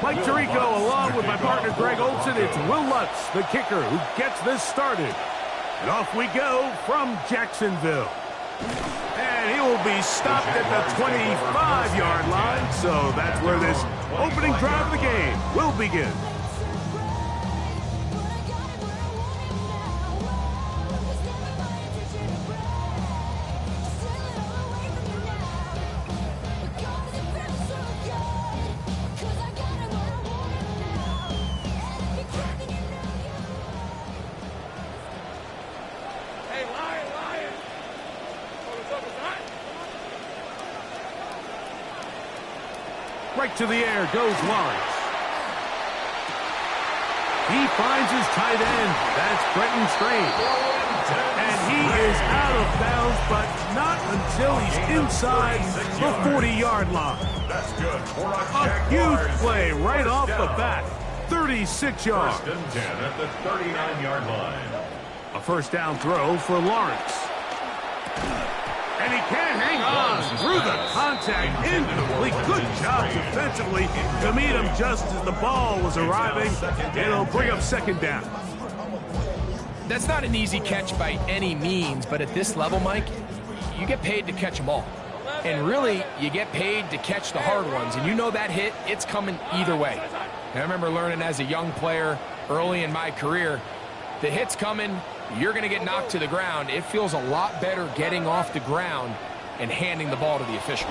Mike Tirico, along with my partner Greg Olson, it's Will Lutz, the kicker, who gets this started. And off we go from Jacksonville. And he will be stopped at the 25-yard line, so that's where this opening drive of the game will begin. Right to the air goes Lawrence. He finds his tight end. That's Brenton Strange. And he is out of bounds, but not until he's inside the 40-yard line. That's good. A huge play right off the bat. 36 yards. First and 10 at the 39-yard line. A first down throw for Lawrence. And he can't hang on through the contact. Incomplete. Good job defensively to meet him just as the ball was arriving. It'll bring up second down. That's not an easy catch by any means, but at this level, Mike, you get paid to catch them all. And really, you get paid to catch the hard ones. And you know that hit, it's coming either way. And I remember learning as a young player early in my career, the hit's coming, you're going to get knocked to the ground. It feels a lot better getting off the ground and handing the ball to the official.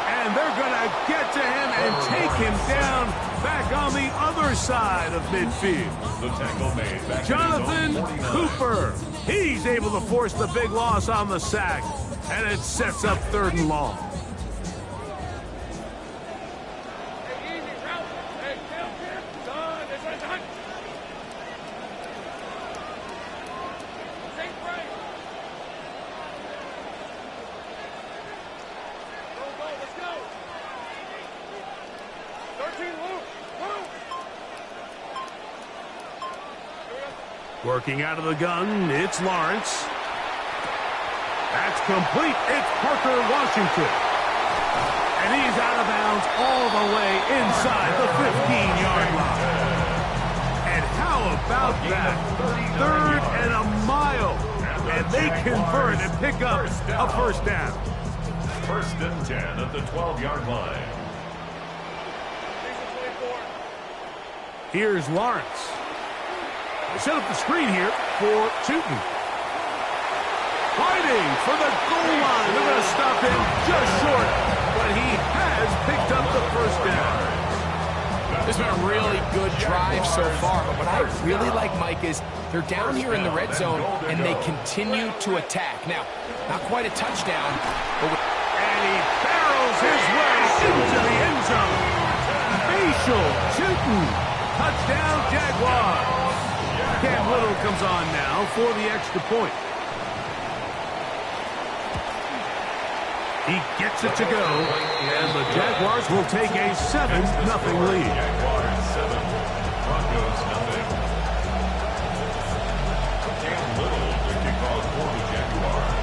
And they're going to get to him and take him down back on the other side of midfield. The tackle made back Jonathan Cooper. He's able to force the big loss on the sack, and it sets up 3rd and long. Working out of the gun, it's Lawrence. That's complete. It's Parker Washington. And he's out of bounds all the way inside the 15-yard line. And how about that? 3rd and a mile. And they convert and pick up a first down. First and 10 at the 12-yard line. Here's Lawrence. They set up the screen here for Tootin. Fighting for the goal line. They're going to stop him just short, but he has picked up the first down. This has been a really good drive so far, but what I really like, Mike, is they're down here in the red zone, and they continue to attack. Now, not quite a touchdown, but... And he barrels his way into the end zone. Facial Tootin. Touchdown, Jaguars. Cam Little comes on now for the extra point. He gets it to go, and the Jaguars will take a 7-0 lead. Jaguars 7, Broncos 0. Cam Little to kick off for the Jaguars.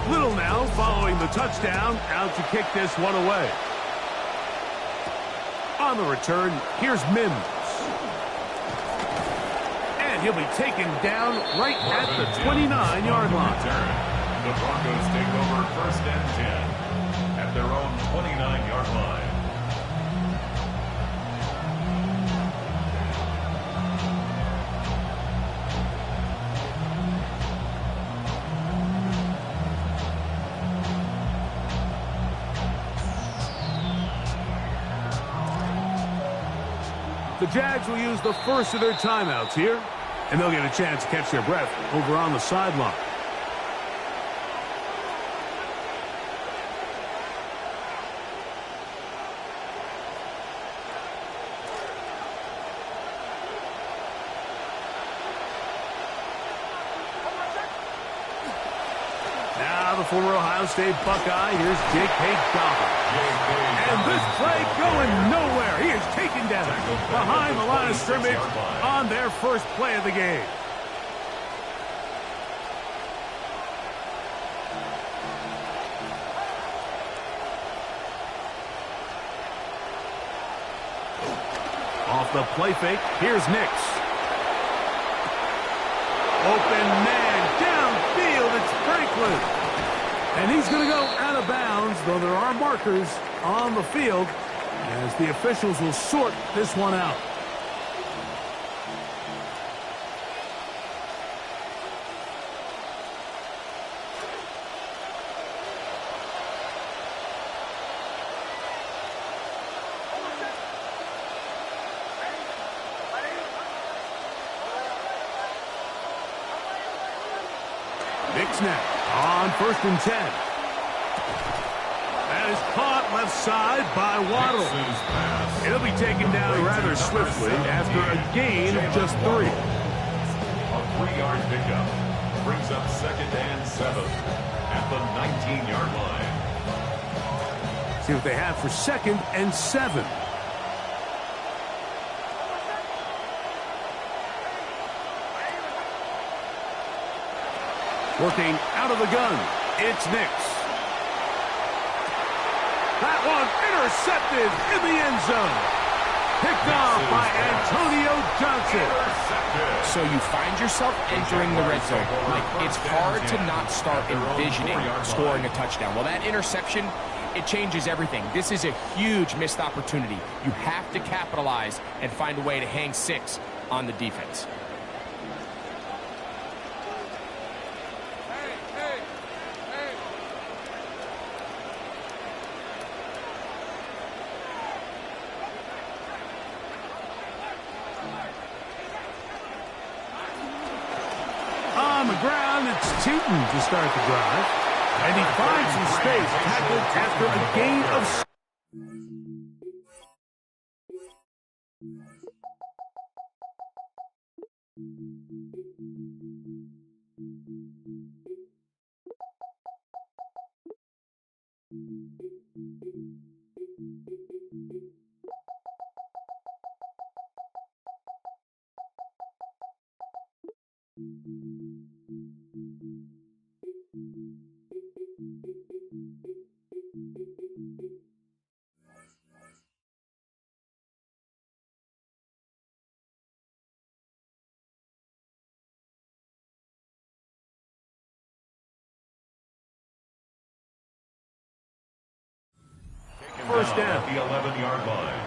Little now following the touchdown, out to kick this one away. On the return, here's Mims. And he'll be taken down right at the 29-yard line. The Broncos take over first and 10 at their own 29-yard line. The Jags will use the first of their timeouts here, and they'll get a chance to catch their breath over on the sideline. Now the former Ohio State Buckeye, here's J.K. Dobbins. And this play going nowhere. He is taken down behind the line of scrimmage on their first play of the game. off the play fake. Here's Nix. Open man downfield. It's Franklin. And he's going to go out of bounds, though there are markers on the field as the officials will sort this one out. Nix now on 1st and 10. That is caught left side by Waddle. It'll be taken down rather swiftly after a gain of just 3. A 3-yard pickup brings up 2nd and 7 at the 19-yard line. See what they have for 2nd and 7. Working out of the gun, it's Nix. That one intercepted in the end zone. Picked off by Antonio Johnson. So you find yourself entering the red zone. Like, it's hard to not start envisioning scoring a touchdown. Well, that interception, it changes everything. This is a huge missed opportunity. You have to capitalize and find a way to hang 6 on the defense. On the ground, it's Tootin to start the drive. And he finds some space, tackled after a gain of... First down at the 11-yard line.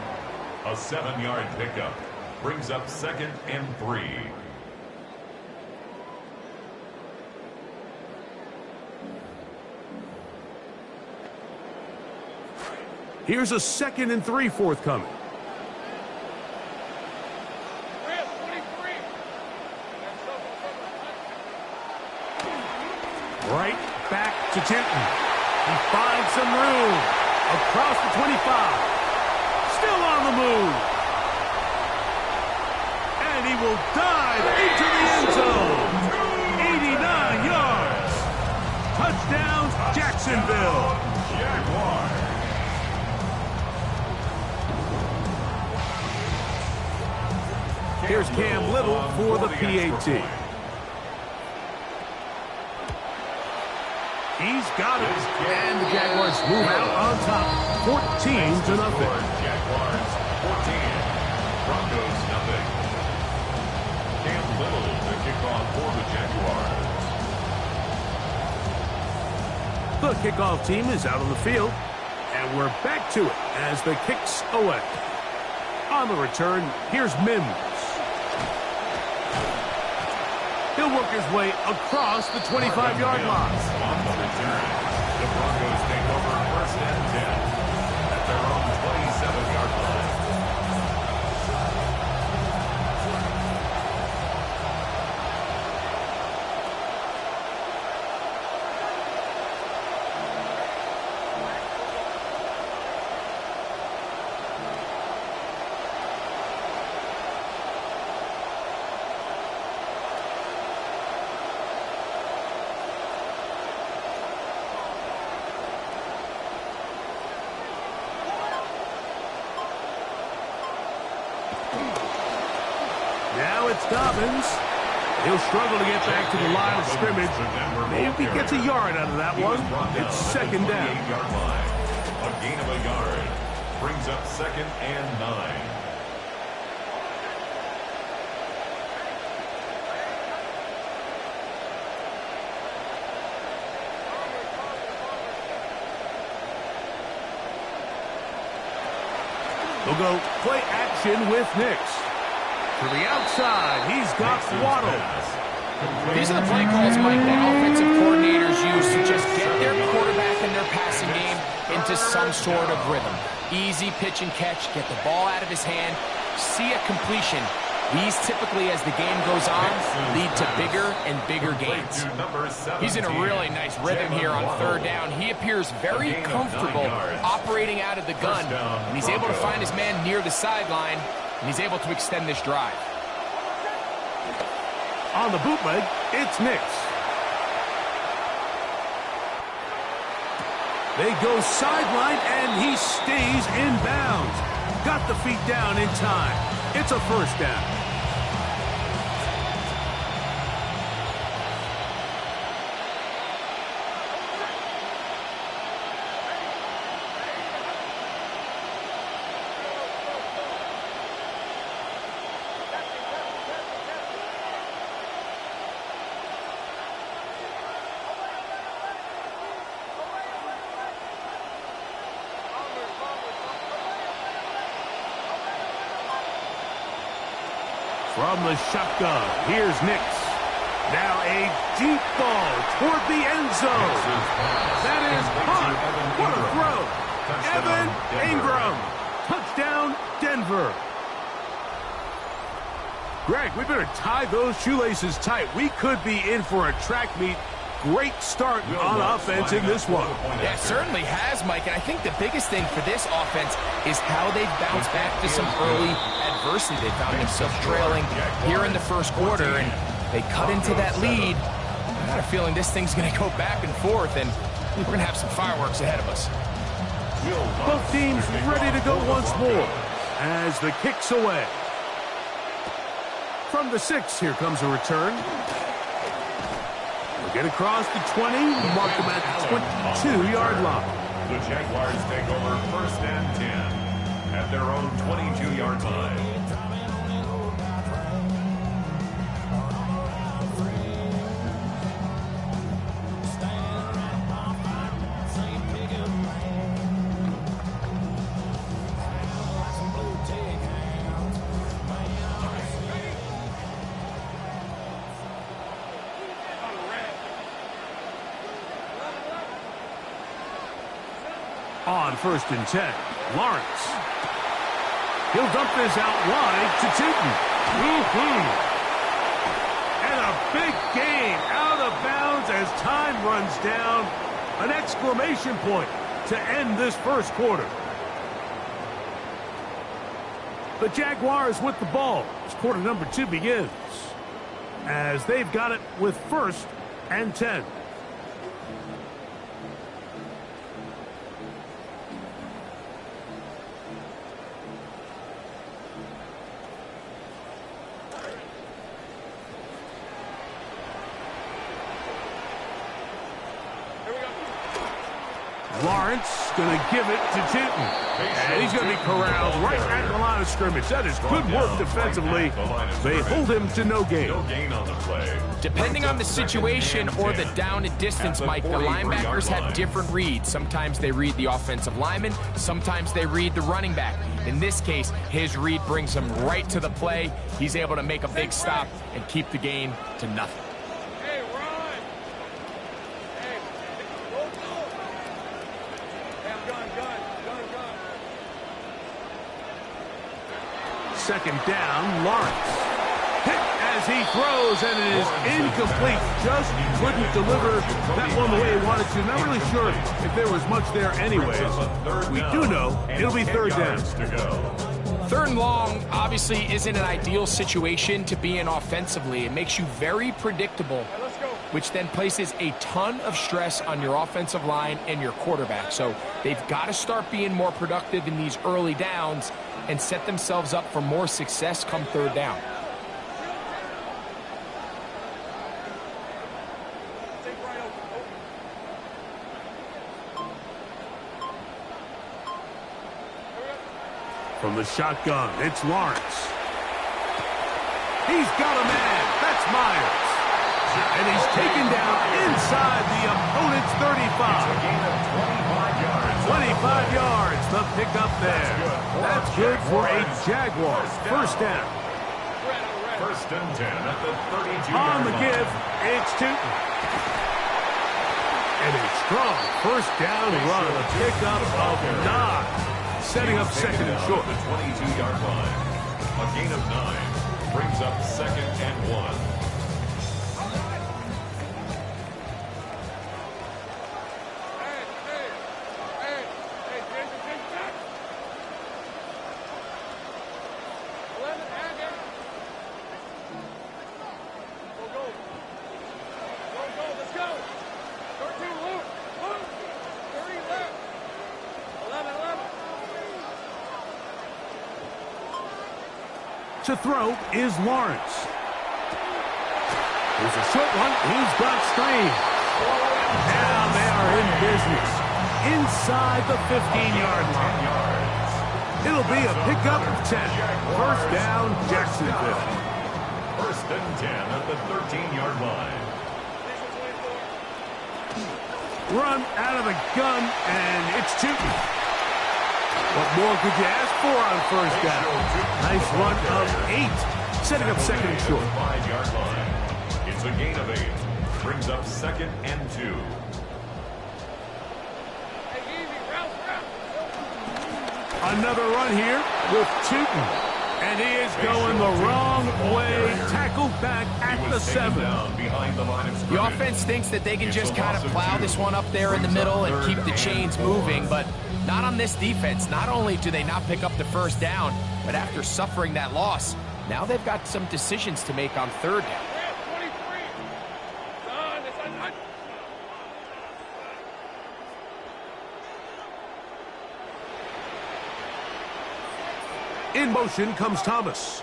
A 7-yard pickup brings up 2nd and 3. Here's a 2nd and 3 forthcoming. Right back to Tootin. He finds some room across the 25. Still on the move. And he will dive into the end zone. 89 yards. Touchdown, Jacksonville. Jaguars. Here's Cam Little for the PAT. He's got it. And the Jaguars move out on top, 14-0. Jaguars 14. Broncos nothing. Cam Little to kick off for the Jaguars. The kickoff team is out on the field, and we're back to it as the kicks away. On the return, here's Mims. He'll work his way across the 25-yard line. On the return, the Broncos take over 1st and 10 at their own 27-yard line. Now it's Dobbins. He'll struggle to get back to the line of scrimmage. Maybe he gets a yard out of that one. It's 2nd down. A gain of a yard brings up 2nd and 9. They'll go play action with Nix. To the outside, he's got Waddle. These are the play calls, Mike, that offensive coordinators use to just get their quarterback and their passing game into some sort of rhythm. Easy pitch and catch, get the ball out of his hand, see a completion. These typically, as the game goes on, lead to bigger and bigger gains. He's in a really nice rhythm here on third down. He appears very comfortable operating out of the gun, and he's able to find his man near the sideline, and he's able to extend this drive. On the bootleg, it's Nix. They go sideline, and he stays in bounds. Got the feet down in time. It's a first down. From the shotgun, here's Nix. Now a deep ball toward the end zone. That is caught. What a throw. Evan Ingram. Touchdown, Denver. Greg, we better tie those shoelaces tight. We could be in for a track meet. Great start on offense in this one. Yeah, it certainly has, Mike. And I think the biggest thing for this offense is how they've bounced back to some early adversity. They found themselves trailing here in the first quarter, and they cut into that lead. I got a feeling this thing's going to go back and forth, and we're going to have some fireworks ahead of us. Both teams ready to go once more as the kick's away. From the 6, here comes a return. Get across the 20, mark them at the 22-yard line. The Jaguars take over first and 10 at their own 22-yard line. On first and 10, Lawrence. He'll dump this out wide to Tootin. And a big gain out of bounds as time runs down. An exclamation point to end this first quarter. The Jaguars with the ball as quarter number 2 begins. As they've got it with first and 10. Lawrence going to give it to Tootin. And he's going to be corralled right at the line of scrimmage. That is good work defensively. They hold him to no gain. No gain on the play. Depending on the situation or the down and distance, Mike, the linebackers have different reads. Sometimes they read the offensive lineman. Sometimes they read the running back. In this case, his read brings him right to the play. He's able to make a big stop and keep the gain to nothing. Second down, Lawrence. Hit as he throws, and it is incomplete. Just couldn't deliver that one the way he wanted to. Not really sure if there was much there anyways. We do know it'll be third down. Third and long obviously isn't an ideal situation to be in offensively. It makes you very predictable, which then places a ton of stress on your offensive line and your quarterback. So they've got to start being more productive in these early downs and set themselves up for more success come third down. From the shotgun, it's Lawrence. He's got a man. That's Myers. And he's taken down inside the opponent's 35. It's a gain of 25 yards. 25 yards, the pickup there. That's good for a Jaguar. First down. First and 10 at the 32-yard line. On the give, it's Tootin. And a strong first down run, a pickup of 9. Setting up second and short. The 22-yard line. A gain of 9 brings up second and 1. To throw is Lawrence. There's a short one. He's got screen. Now they are in business. Inside the 15-yard line. It'll be a pickup of 10. First down, Jacksonville. First and 10 at the 13-yard line. Run out of the gun, and it's Tootin. What more could you ask for on first down? Nice run of 8, setting up second and short. 5-yard line. It's a gain of 8. Brings up second and 2. Another run here with Tootin. And he is going the wrong way. Tackled back at the 7. The offense thinks that they can just kind of plow this one up there in the middle and keep the chains moving, but not on this defense. Not only do they not pick up the first down, but after suffering that loss, now they've got some decisions to make on third down. In motion comes Thomas.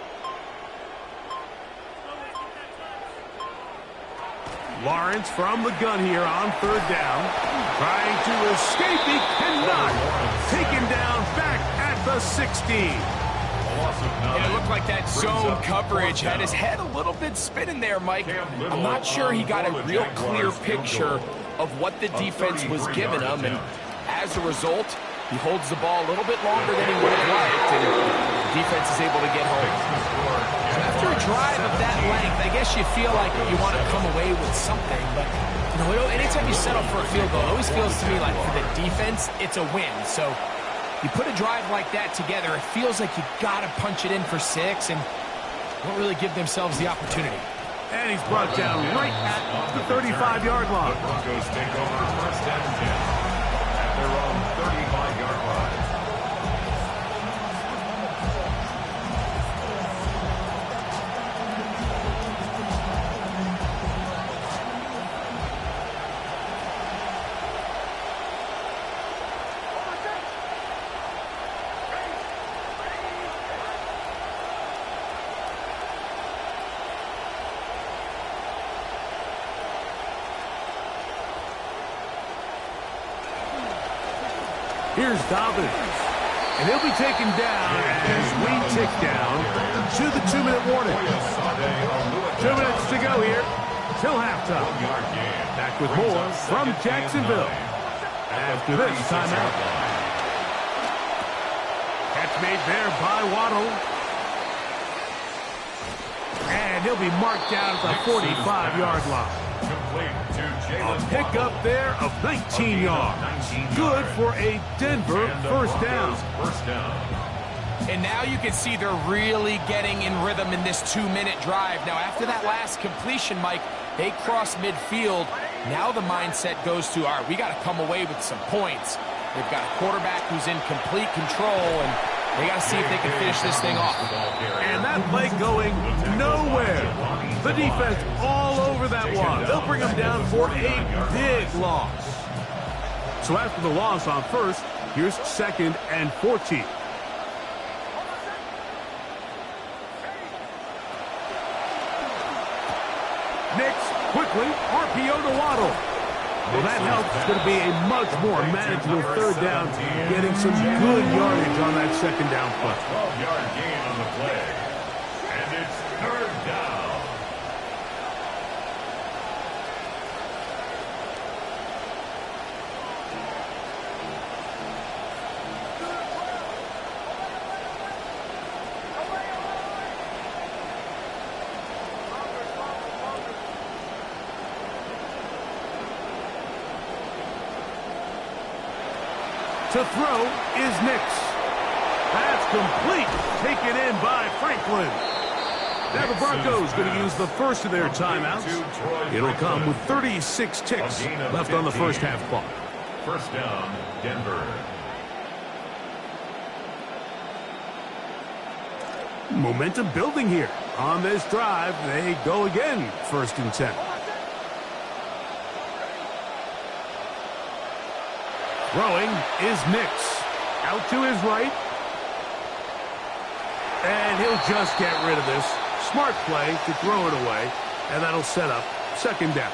Lawrence from the gun here on third down. Trying to escape. He cannot. Taken down back at the 16. Yeah, it looked like that zone coverage had his head a little bit spinning there, Mike. I'm not sure he got a real clear picture of what the defense was giving him, and as a result, he holds the ball a little bit longer than he would have liked, and the defense is able to get home. So after a drive of that length, I guess you feel like you want to come away with something, but anytime you settle for a field goal, it always feels to me like for the defense, it's a win. So you put a drive like that together, it feels like you got to punch it in for 6 and don't really give themselves the opportunity. And he's brought down right at the 35-yard line. The Broncos take over first and 10 at their own 35-yard line. Here's Dobbins. And he'll be taken down as we tick down to the 2-minute warning. 2 minutes to go here till halftime. Back with more from Jacksonville after this timeout. Catch made there by Waddle. And he'll be marked down at the 45-yard line. A pickup there of 19 yards. Good for a Denver first down. And now you can see they're really getting in rhythm in this 2-minute drive. Now, after that last completion, Mike, they cross midfield. Now the mindset goes to, all right, we got to come away with some points. They've got a quarterback who's in complete control, and they got to see if they can finish this thing off. And that play going nowhere. The defense all over that one. They'll bring them down for a big loss. So after the loss on first, here's 2nd and 14. Next, quickly, RPO to Waddle. Well, that helps. It's going to be a much more manageable third down, getting some good yardage on that second down play. 12-yard gain on the play. And it's third down. To throw is Nix. That's complete. Taken in by Franklin. Now the Broncos going to use the first of their timeouts. It'll come with 36 ticks left on the first half clock. First down, Denver. Momentum building here. On this drive, they go again, 1st and 10. Throwing is Nix. Out to his right. And he'll just get rid of this. Smart play to throw it away. And that'll set up 2nd down.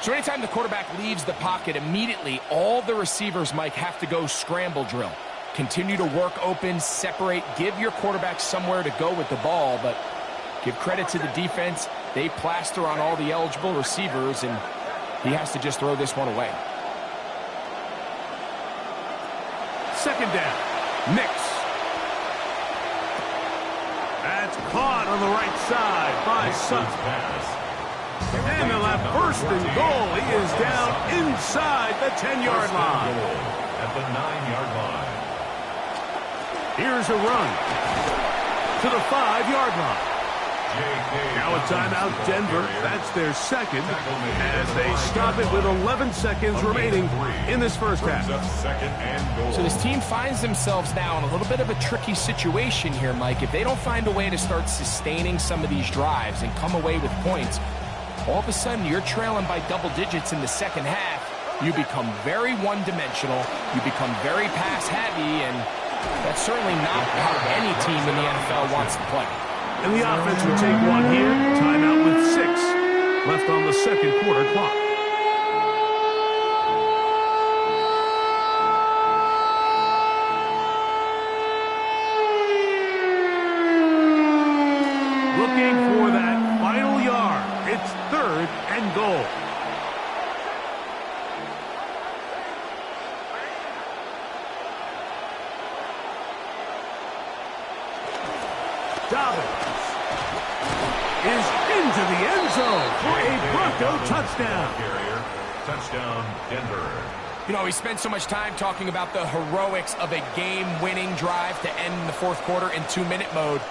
So anytime the quarterback leaves the pocket, immediately all the receivers, Mike, have to go scramble drill. Continue to work open, separate, give your quarterback somewhere to go with the ball, but give credit to the defense. They plaster on all the eligible receivers, and he has to just throw this one away. 2nd down. Nix. That's caught on the right side by Sutton. And they'll have 1st and goal. He is down inside the 10-yard line. At the 9-yard line. Here's a run to the 5-yard line. Now a timeout, Denver. That's their 2nd as they stop it with 11 seconds remaining in this first half. So this team finds themselves now in a little bit of a tricky situation here, Mike. If they don't find a way to start sustaining some of these drives and come away with points, all of a sudden you're trailing by double digits in the 2nd half. You become very one-dimensional. You become very pass-heavy, and that's certainly not how any team in the NFL wants to play. And the offense will take one here. Timeout with 6 left on the 2nd quarter clock. Looking for that final yard. It's 3rd and goal. Dobbins is into the end zone for a Bronco touchdown. Touchdown, Denver. You know, we spent so much time talking about the heroics of a game-winning drive to end the 4th quarter in 2-minute mode.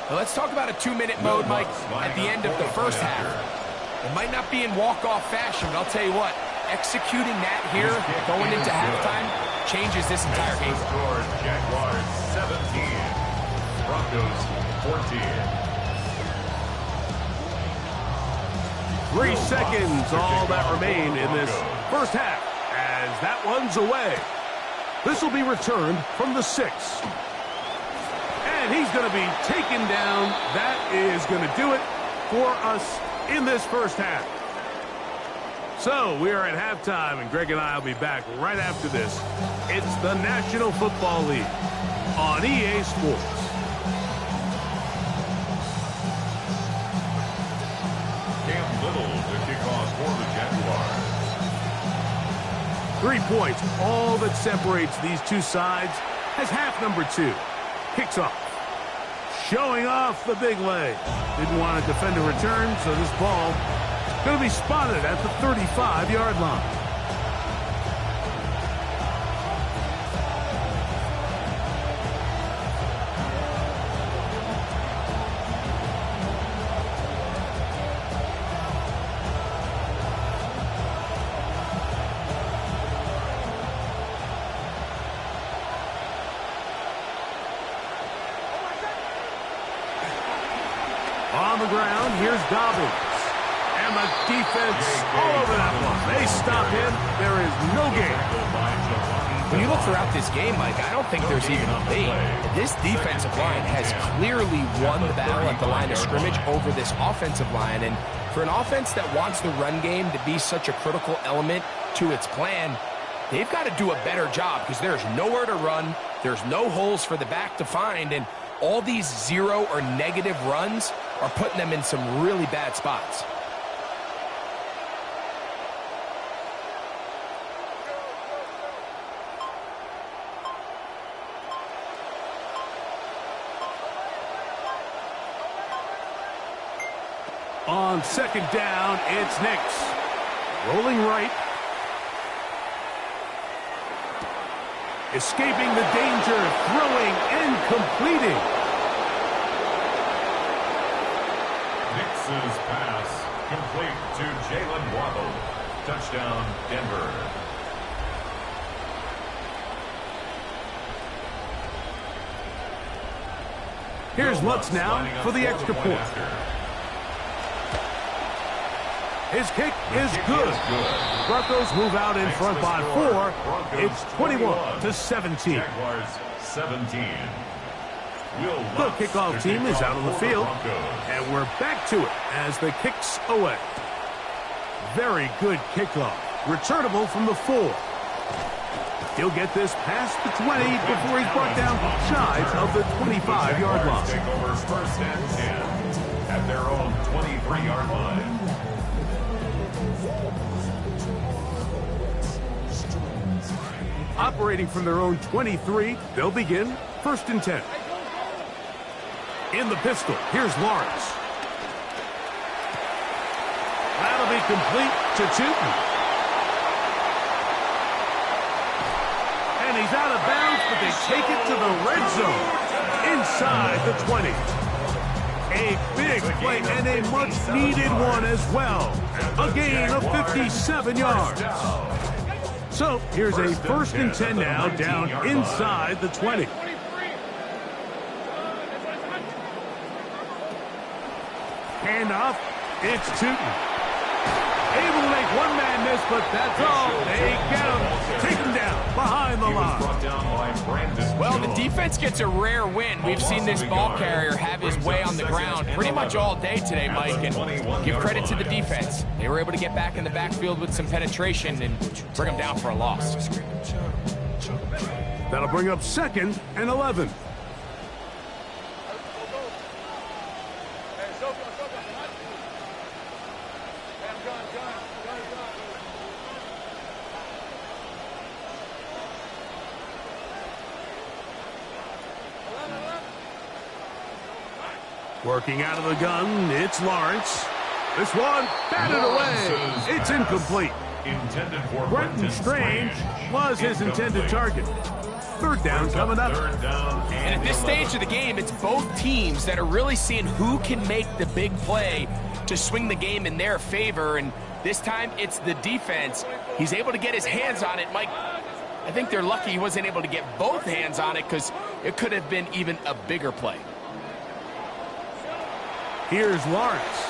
Well, let's talk about a 2-minute mode, Mike, at the end of the first half. It might not be in walk-off fashion, but I'll tell you what, executing that here, going into halftime, changes this entire game. Jaguars 17, Broncos 14. 3 seconds, all that remain in this first half, as that one's away. This will be returned from the 6. And he's going to be taken down. That is going to do it for us in this first half. So we are at halftime, and Greg and I will be back right after this. It's the National Football League on EA Sports. The kickoff for the Jaguars. 3 points, all that separates these two sides, as half number 2 kicks off. Showing off the big leg. Didn't want to defend a return, so this ball is going to be spotted at the 35-yard line. On the ground, here's Dobbins. And the defense all over that one. They stop him. There is no game. When you look throughout this game, Mike, I don't think there's even a debate. This defensive line has clearly won the battle at the line of scrimmage over this offensive line. And for an offense that wants the run game to be such a critical element to its plan, they've got to do a better job because there's nowhere to run. There's no holes for the back to find. And all these 0 or negative runs are putting them in some really bad spots. On 2nd down, it's Nix. Rolling right. Escaping the danger, throwing and completing. Nix's pass complete to Jalen Waddle. Touchdown, Denver. Here's Lutz now for the extra point. His kick is good. Broncos move out in front by 4. It's 21-17. Jaguars 17. The kickoff team is out on the field, and we're back to it as the kick's away. Very good kickoff. Returnable from the 4. He'll get this past the 20 before he's brought down shy of the 25-yard line. Take over first and 10 at their own 23-yard line. Operating from their own 23, they'll begin first and 10. In the pistol, here's Lawrence. That'll be complete to Tootin. And he's out of bounds, but they take it to the red zone. Inside the 20. A big play and a much-needed one as well. A gain of 57 yards. So here's a first and 10 now, down inside the 20. Handoff, it's Tootin. Able to make one man miss, but that's all. They get him. Take him down behind the line. Well, the defense gets a rare win. We've seen this ball carrier have his way on the ground pretty much all day today, Mike, and give credit to the defense. They were able to get back in the backfield with some penetration and bring them down for a loss. That'll bring up second and 11. Working out of the gun, it's Lawrence. This one batted away. It's incomplete. Brenton Strange was his intended target. Third down coming up. And at this stage of the game, it's both teams that are really seeing who can make the big play to swing the game in their favor. And this time, it's the defense. He's able to get his hands on it. Mike, I think they're lucky he wasn't able to get both hands on it because it could have been even a bigger play. Here's Lawrence.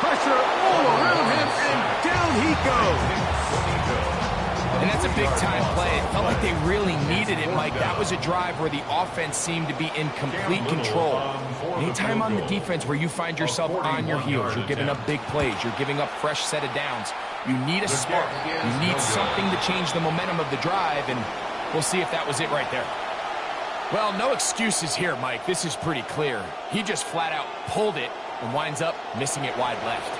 Pressure all around him, and down he goes. And that's a big-time play. It felt like they really needed it, Mike. That was a drive where the offense seemed to be in complete control. Anytime on the defense where you find yourself on your heels, you're giving up big plays, you're giving up fresh set of downs, you need a spark. You need something to change the momentum of the drive, and we'll see if that was it right there. Well, no excuses here, Mike. This is pretty clear. He just flat out pulled it and winds up missing it wide left.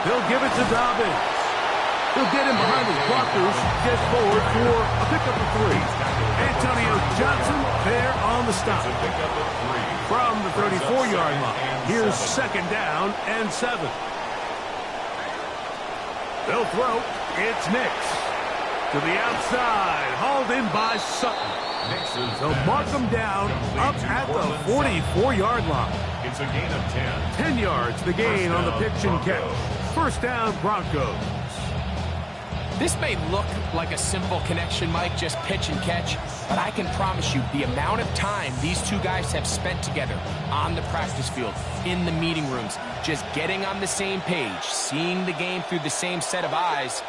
He'll give it to Dobbins. He'll get him behind his blockers, get forward for a pickup of 3. Antonio Johnson there on the stop. From the 34-yard line, here's second down and 7. They'll throw. It's Nix. To the outside, hauled in by Sutton. They'll mark him down up at the 44-yard line. It's a gain of 10. 10 yards, the gain on the pitch and catch. First down, Broncos. This may look like a simple connection, Mike, just pitch and catch, but I can promise you the amount of time these two guys have spent together on the practice field, in the meeting rooms, just getting on the same page, seeing the game through the same set of eyes,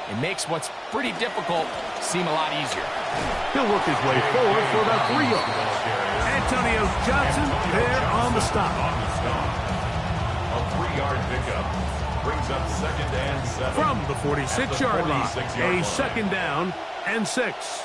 it makes what's pretty difficult seem a lot easier. He'll work his way forward for about 3 yards. Antonio Johnson there on the stop. A 3-yard pickup. Brings up second and 7. From the 46-yard line, 46-yard a second down and 6.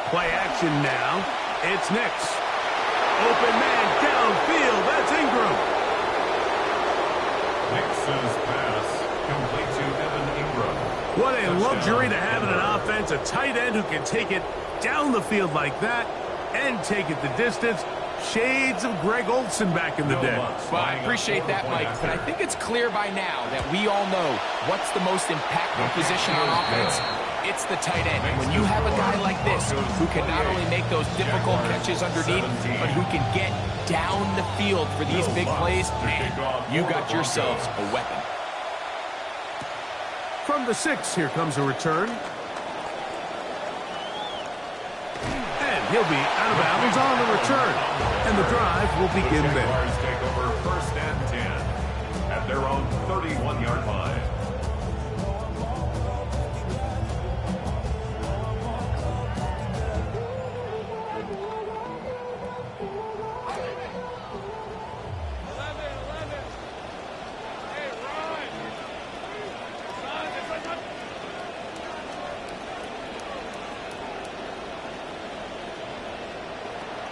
Play action now. It's Nix. Open man downfield. That's Ingram. Nix's pass complete to Evan Ingram. What a Touchdown. luxury to have in an offense. A tight end who can take it down the field like that and take it the distance. Shades of Greg Olsen back in the day. Well, I appreciate that, Mike, but I think it's clear by now that we all know what's the most impactful position on offense. It's the tight end. And when you have a guy like this who can not only make those difficult catches underneath, but who can get down the field for these big plays, man, you got yourselves a weapon. From the 6, here comes a return. And he'll be out of bounds on the return. And the drive will begin there. Jaguars take over first and 10 at their own 31-yard line.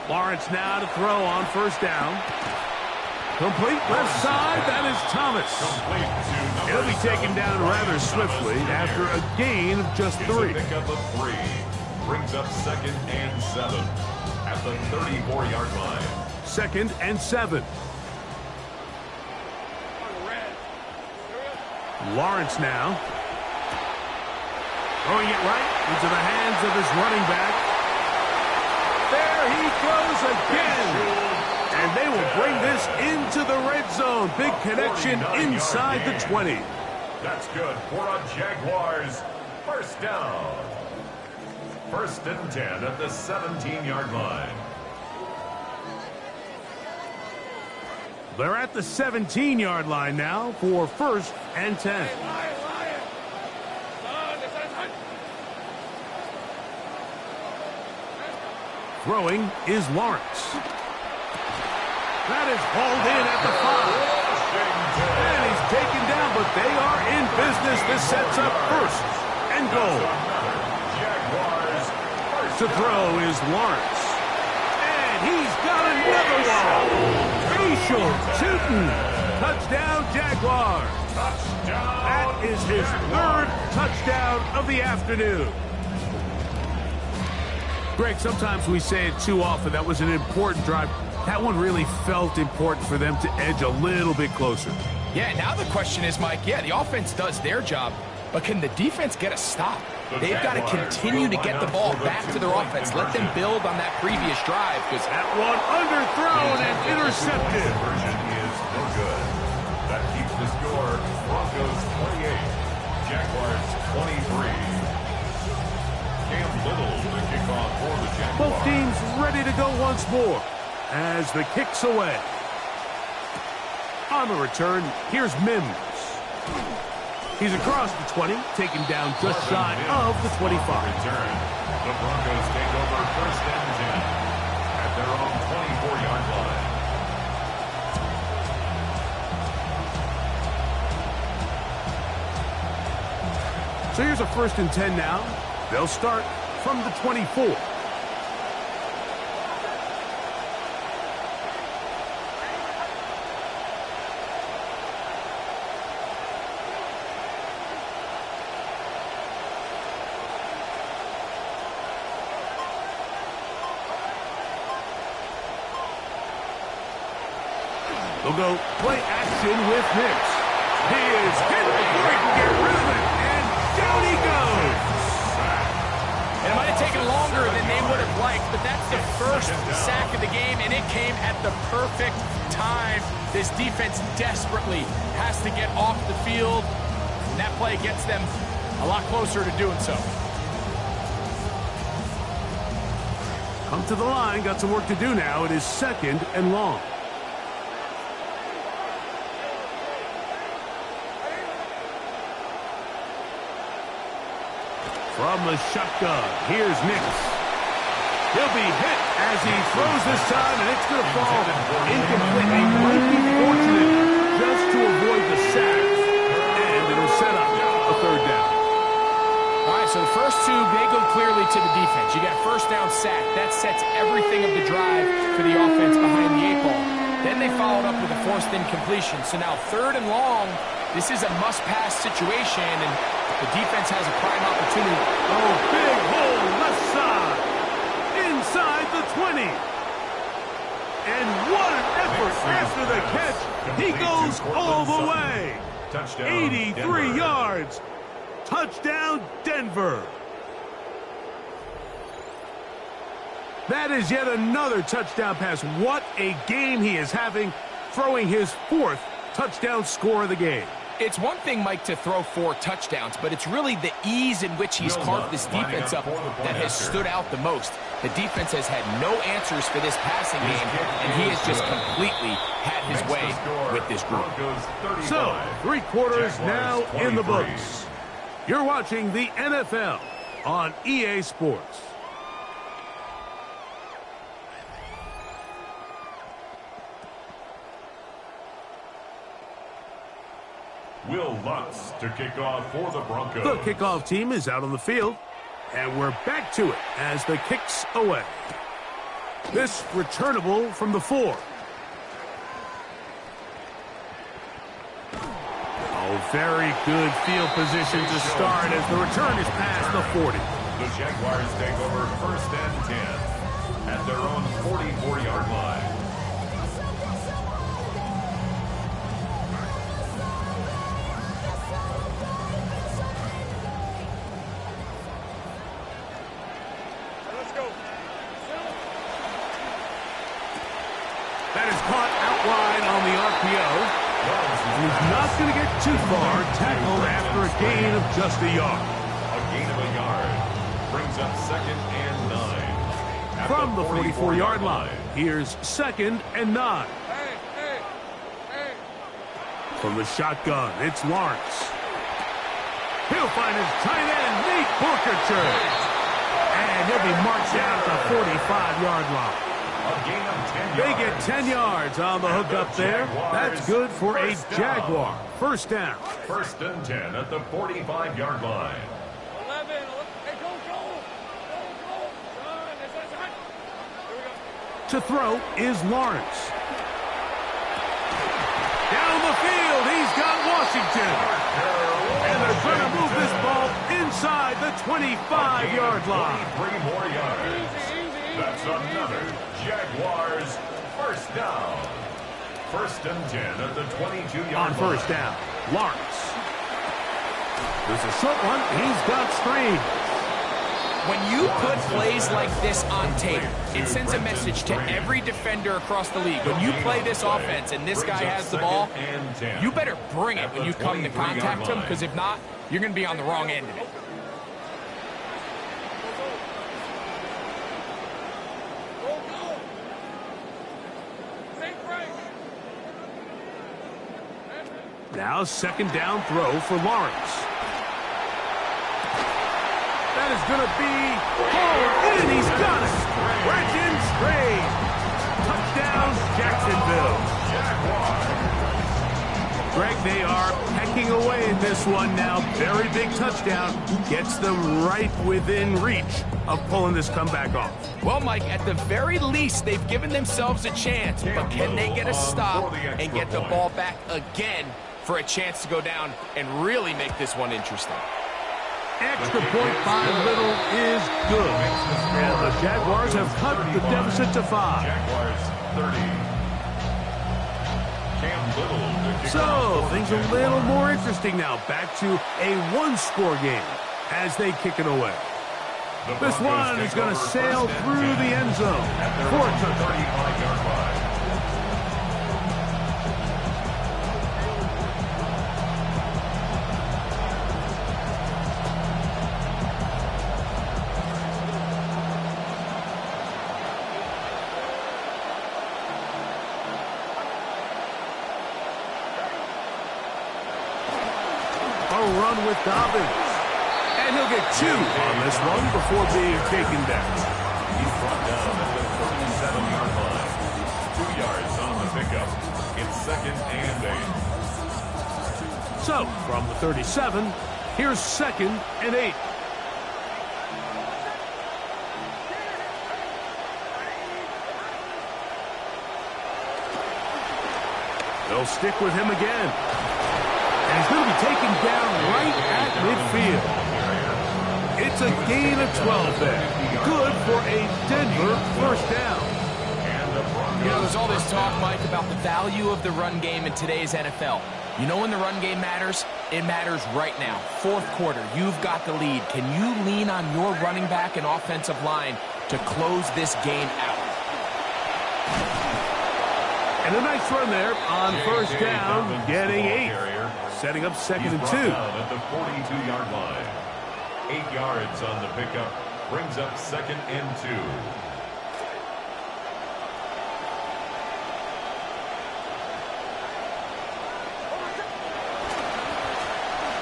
Lawrence now to throw on first down. Complete left side. That is Thomas. He'll be taken down rather swiftly after a gain of just 3. Pickup of 3 brings up second and 7 at the 34-yard line. Second and 7. Lawrence now. Throwing it right into the hands of his running back. There he goes again. And they will bring this into the red zone. Big connection inside the 20. That's good for a Jaguars first down. First and 10 at the 17-yard line. They're at the 17-yard line now for first and 10. Throwing is Lawrence. That is hauled in at the 5. And he's taken down, but they are in business. This sets up first and goal. To throw is Lawrence. And he's got another one. Facial shooting. Touchdown, Jaguars. That is his 3rd touchdown of the afternoon. Greg, sometimes we say it too often. That was an important drive. That one really felt important for them to edge a little bit closer. Yeah, now the question is, Mike, yeah, the offense does their job, but can the defense get a stop? They've got to continue to get the ball back to their offense. Let them build on that previous drive. Because that one underthrown and intercepted. Version is no good. That keeps the score. Broncos 28, Jaguars 23. Cam Little the kickoff for the Jaguars. Both teams ready to go once more as the kick's away. On the return, here's Mims. He's across the 20, taken down just shy of the 25. Return. The Broncos take over first and 10 at their own 24-yard line. So here's a first and 10 now. They'll start from the 24. They'll go play action with Nix. He is hit before he can get rid of it, and down he goes. And it might have taken longer than they would have liked, but that's the first sack of the game, and it came at the perfect time. This defense desperately has to get off the field, and that play gets them a lot closer to doing so. Come to the line, got some work to do now. It is second and long. From the shotgun, here's Nix. He'll be hit as he throws this time, and it's going to fall incomplete. He might be fortunate just to avoid the sack, and it'll set up a third down. All right, so the first two, they go clearly to the defense. You got first down sack. That sets everything of the drive for the offense behind the 8-ball. Then they followed up with a forced incompletion. So now third and long, this is a must-pass situation, and the defense has a prime opportunity. Oh, big hole left side. Inside the 20. And what an effort after the catch. He goes all the way. 83 yards. Touchdown, Denver. That is yet another touchdown pass. What a game he is having, throwing his 4th touchdown score of the game. It's one thing, Mike, to throw 4 touchdowns, but it's really the ease in which he's carved this defense up that has stood out the most. The defense has had no answers for this passing game, and he has just completely had his way with this group. So, 3 quarters now in the books. You're watching the NFL on EA Sports. Will Lutz to kick off for the Broncos. The kickoff team is out on the field, and we're back to it as the kick's away. This returnable from the 4. Oh, very good field position to start as the return is past the 40. The Jaguars take over first and 10 at their own 44-yard line. That is caught out wide on the RPO. He's not going to get too far. Tackled after a gain of just a yard. A gain of a yard brings up 2nd and 9. From the 44-yard line, here's 2nd and 9. From the shotgun, it's Lawrence. He'll find his tight end, Nate Borkercher. And he'll be marched down at the 45-yard line. They get 10 yards on the hook up there. That's good for a Jaguar. First down. First and 10 at the 45-yard line. 11. Hey, go. To throw is Lawrence. Down the field, he's got Washington. And they're going to move this ball inside the 25-yard line. 3 more yards. That's another Jaguars first down. First and 10 at the 22-yard line. On first down, Lawrence. There's a short one. He's got Strange. When you put plays like this on tape, it sends a message to every defender across the league. When you play this offense and this guy has the ball, you better bring it when you come to contact him, because if not, you're going to be on the wrong end of it. Now second down throw for Lawrence. That is going to be hauled in. He's got it. Brenton Strange. Touchdown, Jacksonville. Greg, they are pecking away in this one now. Very big touchdown. Gets them right within reach of pulling this comeback off. Well, Mike, at the very least, they've given themselves a chance. But can they get a stop and get the ball back again for a chance to go down and really make this one interesting? Extra point by Little is good. And the Jaguars have cut the deficit to 5. Jaguars 30. Cam Little. So, things a little more interesting now. Back to a one-score game as they kick it away. This one is going to sail through the end zone for a touchdown. A run with Dobbins. And he'll get 2 on this one before being taken down. He's brought down at the 37-yard line. 2 yards on the pickup. It's 2nd and 8. So, from the 37, here's 2nd and 8. They'll stick with him again. And he's going to be taken down right at midfield. It's a gain of 12 there. Good for a Denver first down. You know, there's all this talk, Mike, about the value of the run game in today's NFL. You know when the run game matters? It matters right now. 4th quarter, you've got the lead. Can you lean on your running back and offensive line to close this game out? And a nice run there on first down, getting 8. Setting up 2nd and 2. At the 42-yard line. 8 yards on the pickup. Brings up 2nd and 2.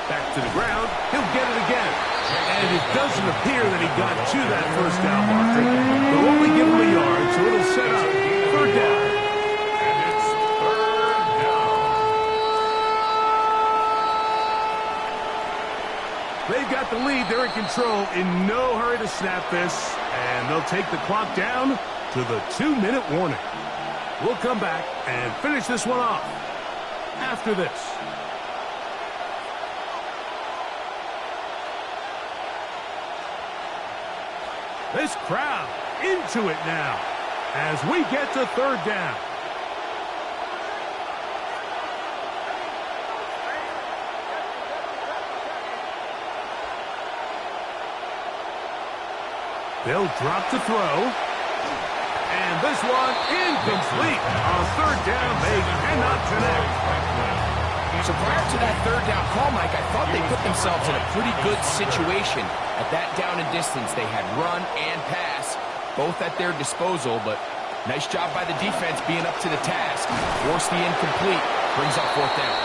Back to the ground. He'll get it again. And it doesn't appear that he got to that first down marker. They'll only give him a yard, so it'll set up 3rd down. And it's 3rd down. They've got the lead. They're in control. In no hurry to snap this. And they'll take the clock down to the 2-minute warning. We'll come back and finish this one off after this. This crowd into it now as we get to 3rd down. They'll drop to throw. And this one incomplete. On 3rd down, they cannot connect. So prior to that 3rd down call, Mike, I thought they put themselves in a pretty good situation. At that down and distance, they had run and pass, both at their disposal, but nice job by the defense being up to the task. Forced the incomplete, brings up 4th down.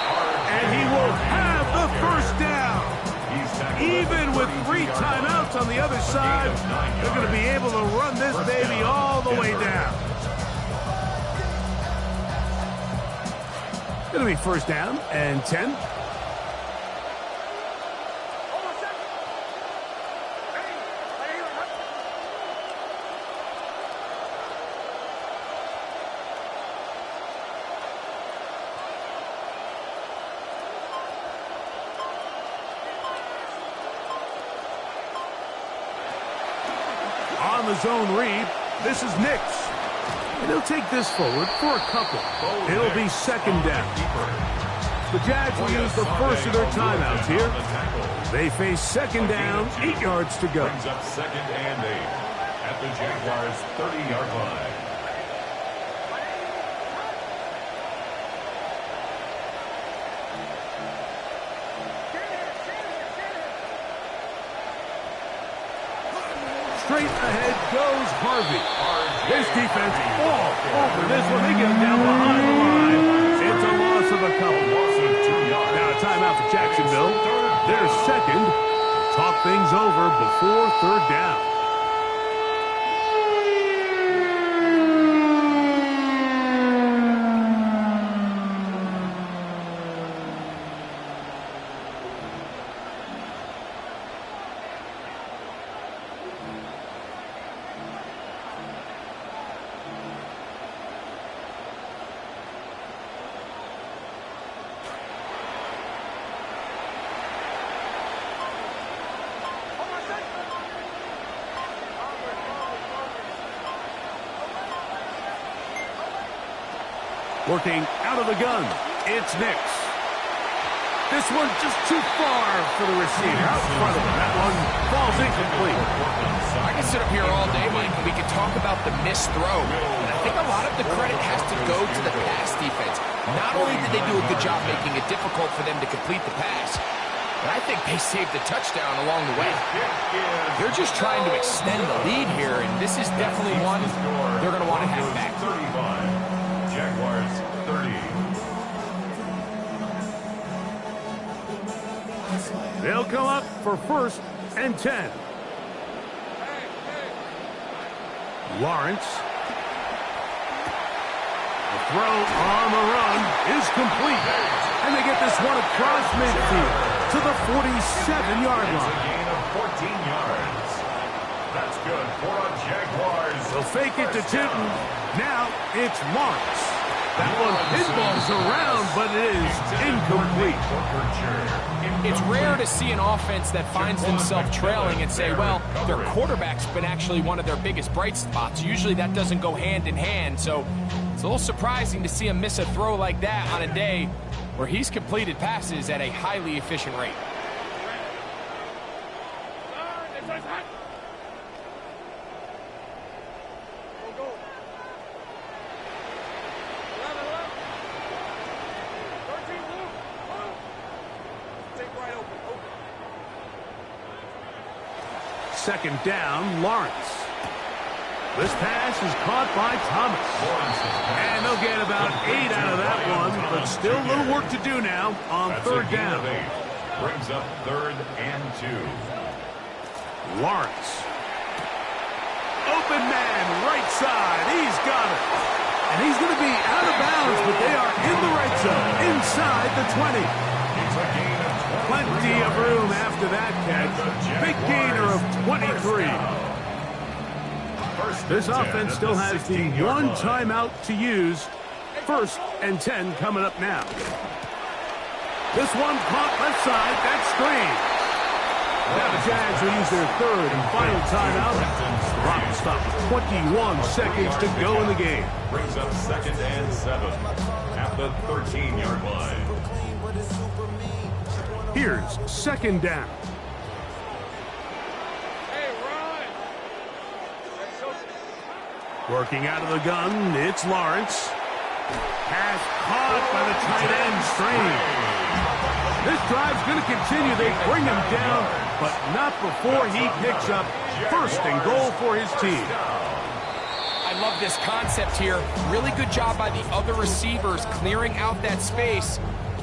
And he will have the first down. Even with 3 timeouts on the other side, they're going to be able to run this baby all the way down. Going to be 1st down and 10. On the zone read, this is Nix. And he'll take this forward for a couple. It'll be 2nd down. The Jags will use the first of their timeouts here. They face 2nd down, 8 yards to go. Brings up 2nd and 8 at the Jaguars' 30-yard line. Straight ahead goes Harvey. This defense all over this one. They get him down behind the line. It's a loss of a couple. Now a timeout for Jacksonville. Their 2nd. Talk things over before 3rd down. Working out of the gun, it's Nix. This one just too far for the receiver. Out in front of him. That one falls incomplete. I can sit up here all day, Mike, and we can talk about the missed throw. And I think a lot of the credit has to go to the pass defense. Not only did they do a good job making it difficult for them to complete the pass, but I think they saved the touchdown along the way. They're just trying to extend the lead here, and this is definitely one they're going to want to have back. 35. Jaguars 30. They'll come up for 1st and 10. Lawrence. The throw on the run is complete. And they get this one across midfield to the 47-yard line. A gain of 14 yards. That's good for a Jaguars. They'll fake it to Tinton. Now it's Lawrence. That one pinballs around, but it is incomplete. It's rare to see an offense that finds themselves trailing and say, well, their quarterback's been actually one of their biggest bright spots. Usually that doesn't go hand in hand, so it's a little surprising to see him miss a throw like that on a day where he's completed passes at a highly efficient rate. Second down, Lawrence. This pass is caught by Thomas. And they'll get about 8 out of that one, but still a little work to do now on third down. Brings up 3rd and 2. Lawrence. Open man, right side. He's got it. And he's going to be out of bounds, but they are in the right zone, inside the 20. It's a gain of 23. Plenty of room after that catch. Big gainer of 23. This offense still has the one timeout to use. 1st and 10 coming up now. This one caught left side. That's screen. Now the Jags will use their 3rd and final timeout. The clock will stop with 21 seconds to go in the game. Brings up 2nd and 7 at the 13-yard line. Here's 2nd down. Working out of the gun, it's Lawrence. Pass caught by the tight end, Strange. This drive's going to continue. They bring him down, but not before he picks up 1st and goal for his team. I love this concept here. Really good job by the other receivers clearing out that space.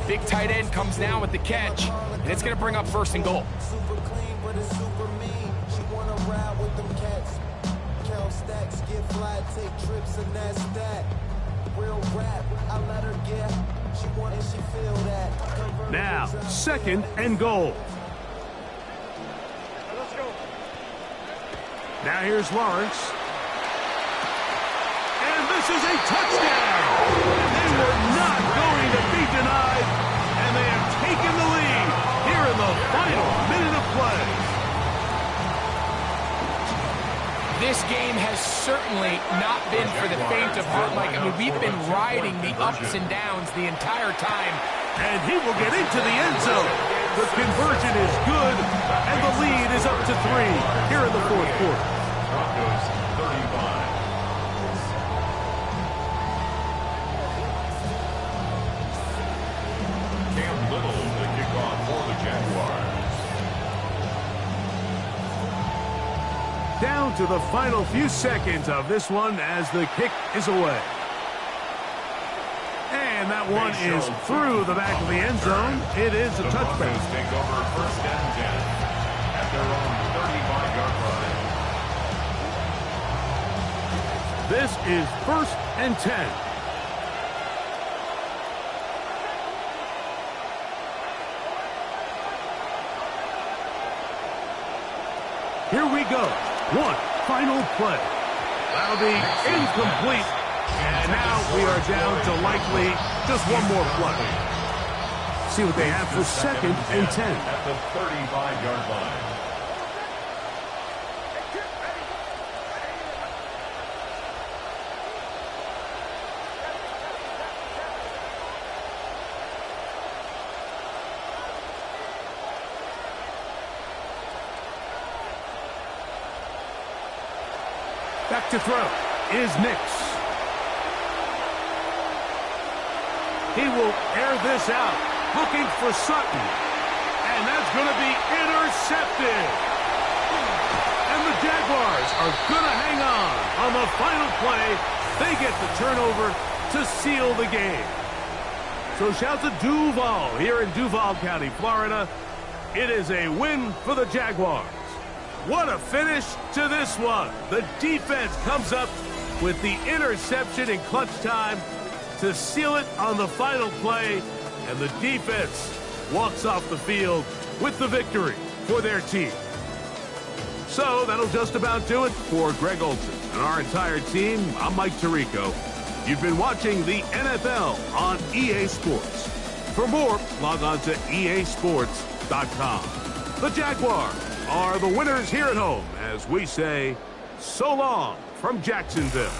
Big tight end comes down with the catch, and it's going to bring up 1st and goal. Now, 2nd and goal. Now here's Lawrence. And this is a touchdown. They were not going to be denied, and they have taken the lead here in the final minute of play. This game has certainly not been for the faint of heart, Mike. I mean, we've been riding the ups and downs the entire time. And he will get into the end zone. The conversion is good, and the lead is up to 3 here in the 4th quarter. Broncos 35. Cam Little, the kickoff for the Jaguars. Down to the final few seconds of this one as the kick is away. And that one is through the back of the end zone. It is a touchback. The Broncos take over 1st and 10 at their own 35-yard line. This is 1st and 10. Here we go. One final play. That'll be incomplete. And now we are down to likely just one more play. See what they have for 2nd and 10. At the 35-yard line. Back to throw is Nix. He will air this out, looking for Sutton. And that's going to be intercepted. And the Jaguars are going to hang on the final play. They get the turnover to seal the game. So shout to Duval here in Duval County, Florida. It is a win for the Jaguars. What a finish to this one. The defense comes up with the interception in clutch time to seal it on the final play, and the defense walks off the field with the victory for their team. So that'll just about do it for Greg Olson and our entire team. I'm Mike Tirico. You've been watching the NFL on EA Sports. For more, log on to easports.com. The Jaguars are the winners here at home as we say so long from Jacksonville.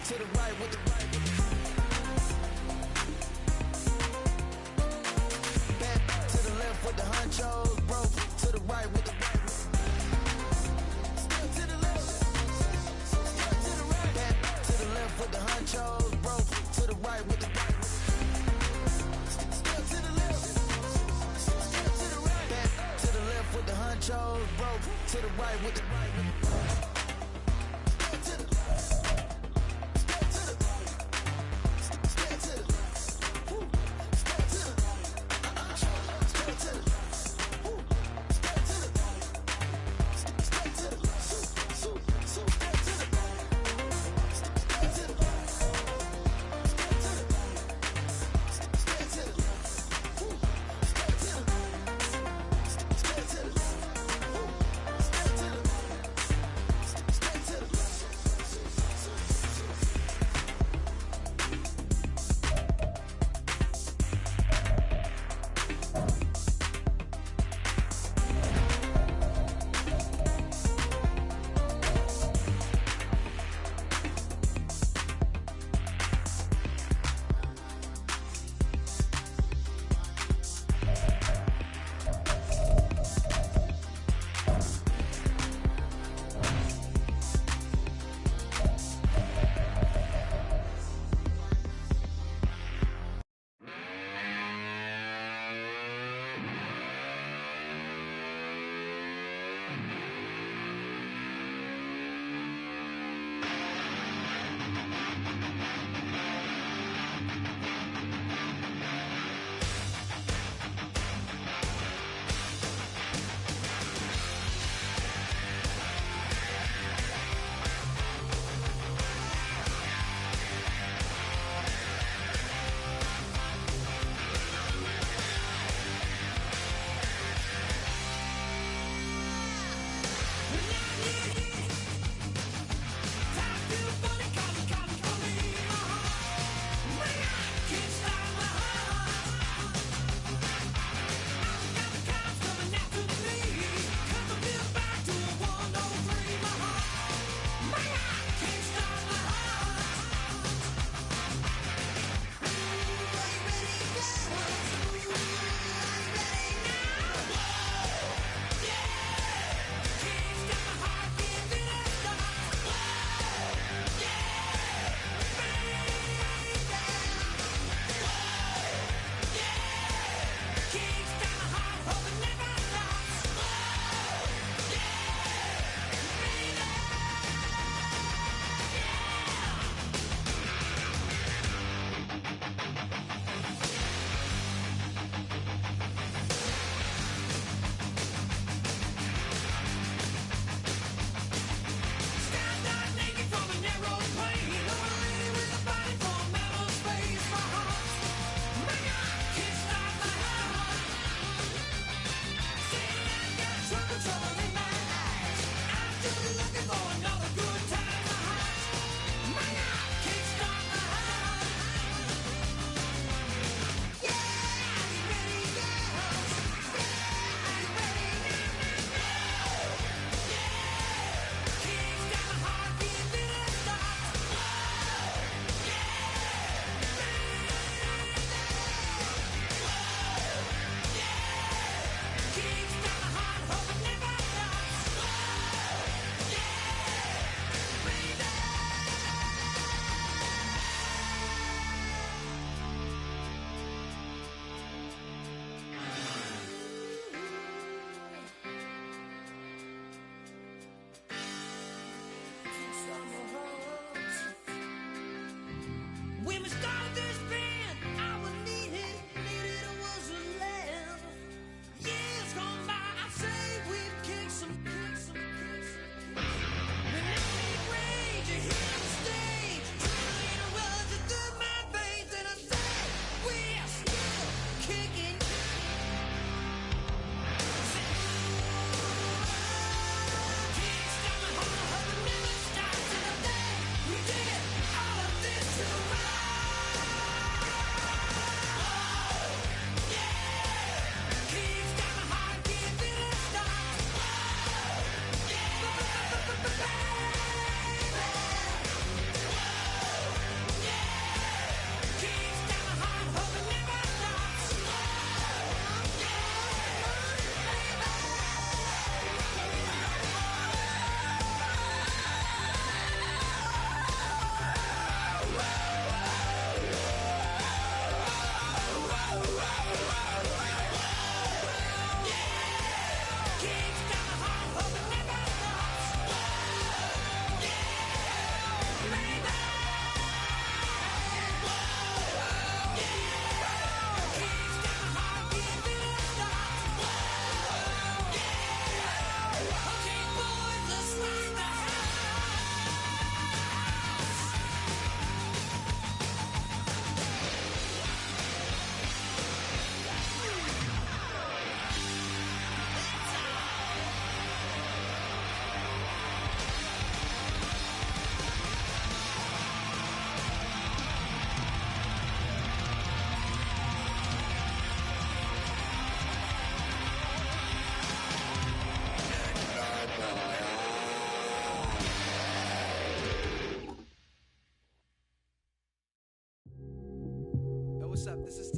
To the right with the right.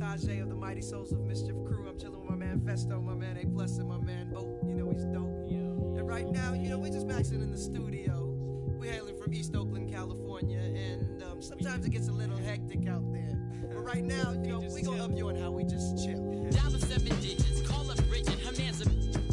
Tajay of the Mighty Souls of Mischief crew. I'm chilling with my man Festo, my man A Plus, and my man Oak. You know he's dope. And right now, you know, we're just maxing in the studio. We're hailing from East Oakland, California, and sometimes it gets a little hectic out there. But right now, you know, we gonna up you on how we just chill. Dial the 7 digits, call up Bridget, her man's a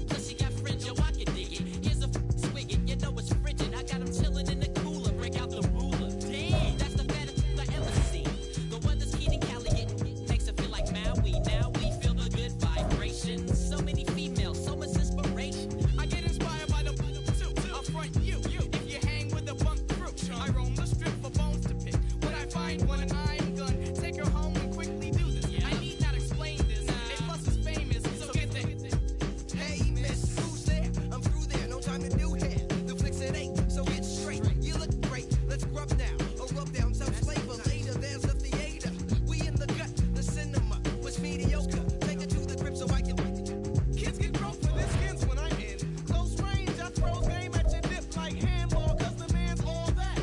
plus she got fringe, yo, I can dig it. Here's a swigget, you know it's frigid. I got him chilling in the cooler, break out the ruler. Damn, that's the fattest I ever seen. The one that's Keenan Cali, it makes it feel like Maui. Now we feel the good vibrations. So many females, so much inspiration. I get inspired by the too. I'll front you. If you hang with the bunk crew, I roam the strip for bones to pick. When I find one, I'm gonna take her home and quickly do this. I need not explain this. A plus is famous, so get there. Hey, miss, who's there? I'm through there, no time to do hair. The flicks at 8, so get straight. You look great, let's grub now. Or rub down some flavor later. There's the theater. We in the gut, the cinema was mediocre. Take it to the crib so I can. Kids get broke for their skins when I'm in close range. I throw game at your dip like handball, cause the man's all that.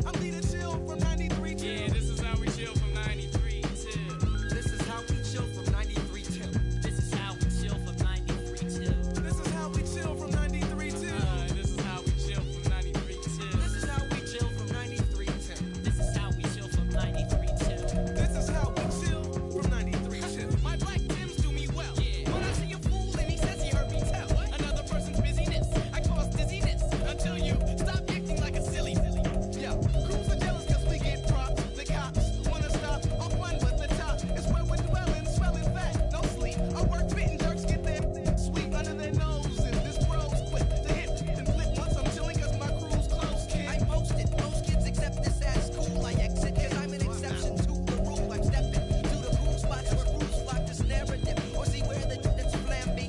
I'm leader chill from 93 till. Yeah, this is how we chill from 93 till. This is how we chill from 93 till. This is how we chill from 93 till. This is how we chill from 93 till. This is how we chill from 93 till. This is how we chill from 93 till. This is how we chill from 93 till. This is how we chill from 93 till. My black Tims do me well. When I see a fool and he says he heard me tell another person's busyness, I cause dizziness until you stop acting like a silly. Yo, crews are jealous cause we get props. The cops wanna stop our fun, but the top is where we're dwelling, swelling fat, no sleep. Our work bitten jerks get their sweep under their noses. This bro's quick to hit and flip once I'm chilling cause my crew's close, kid. I posted, most kids accept this as cool. I exit cause I'm an exception to the rule. I'm stepping to the cool spots where crews flock this narrative. Or see where the that's plan B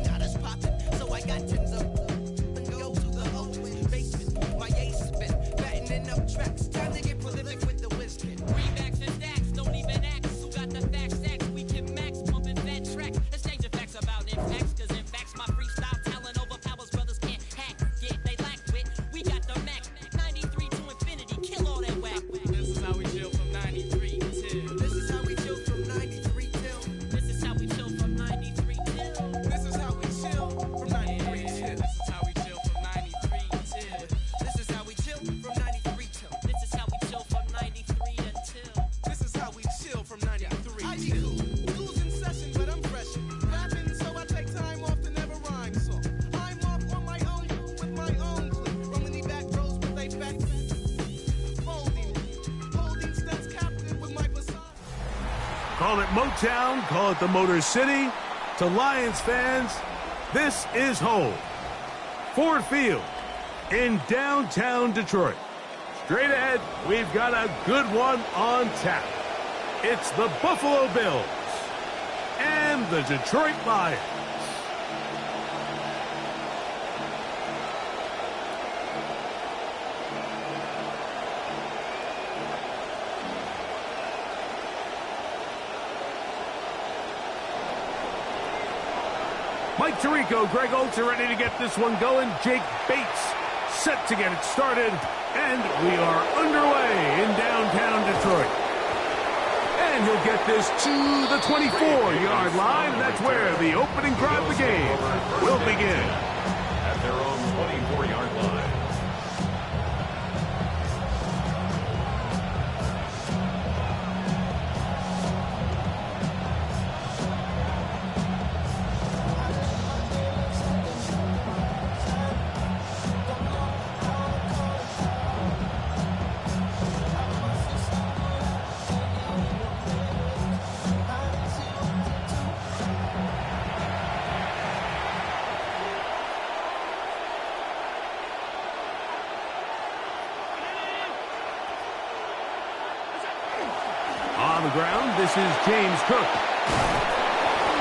not as poppin'. So I got tens of and go to the open basement. My ace has been fattening up tracks. Time to get prolific with the whiz kid. Greenbacks and stacks don't even ask. Who got the facts stacks? We can max pumping fat tracks. Exchanging facts about impacts, cause in facts my freestyle talent overpowers brothers can't hack. Yeah, they lack wit. We got the max. 93 to infinity, kill all that whack. This is how we chill from 93 till. This is how we chill from 93 till. This is how we chill from 93 till. This is how we chill from 93 till. This is how we chill from 93 till. This is how we chill from 93 till. This is how we chill from 93 until. This is how we chill from 93 I be cool. School's in session, but I'm fresh. Rapping, so I take time off to never rhyme. So I'm off on my own with my own clip. Roaming the back rows with they back. Holding stunts captive with my facade. Call it Motown, call it the Motor City. To Lions fans, this is home. Ford Field in downtown Detroit. Straight ahead, we've got a good one on tap. It's the Buffalo Bills and the Detroit Lions. Mike Tirico, Greg Oates are ready to get this one going. Jake Bates set to get it started. And we are underway in downtown Detroit. And he'll get this to the 24-yard line. That's where the opening drive of the game will begin. At their own 24-yard line. On the ground, this is James Cook.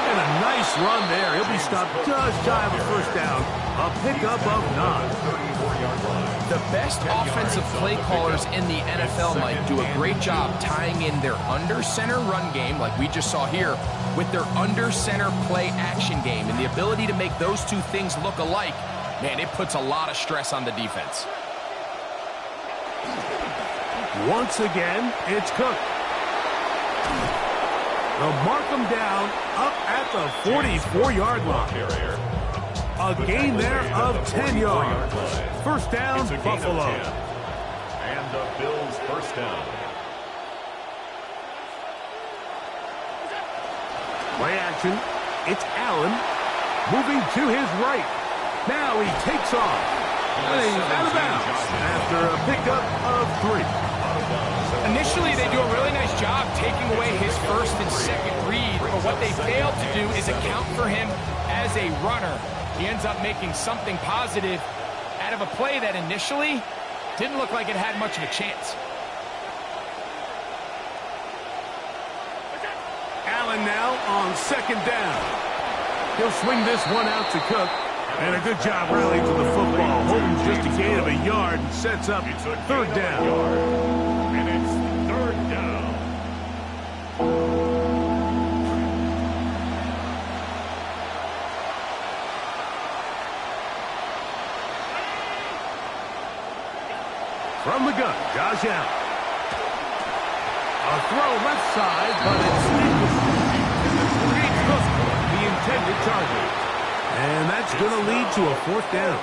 And a nice run there. He'll be stopped just shy of a first down. A pickup of 9. The best offensive play callers in the NFL, Mike, do a great job tying in their under-center run game, like we just saw here, with their under-center play action game. And the ability to make those two things look alike, man, it puts a lot of stress on the defense. Once again, it's Cook. They'll mark them down up at the 44-yard line. A gain there of 10 yards. First down, Buffalo. And the Bills first down. Play action. It's Allen moving to his right. Now he takes off. And he's out of bounds after a pickup of 3. Initially, they do a really nice job taking away his first and second read, but what they failed to do is account for him as a runner. He ends up making something positive out of a play that initially didn't look like it had much of a chance. Allen now on second down. He'll swing this one out to Cook. And a good job rallying to the football. Holding just a gain of a yard and sets up third down. And it's third down. From the gun, Josh Allen. A throw left side, but it's the intended target. And that's going to lead to a fourth down.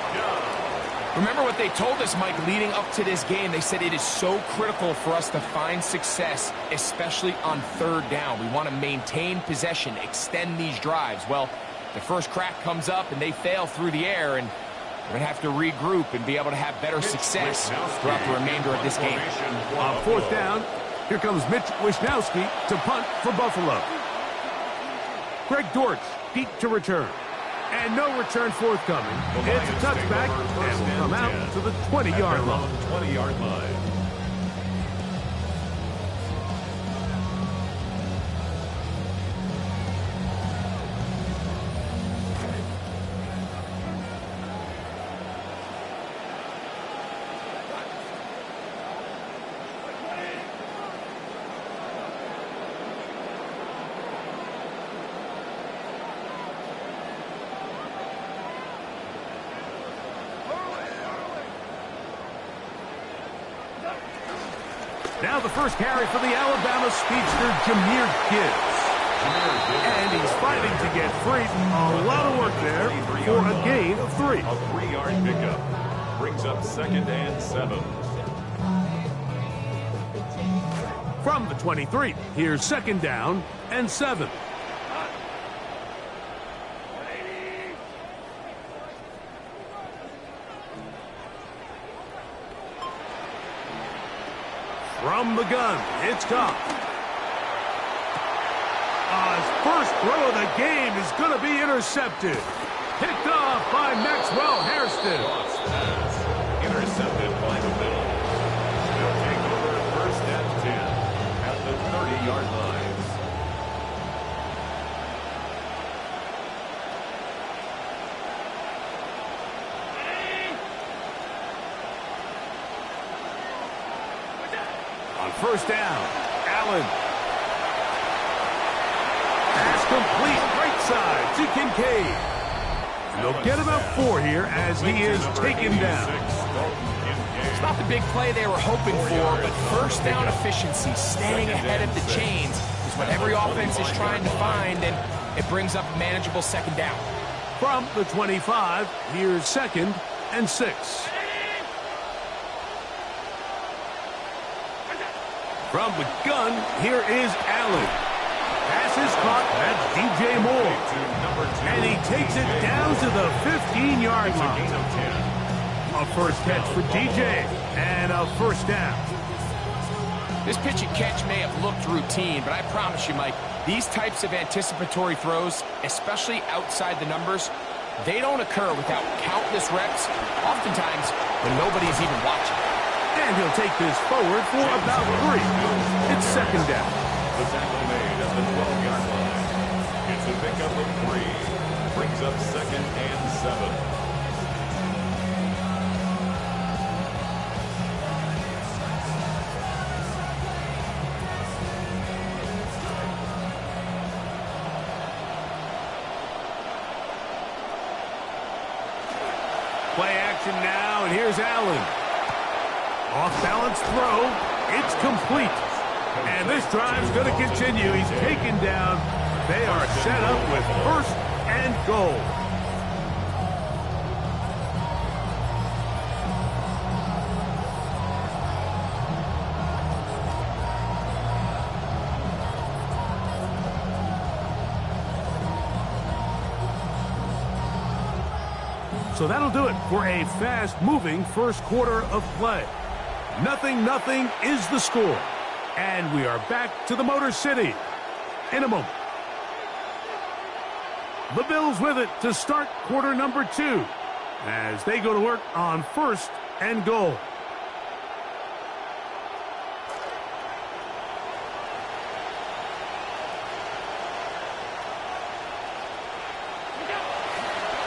Remember what they told us, Mike, leading up to this game. They said it is so critical for us to find success, especially on third down. We want to maintain possession, extend these drives. Well, the first crack comes up, and they fail through the air, and we're going to have to regroup and be able to have better success throughout the remainder of this game. On fourth down, here comes Mitch Wisnowski to punt for Buffalo. Greg Dortch deep to return. And no return forthcoming. It's a touchback and will come out to the 20-yard line. 20-yard line. Now the first carry for the Alabama speedster, Jahmyr Gibbs. And he's fighting to get free. A lot of work there for a gain of 3. A 3-yard pickup. Brings up second and 7. From the 23, here's second down and 7. From the gun, it's Goff. His first throw of the game is going to be intercepted. Picked off by Maxwell Hairston. Intercepted by the middle. They'll take over first and 10 at the 30-yard line. On first down, Allen. Pass complete, right side to Kincaid. And they'll get about 4 here as he is taken down. It's not the big play they were hoping for, but first down efficiency, staying ahead of the chains, is what every offense is trying to find, and it brings up a manageable second down. From the 25, here's second and 6. From the gun, here is Allen. Pass is caught. That's DJ Moore. And he takes it down to the 15-yard line. A first catch for DJ. And a first down. This pitch and catch may have looked routine, but I promise you, Mike, these types of anticipatory throws, especially outside the numbers, they don't occur without countless reps, oftentimes when nobody's even watching. And he'll take this forward for about 3. It's second down. The tackle made at the 12-yard line. It's a pickup of 3. Brings up second and 7. Play action now, and here's Allen. Off-balance throw. It's complete. And this drive's going to continue. He's taken down. They are set up with first and goal. So that'll do it for a fast-moving first quarter of play. 0-0 is the score. And we are back to the Motor City in a moment. The Bills with it to start quarter number 2 as they go to work on first and goal.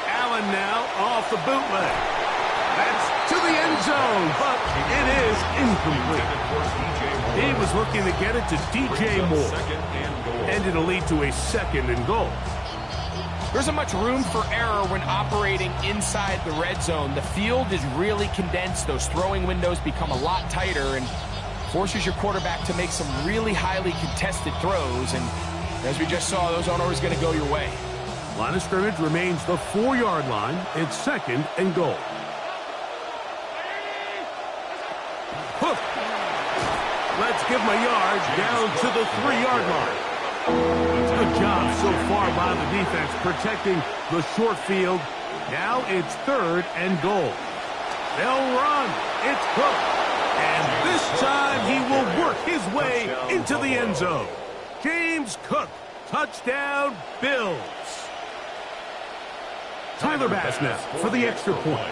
Allen now off the bootleg. That's to the end zone, but it is incomplete. He was looking to get it to DJ Moore. And it'll lead to a second and goal. There isn't much room for error when operating inside the red zone. The field is really condensed. Those throwing windows become a lot tighter and forces your quarterback to make some really highly contested throws. And as we just saw, those aren't always going to go your way. Line of scrimmage remains the 4-yard line. It's second and goal. Hook. Let's give him a yard down to the 3-yard line. Good job so far by the defense protecting the short field. Now it's third and goal. They'll run. It's Cook. And this time he will work his way into the end zone. James Cook. Touchdown, Bills. Tyler Bass now for the extra point.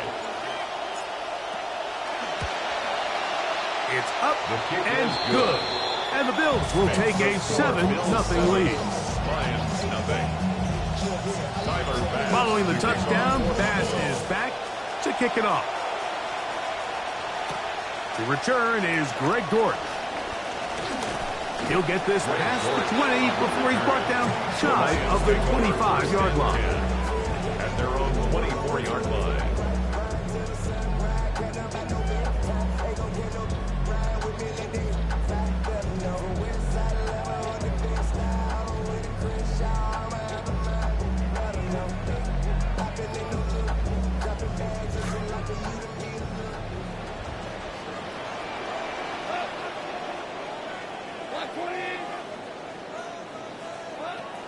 It's up and good. And the Bills will take a 7-0 lead. Following the touchdown, Bass is back to kick it off. The return is Greg Dortch. He'll get this past the 20 before he's brought down shy of the 25-yard line. At their own 24-yard line.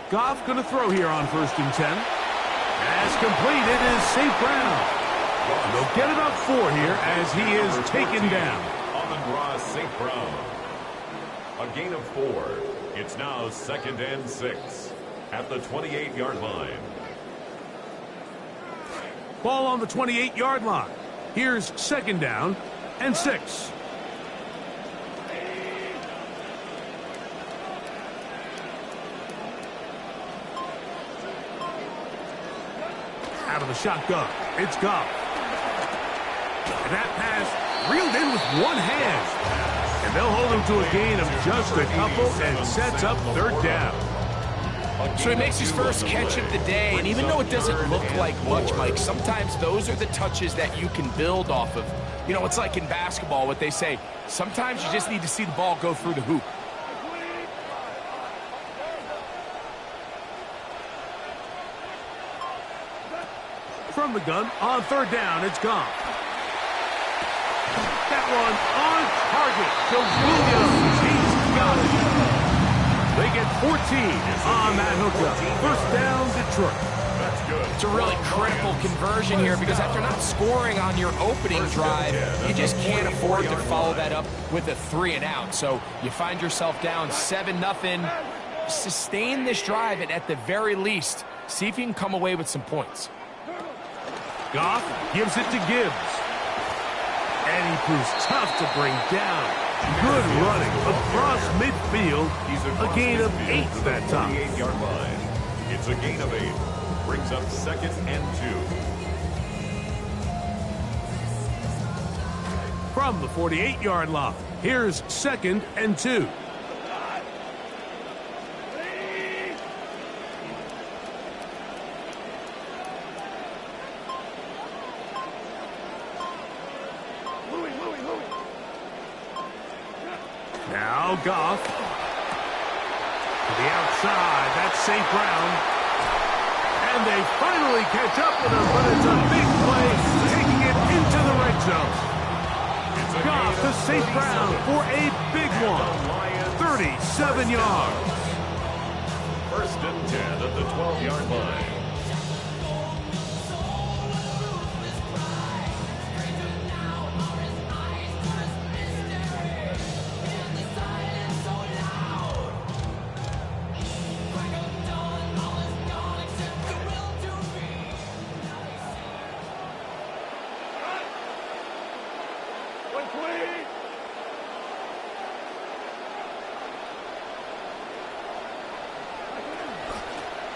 Goff going to throw here on first and 10. As completed is St. Brown. And they'll get it up 4 here as he is taken down. Amon-Ra St. Brown. A gain of 4. It's now second and 6 at the 28-yard line. Ball on the 28-yard line. Here's second down and 6. Out of the shotgun, it's Goff. And that pass reeled in with one hand. And they'll hold him to a gain of just a couple and sets up third down. So he makes his first catch of the day, and even though it doesn't look like much, Mike, sometimes those are the touches that you can build off of. You know, it's like in basketball, what they say, sometimes you just need to see the ball go through the hoop. From the gun, on third down, it's gone. That one on target. So Williams, he's got it. They get 14 on that hookup. First down, Detroit. That's good. It's a really critical conversion here because after not scoring on your opening drive, you just can't afford to follow that up with a 3-and-out. So you find yourself down 7-0. Sustain this drive and at the very least, see if you can come away with some points. Goff gives it to Gibbs. And he proves tough to bring down. Good running across midfield. A gain of 8 that time. 28-yard line. It's a gain of 8. Brings up second and 2. From the 48-yard line, here's second and 2. Now Goff. To the outside. That's St. Brown. And they finally catch up with him, but it's a big play, taking it into the red zone. Goff to St. Brown for a big one. 37 yards. First and 10 at the 12-yard line.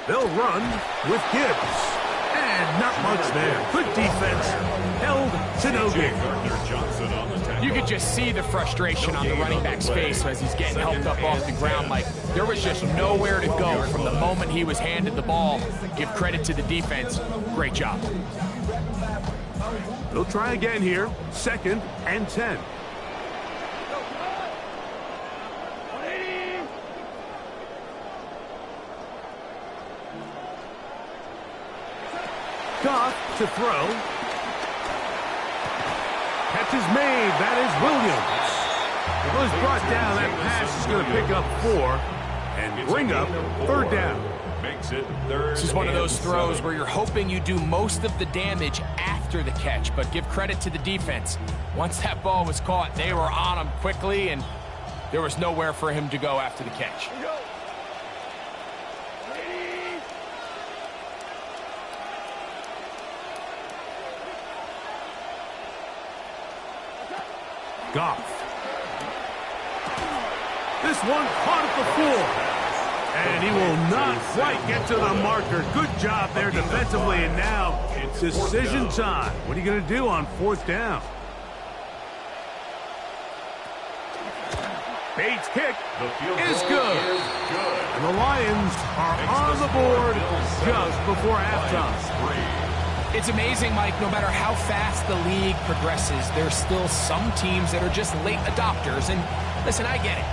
They'll run with Gibbs. And not much there. Good defense. Held to no gain. You could just see the frustration on the running back's face as he's getting helped up off the ground. Like, there was just nowhere to go from the moment he was handed the ball. Give credit to the defense. Great job. They'll try again here. 2nd and 10. Goff to throw. Catch is made. That is Williams. It was brought down. That pass is going to pick up 4 and bring up 3rd down. Makes it 3rd. This is one of those throws where you're hoping you do most of the damage after the catch, but give credit to the defense. Once that ball was caught, they were on him quickly, and there was nowhere for him to go after the catch. Goff. This one caught at the 4. And he will not quite get to the marker. Good job there defensively. And now it's decision time. What are you going to do on 4th down? Bates' kick is good. And the Lions are on the board just before halftime. It's amazing, Mike, no matter how fast the league progresses, there's still some teams that are just late adopters. And listen, I get it.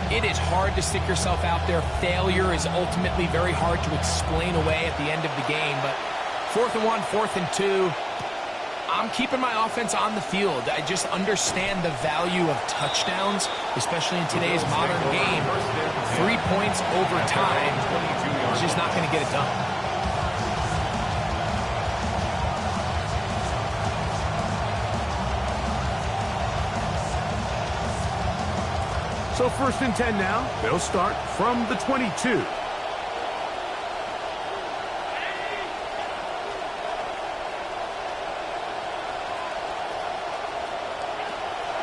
It is hard to stick yourself out there. Failure is ultimately very hard to explain away at the end of the game. But 4th and 1, 4th and 2, I'm keeping my offense on the field. I just understand the value of touchdowns, especially in today's modern game. 3 points over time is just not going to get it done. So 1st and 10 now. They'll start from the 22.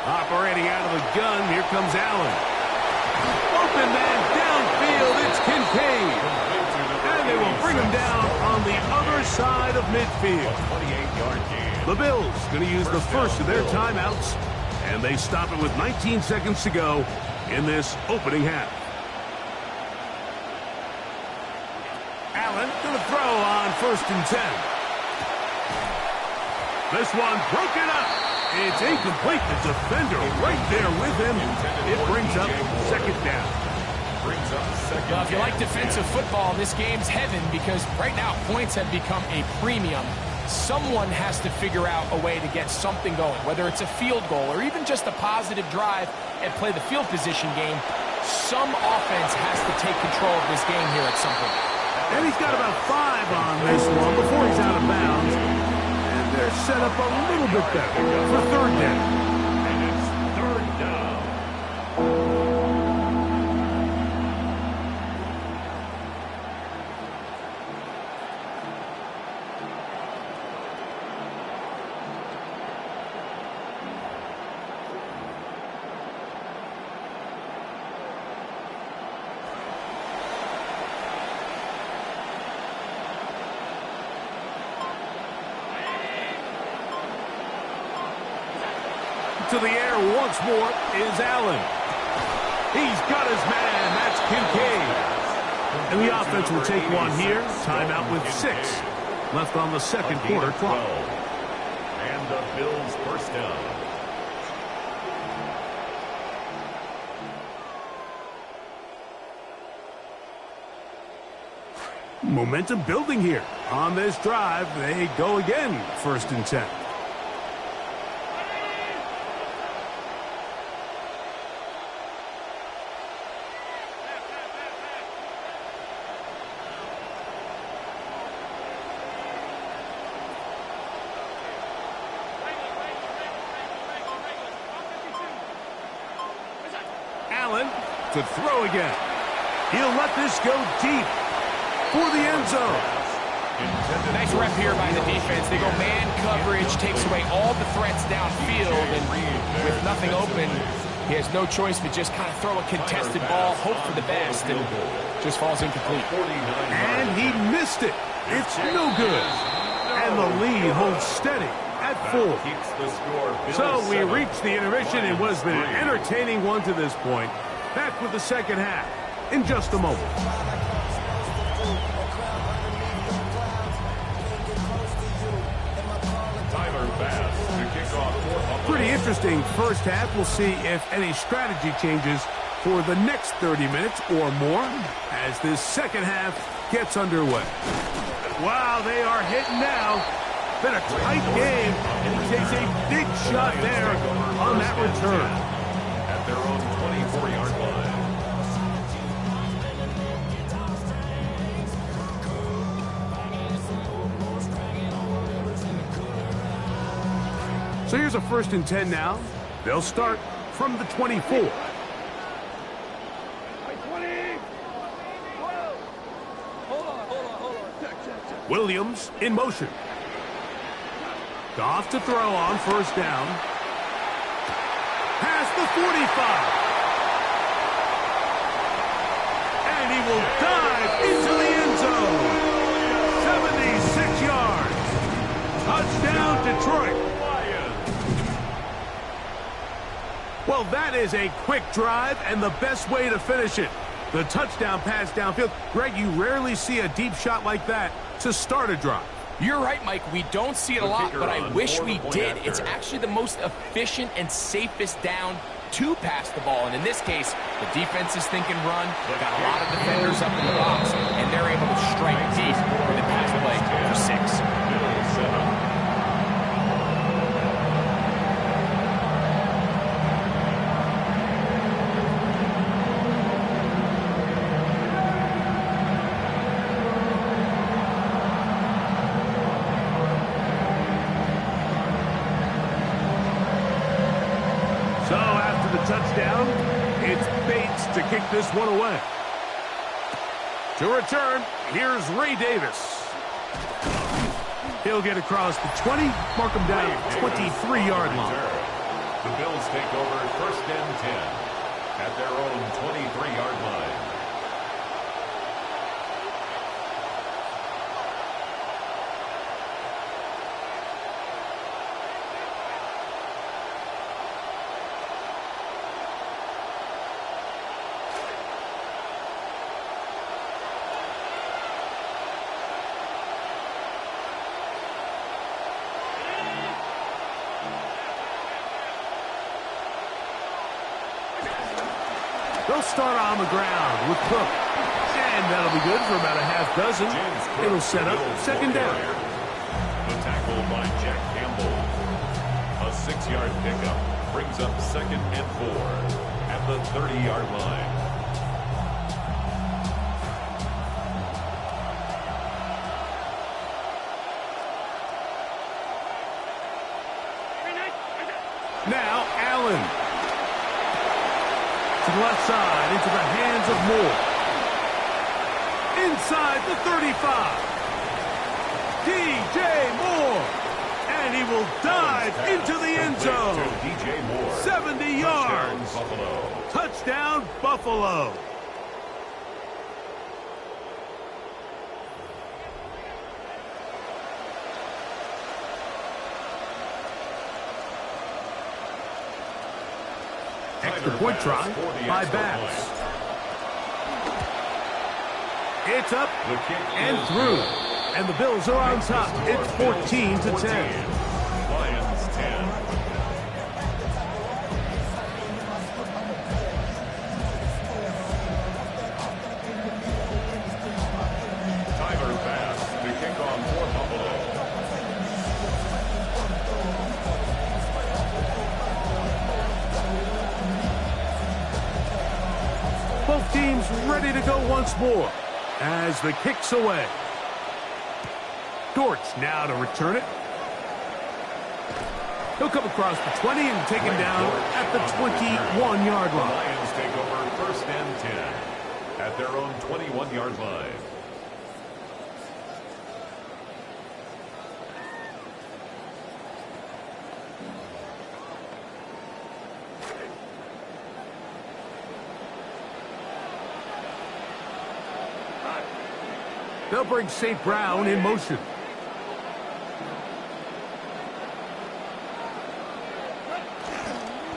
Operating out of the gun, here comes Allen. Open man downfield, it's Kincaid. And they will bring him down on the other side of midfield. 28-yard gain. The Bills going to use the first of their timeouts, and they stop it with 19 seconds to go in this opening half. Allen going to throw on 1st and 10. This one broken up. It's incomplete. The defender right there with him. It brings up 2nd down. Well, if you like defensive football, this game's heaven because right now points have become a premium. Someone has to figure out a way to get something going, whether it's a field goal or even just a positive drive and play the field position game. Some offense has to take control of this game here at some point. And he's got about 5 on this one before he's out of bounds. And they're set up a little bit better for 3rd down. And it's 3rd down. To the air once more is Allen. He's got his man. That's Kincaid. And the offense will take one here. Timeout with 6 left on the 2nd quarter clock. And the Bills first down. Momentum building here. On this drive, they go again, 1st and 10. Allen to throw again. He'll let this go deep for the end zone. Nice rep here by the defense. They go man coverage, takes away all the threats downfield, and with nothing open, he has no choice but just kind of throw a contested ball, hope for the best, and just falls incomplete. And he missed it. It's no good. And the lead holds steady at 4. So we reached the intermission. It was an entertaining one to this point. Back with the second half in just a moment. Pretty interesting first half. We'll see if any strategy changes for the next 30 minutes or more as this second half gets underway. Wow, they are hitting now. Been a tight game, and he takes a big shot there on that return. At their own 24-yard line. So here's a 1st and 10 now. They'll start from the 24. Williams in motion. Goff to throw on 1st down. Past the 45. And he will dive into the end zone. 76 yards. Touchdown, Detroit. Well, that is a quick drive and the best way to finish it. The touchdown pass downfield. Greg, you rarely see a deep shot like that to start a drive. You're right, Mike. We don't see it a lot, but I wish we did. It's actually the most efficient and safest down to pass the ball. And in this case, the defense is thinking run. They've got a lot of defenders up in the box, and they're able to strike deep with a pass play for 6. So after the touchdown, it's Bates to kick this one away. To return, here's Ray Davis. He'll get across the 20, mark him down at the 23-yard line. The Bills take over 1st and 10 at their own 23-yard line. They'll start on the ground with Cook. And that'll be good for about a half dozen. It'll set up 2nd down. The tackle by Jack Campbell. A 6-yard pickup brings up 2nd and 4 at the 30-yard line. Now Allen. To the left side, into the hands of Moore. Inside the 35. DJ Moore. And he will dive into the end zone. DJ Moore. 70 yards. Buffalo. Touchdown, Buffalo. Extra point try by Bass. It's up and through. And the Bills are on top. It's 14-10. Lions 10. down for Buffalo. Both teams ready to go once more as the kick's away. Dortch now to return it. He'll come across the 20 and taken down at the 21-yard The line. Lions take over first and 10 at their own 21-yard line. They'll bring St. Brown in motion.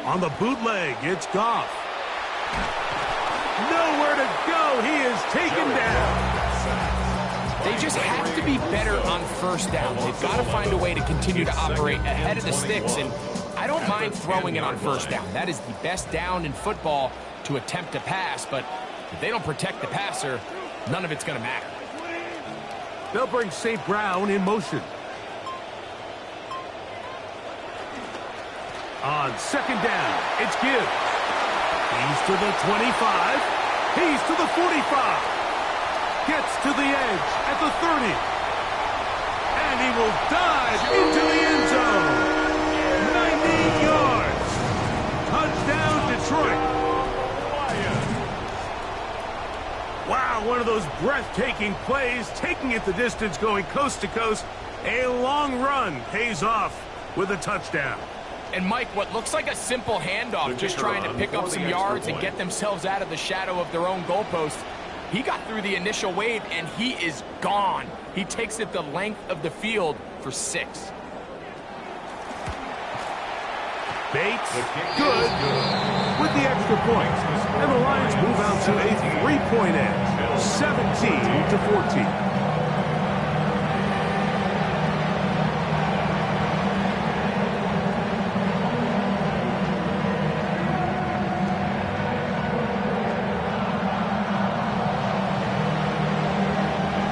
On the bootleg, it's Goff. Nowhere to go. He is taken down. They just have to be better on first down. They've got to find a way to continue to operate ahead of the sticks, and I don't mind throwing it on first down. That is the best down in football to attempt to pass, but if they don't protect the passer, none of it's going to matter. They'll bring St. Brown in motion. On second down, it's Gibbs. He's to the 25. He's to the 45. Gets to the edge at the 30. And he will dive into the end zone. 90 yards. Touchdown, Detroit. Wow, one of those breathtaking plays, taking it the distance, going coast to coast. A long run pays off with a touchdown. And Mike, what looks like a simple handoff, just trying to pick up some yards and get themselves out of the shadow of their own goalpost. He got through the initial wave, and he is gone. He takes it the length of the field for 6. Bates, good, with the extra point. And the Lions move out to a 3-point edge, 17-14.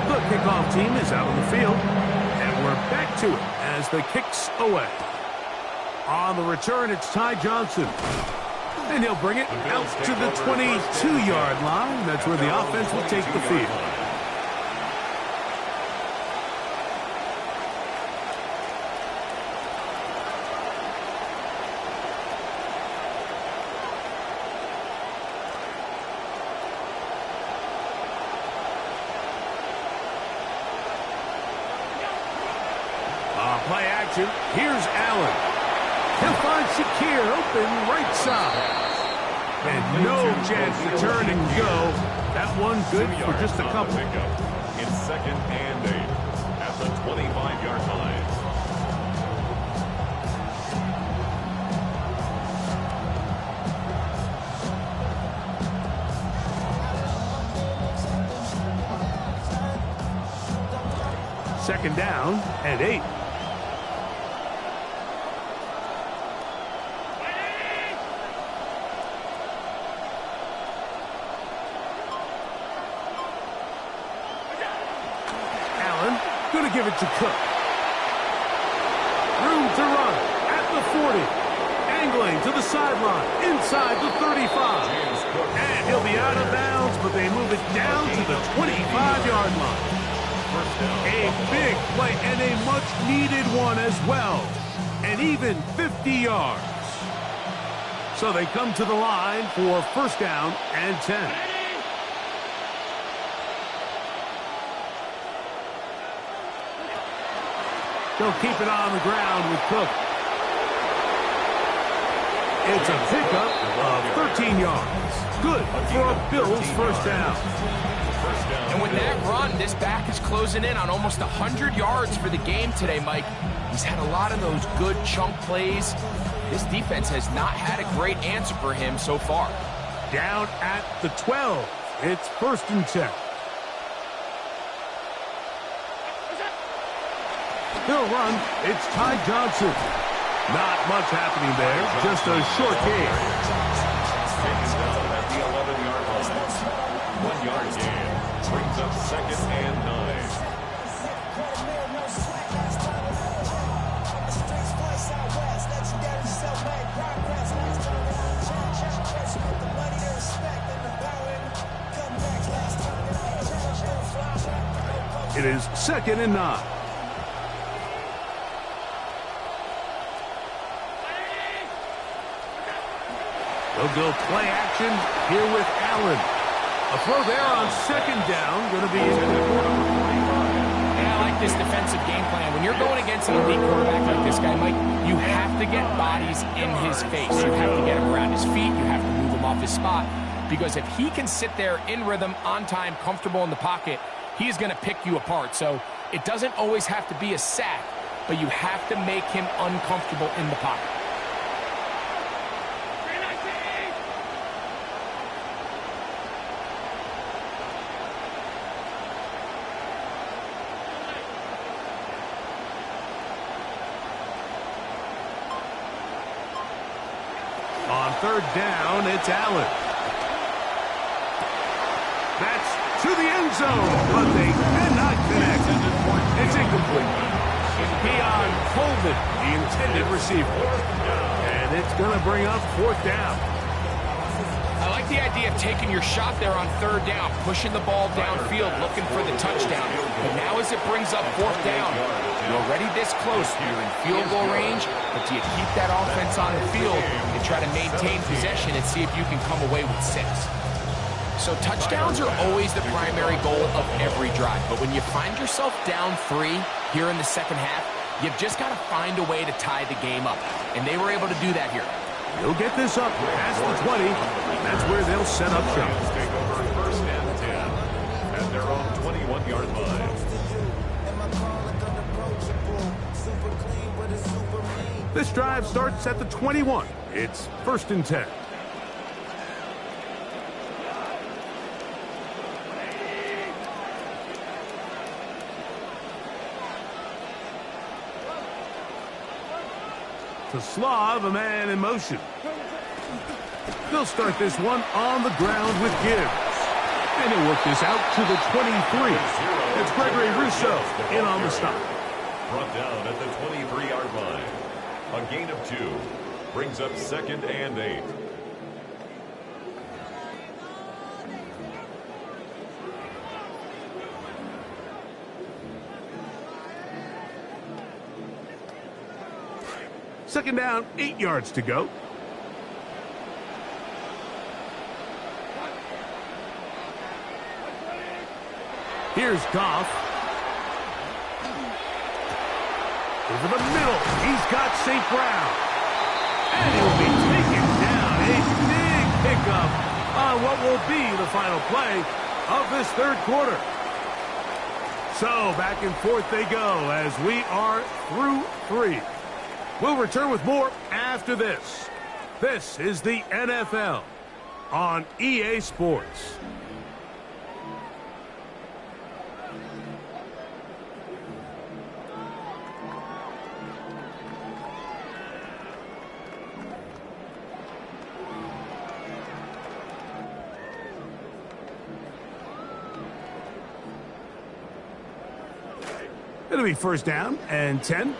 The kickoff team is out on the field, and we're back to it as the kick's away. On the return, it's Ty Johnson. And he'll bring it out to the 22-yard line. That's where the offense will take the field. Play action. Here's Allen. He'll find Shakir open right side. And no chance to turn and go. That one good for just a couple. It's second and 8 at the 25-yard line. Second down and 8. Going to give it to Cook. Room to run at the 40. Angling to the sideline, inside the 35. And he'll be out of bounds, but they move it down to the 25-yard line. A big play and a much-needed one as well. And even 50 yards. So they come to the line for first down and 10. They'll keep it on the ground with Cook. It's a pickup of 13 yards. Good for a Bills first down. And with that run, this back is closing in on almost 100 yards for the game today, Mike. He's had a lot of those good chunk plays. This defense has not had a great answer for him so far. Down at the 12. It's first and 10. They'll run. It's Ty Johnson. Not much happening there. Just a short gain. Taken down at the 11-yard line. 1 yard gain brings up second and 9. is 2nd and 9. They'll go play action here with Allen. A throw there on 2nd down, going to be Yeah, I like this defensive game plan. When you're going against an elite quarterback like this guy, Mike, you have to get bodies in his face. You have to get him around his feet. You have to move him off his spot. Because if he can sit there in rhythm, on time, comfortable in the pocket, he is going to pick you apart. So it doesn't always have to be a sack, but you have to make him uncomfortable in the pocket. On 3rd down, it's Allen. That's to the end zone, but they cannot connect. It's incomplete. Keon Coleman, the intended receiver. And it's going to bring up 4th down. I like the idea of taking your shot there on 3rd down, pushing the ball downfield, looking for the touchdown. But now as it brings up 4th down, you're already this close. You're in field goal range, but do you keep that offense on the field and try to maintain possession and see if you can come away with 6? So touchdowns are always the primary goal of every drive. But when you find yourself down 3 here in the second half, you've just got to find a way to tie the game up. And they were able to do that here. He'll get this up past the 20. That's where they'll set up shop. Take over 1st and 10 at their own 21-yard line. This drive starts at the 21. It's 1st and 10. To Slav, a man in motion. They'll start this one on the ground with Gibbs. And he'll work this out to the 23. It's Gregory Rousseau in on the stop. Brought down at the 23-yard line. A gain of 2 brings up 2nd and 8. Second down, 8 yards to go. Here's Goff. Over the middle, he's got St. Brown. And he'll be taken down. A big pickup on what will be the final play of this 3rd quarter. So back and forth they go as we are through 3. We'll return with more after this. This is the NFL on EA Sports. It'll be 1st down and 10.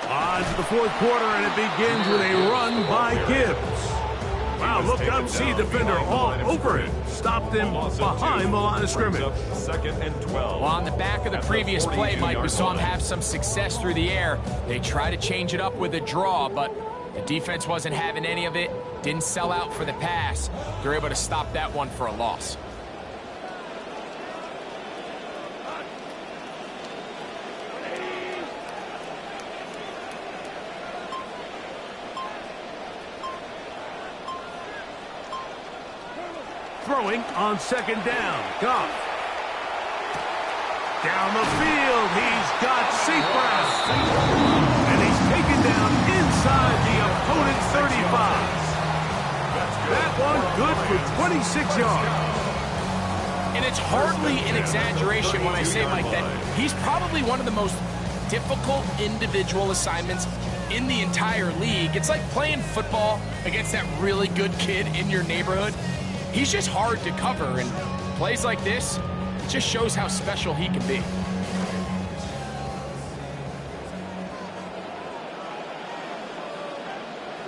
On to the 4th quarter, and it begins with a run by Gibbs. Wow, look up, see defender all over it. Stopped him behind the line of scrimmage. 2nd and 12. Well, on the back of the previous play, Mike, we saw him have some success through the air. They try to change it up with a draw, but the defense wasn't having any of it. Didn't sell out for the pass. They're able to stop that one for a loss. Throwing on 2nd down. Goff. Down the field, he's got St. Brown. And he's taken down inside the opponent's 35. That one good for 26 yards. And it's hardly an exaggeration when I say, Mike, that he's probably one of the most difficult individual assignments in the entire league. It's like playing football against that really good kid in your neighborhood. He's just hard to cover, and plays like this, just shows how special he can be.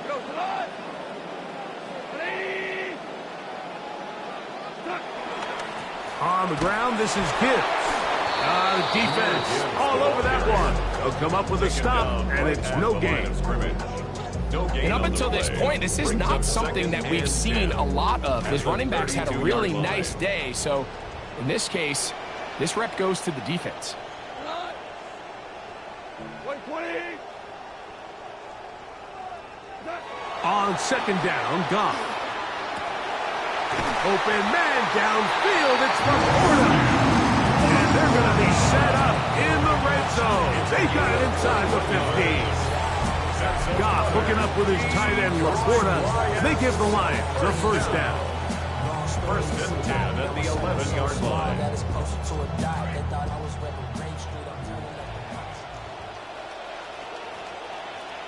Go, Todd. On the ground, this is Gibbs. Defense all over that one. They'll come up with a stop, and it's no gain. And up until this point, this is not something that we've seen a lot of. His running backs had a really nice day, so in this case, this rep goes to the defense. 120. On second down, Goff. Open man downfield. It's Laporta. And they're going to be set up in the red zone. They got it inside the 15. Goff hooking up with his tight end, Laporta. They give the Lions a first down. First and 10 at the 11-yard line.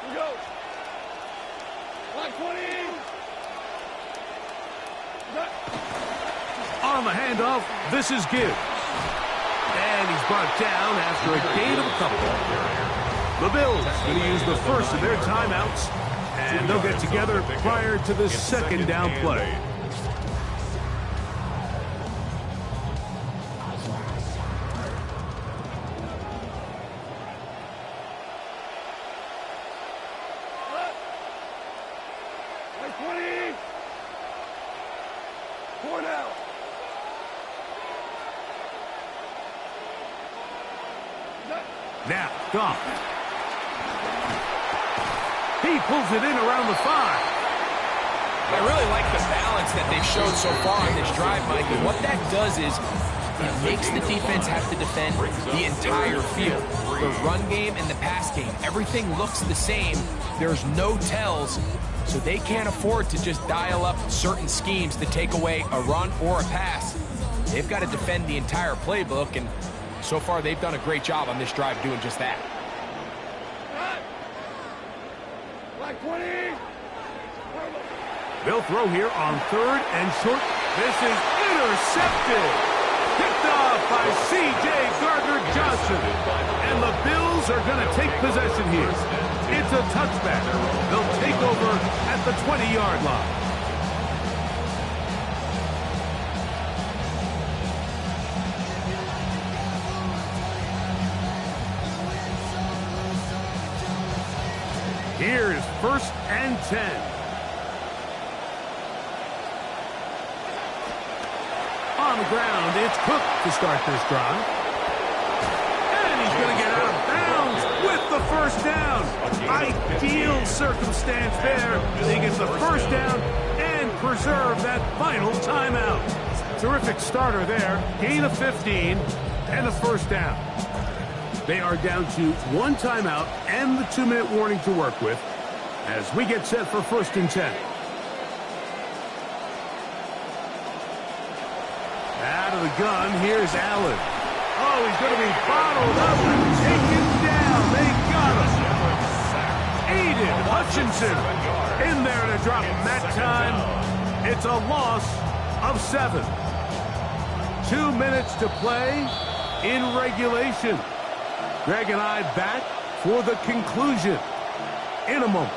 We go. 120. On the handoff, this is Gibbs. And he's brought down after a gain of a couple. The Bills going to use the first of their timeouts, and they'll get together prior to the second down play. Now, Goff. He pulls it in around the 5. I really like the balance that they've shown so far on this drive, Mike. And what that does is it makes the defense have to defend the entire field. The run game and the pass game, everything looks the same. There's no tells, so they can't afford to just dial up certain schemes to take away a run or a pass. They've got to defend the entire playbook, and so far they've done a great job on this drive doing just that. 20. They'll throw here on third and short. This is intercepted. Picked off by C.J. Gardner-Johnson. And the Bills are going to take possession here. It's a touchback. They'll take over at the 20-yard line. Here's first and 10. On the ground, it's Cook to start this drive. And he's going to get out of bounds with the first down. Ideal circumstance there. They get the first down and preserve that final timeout. Terrific starter there. Gain of 15 and a first down. They are down to one timeout and the 2-minute warning to work with as we get set for first and 10. Out of the gun, here's Allen. Oh, he's going to be bottled up and taken down. They got him. Aiden Hutchinson in there to drop him that time. It's a loss of 7. 2 minutes to play in regulation. Greg and I back for the conclusion in a moment.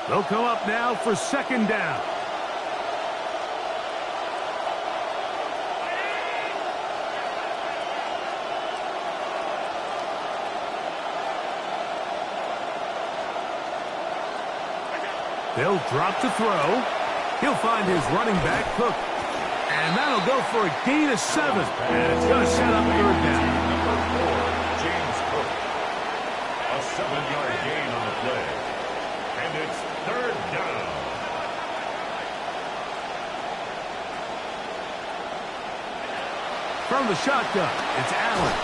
They'll come up now for second down. They'll drop to throw. He'll find his running back, Cook. And that'll go for a gain of 7. And it's going to set up third down. Number 4, James Cook. A 7-yard gain on the play. And it's third down. From the shotgun, it's Allen.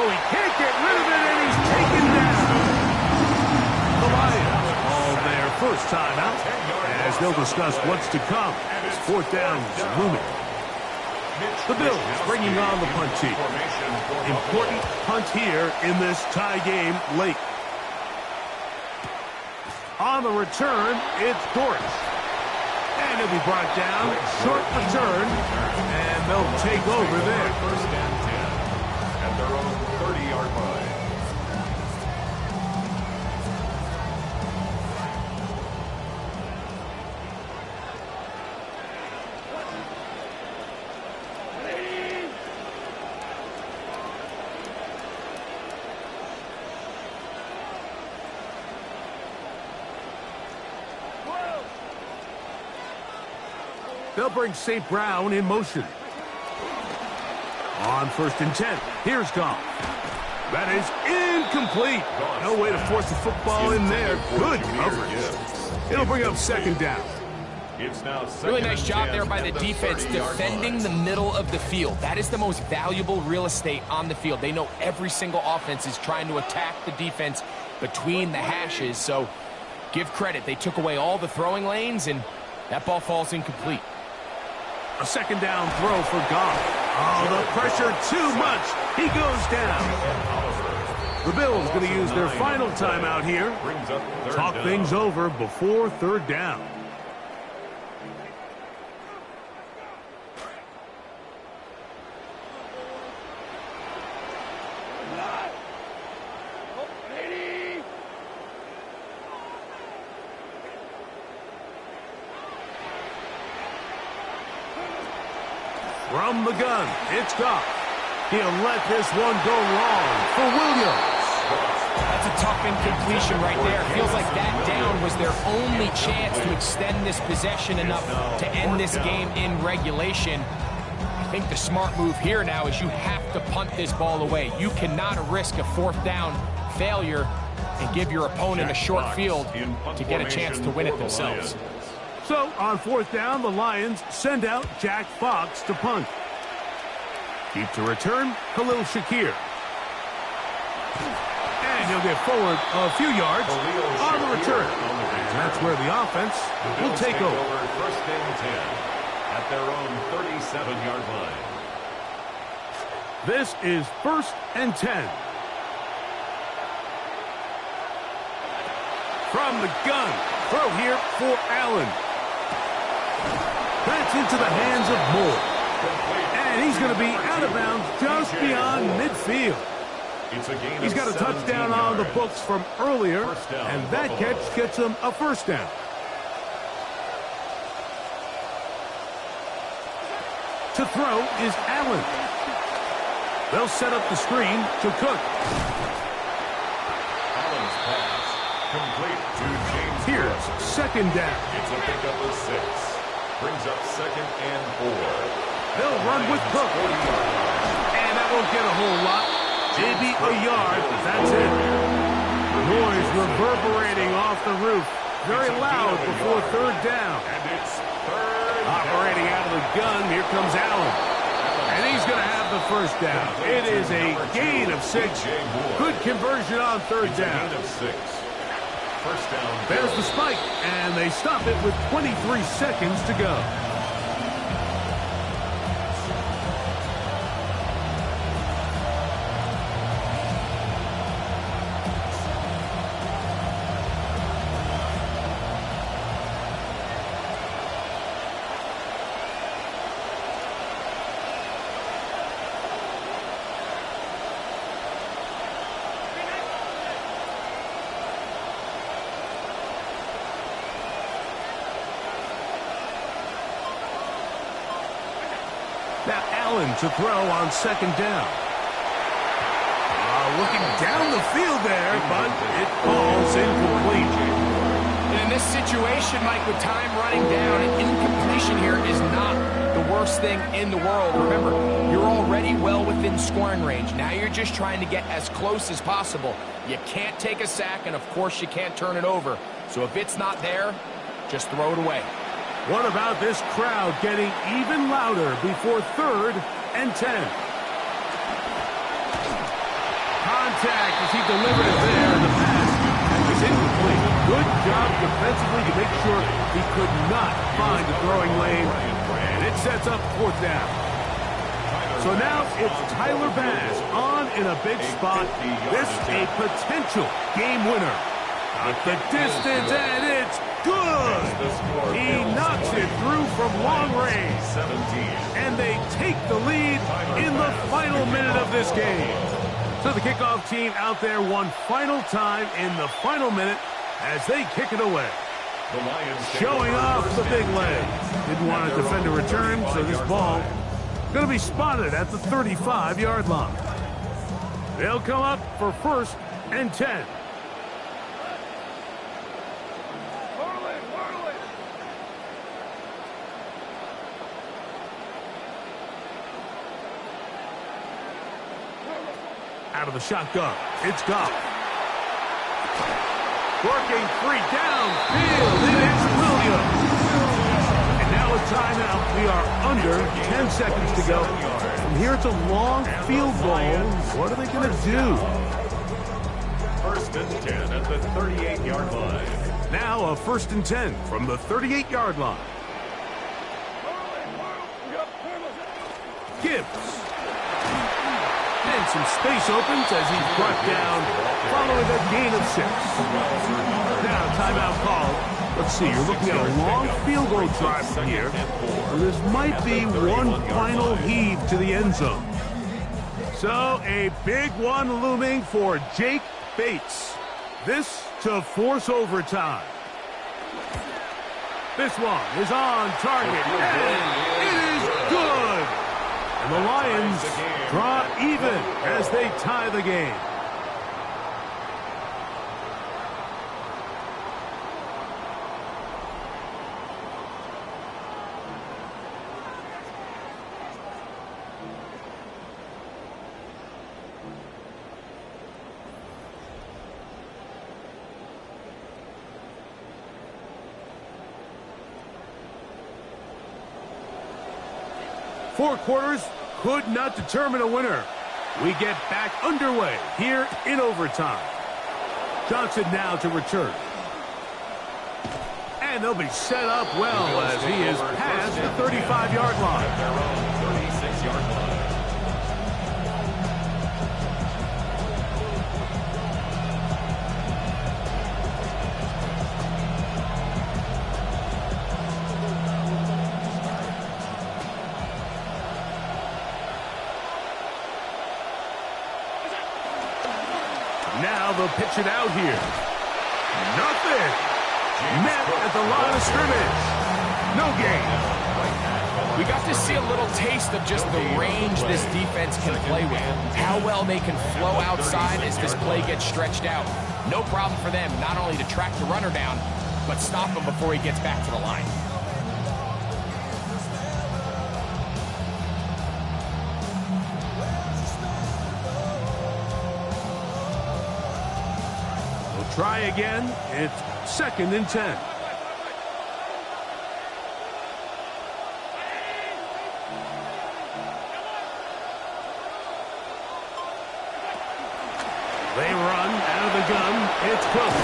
Oh, he can't get rid of it, and he's taken down. The Lions call their first timeout, as they'll discuss what's to come. As fourth down is looming. The Bills bringing on the punt team. Important punt here in this tie game late. On the return, it's Dortch. And he'll be brought down. Short return. And they'll take over there. First and 10 at their own 30-yard line. They'll bring St. Brown in motion. On first and 10, here's Goff. That is incomplete. No way to force the football in there. Good coverage. It'll bring up second down. It's now Really nice job there by the defense defending the middle of the field. That is the most valuable real estate on the field. They know every single offense is trying to attack the defense between the hashes. So give credit. They took away all the throwing lanes, and that ball falls incomplete. A second down throw for Goff. Oh, the pressure too much. He goes down. The Bills going to use their final timeout here. Talk things over before third down. From the gun, it's Goff. He'll let this one go long for Williams. That's a tough incompletion right there. It feels like that down was their only chance to extend this possession enough to end this game in regulation. I think the smart move here now is you have to punt this ball away. You cannot risk a fourth down failure and give your opponent a short field to get a chance to win it themselves. So, on fourth down, the Lions send out Jack Fox to punt. Deep to return, Khalil Shakir. And he'll get forward a few yards on the return. And that's where the offense will take over. First and 10 at their own 37-yard line. This is first and 10. From the gun, throw here for Allen. That's into the hands of Moore. And he's going to be out of bounds just beyond midfield. He's got a touchdown on the books from earlier, and that catch gets him a first down. To throw is Allen. They'll set up the screen to Cook. Allen's pass complete to James. Here's second down. It's a pickup of 6. Brings up second and 4. They'll run with Cook. And that won't get a whole lot. Maybe a yard, but that's it. Noise reverberating off the roof. Very loud before third down. And it's third. Operating out of the gun, here comes Allen. And he's going to have the first down. It is a gain of 6. Good conversion on third down. Gain of 6. First down. There's the spike, and they stop it with 23 seconds to go. Now Allen to throw on second down. Looking down the field there, but it falls incomplete. And in this situation, Mike, with time running down, an incompletion here is not the worst thing in the world. Remember, you're already well within scoring range. Now you're just trying to get as close as possible. You can't take a sack, and of course you can't turn it over. So if it's not there, just throw it away. What about this crowd getting even louder before third and 10? Contact as he delivered it there, and the pass was incomplete. Good job defensively to make sure he could not find the throwing lane, and it sets up fourth down. So now it's Tyler Bass on in a big spot. This a potential game winner. Got the distance, and it's good. He knocks it through from long range. 17. And they take the lead in the final minute of this game. So the kickoff team out there one final time in the final minute as they kick it away. The Lions Showing off the big leg. Didn't want to defend a return, so this ball going to be spotted at the 35-yard line. They'll come up for 1st and 10. Out of the shotgun, it's Goff. Working free downfield, it is Williams. And now a timeout. We are under 10 seconds to go. From here, it's a long field goal. What are they going to do? 1st and 10 at the 38-yard line. Now a 1st and 10 from the 38-yard line. Gibbs. And some space opens as he's brought down following a gain of 6. Now timeout called. Let's see, you're looking at a long field goal drive from here. So this might be one final heave to the end zone. So a big one looming for Jake Bates. This to force overtime. This one is on target, and it is good. And the Lions draw even as they tie the game. Four quarters could not determine a winner. We get back underway here in overtime. Johnson now to return. And they'll be set up well as he is past the 35-yard line. At their own 36-yard line. Now they'll pitch it out here. Nothing. Met at the line of scrimmage. No gain. We got to see a little taste of just the range this defense can play with. How well they can flow outside as this play gets stretched out. No problem for them not only to track the runner down, but stop him before he gets back to the line. Try again. It's 2nd and 10. They run out of the gun. It's Cook.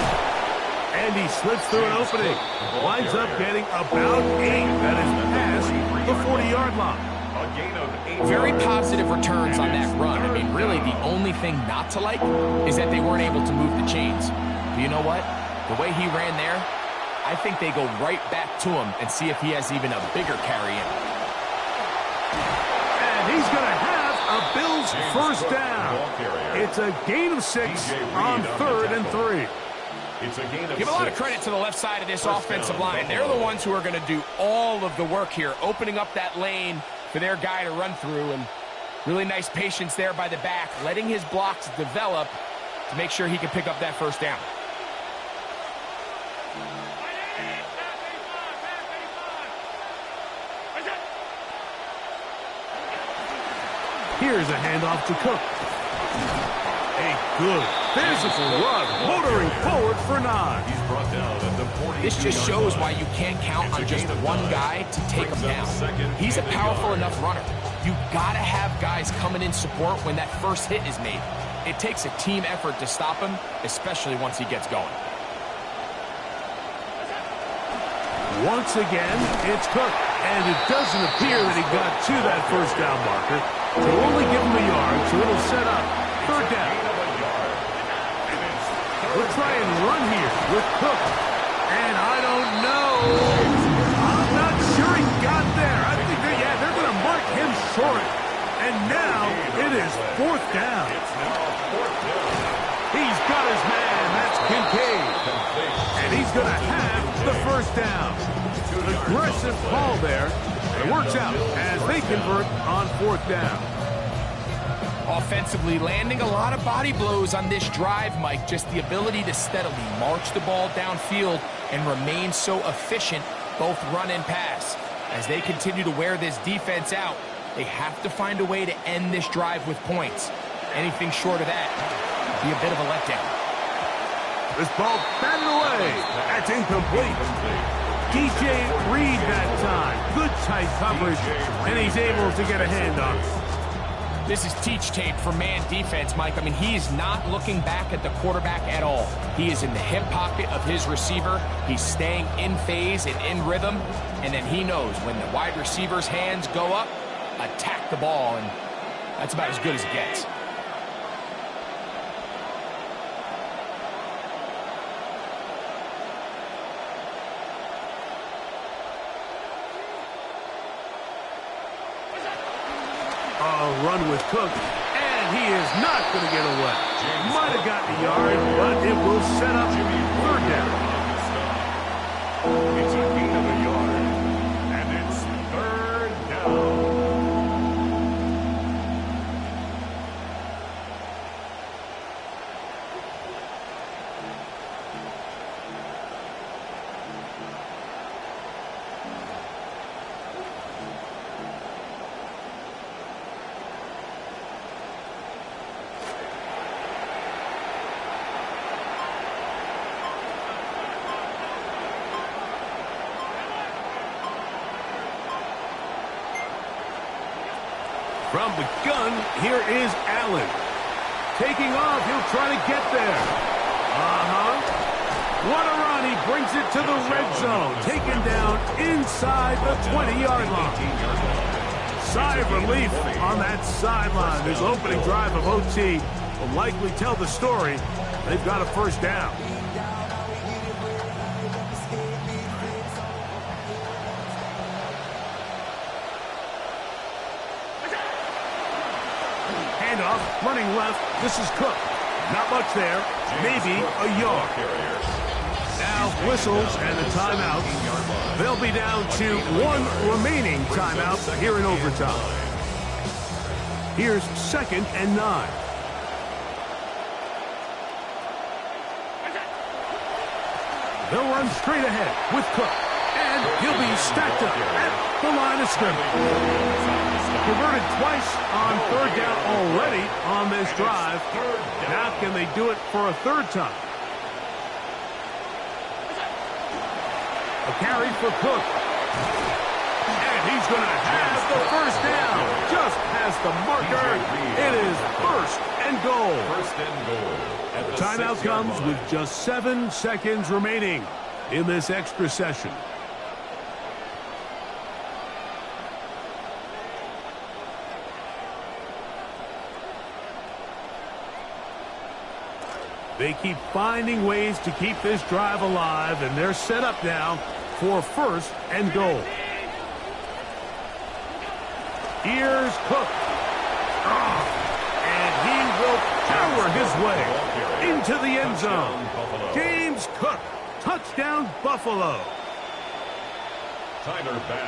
And he slips through an opening. Winds up getting about 8. That is past the 40-yard line. A gain of 8. Very positive returns on that run. I mean, really, the only thing not to like is that they weren't able to move the chains. But you know what? The way he ran there, I think they go right back to him and see if he has even a bigger carry in. And he's going to have a Bills first down. It's a gain of 6 on 3rd and 3. It's a gain of Give a lot of 6. credit to the left side of this offensive line. They're the ones who are going to do all of the work here, opening up that lane for their guy to run through. And really nice patience there by the back, letting his blocks develop to make sure he can pick up that first down. Here's a handoff to Cook. A good physical run, motoring forward for 9. He's brought down at the 40. This just shows why you can't count on just one guy to take him down. He's a powerful enough runner. You gotta have guys coming in support when that first hit is made. It takes a team effort to stop him, especially once he gets going. Once again, it's Cook. And it doesn't appear that he got to that first down marker. So only give him a yard, so it'll set up 3rd down. We'll try and run here with Cook. And I don't know. I'm not sure he got there. I think they're going to mark him short. And now it is 4th down. It's now 4th down. He's got his man. That's Kincaid. And he's going to have the 1st down. Aggressive call there. It works out as they convert on 4th down. Offensively, landing a lot of body blows on this drive, Mike. Just the ability to steadily march the ball downfield and remain so efficient, both run and pass. As they continue to wear this defense out, they have to find a way to end this drive with points. Anything short of that would be a bit of a letdown. This ball batted away. That's incomplete. DJ Reed that time. Good tight coverage, and he's able to get a hand on it. This is teach tape for man defense, Mike. I mean, he is not looking back at the quarterback at all. He is in the hip pocket of his receiver. He's staying in phase and in rhythm. And then he knows when the wide receiver's hands go up, attack the ball. And that's about as good as it gets. Run with Cook, and he is not going to get away. Might have gotten a yard, but it will set up 3rd down. It's a gain of a yard, and it's 3rd down. From the gun, here is Allen. Taking off, he'll try to get there. What a run, he brings it to the red zone. Taken down inside the 20-yard line. Sigh of relief on that sideline. His opening drive of OT will likely tell the story. They've got a 1st down. Handoff, running left. This is Cook. Not much there. Maybe a yard. Now whistles and a timeout. They'll be down to 1 remaining timeout here in overtime. Here's 2nd and 9. They'll run straight ahead with Cook. And he'll be stacked up at the line of scrimmage. Converted twice on 3rd down already on this drive. Now can they do it for a 3rd time? A carry for Cook. And he's going to have the 1st down. Just past the marker. It is 1st and goal. 1st and goal. The timeout comes with just 7 seconds remaining in this extra session. They keep finding ways to keep this drive alive, and they're set up now for 1st and goal. Here's Cook. And he will power his way into the end zone. James Cook, touchdown Buffalo.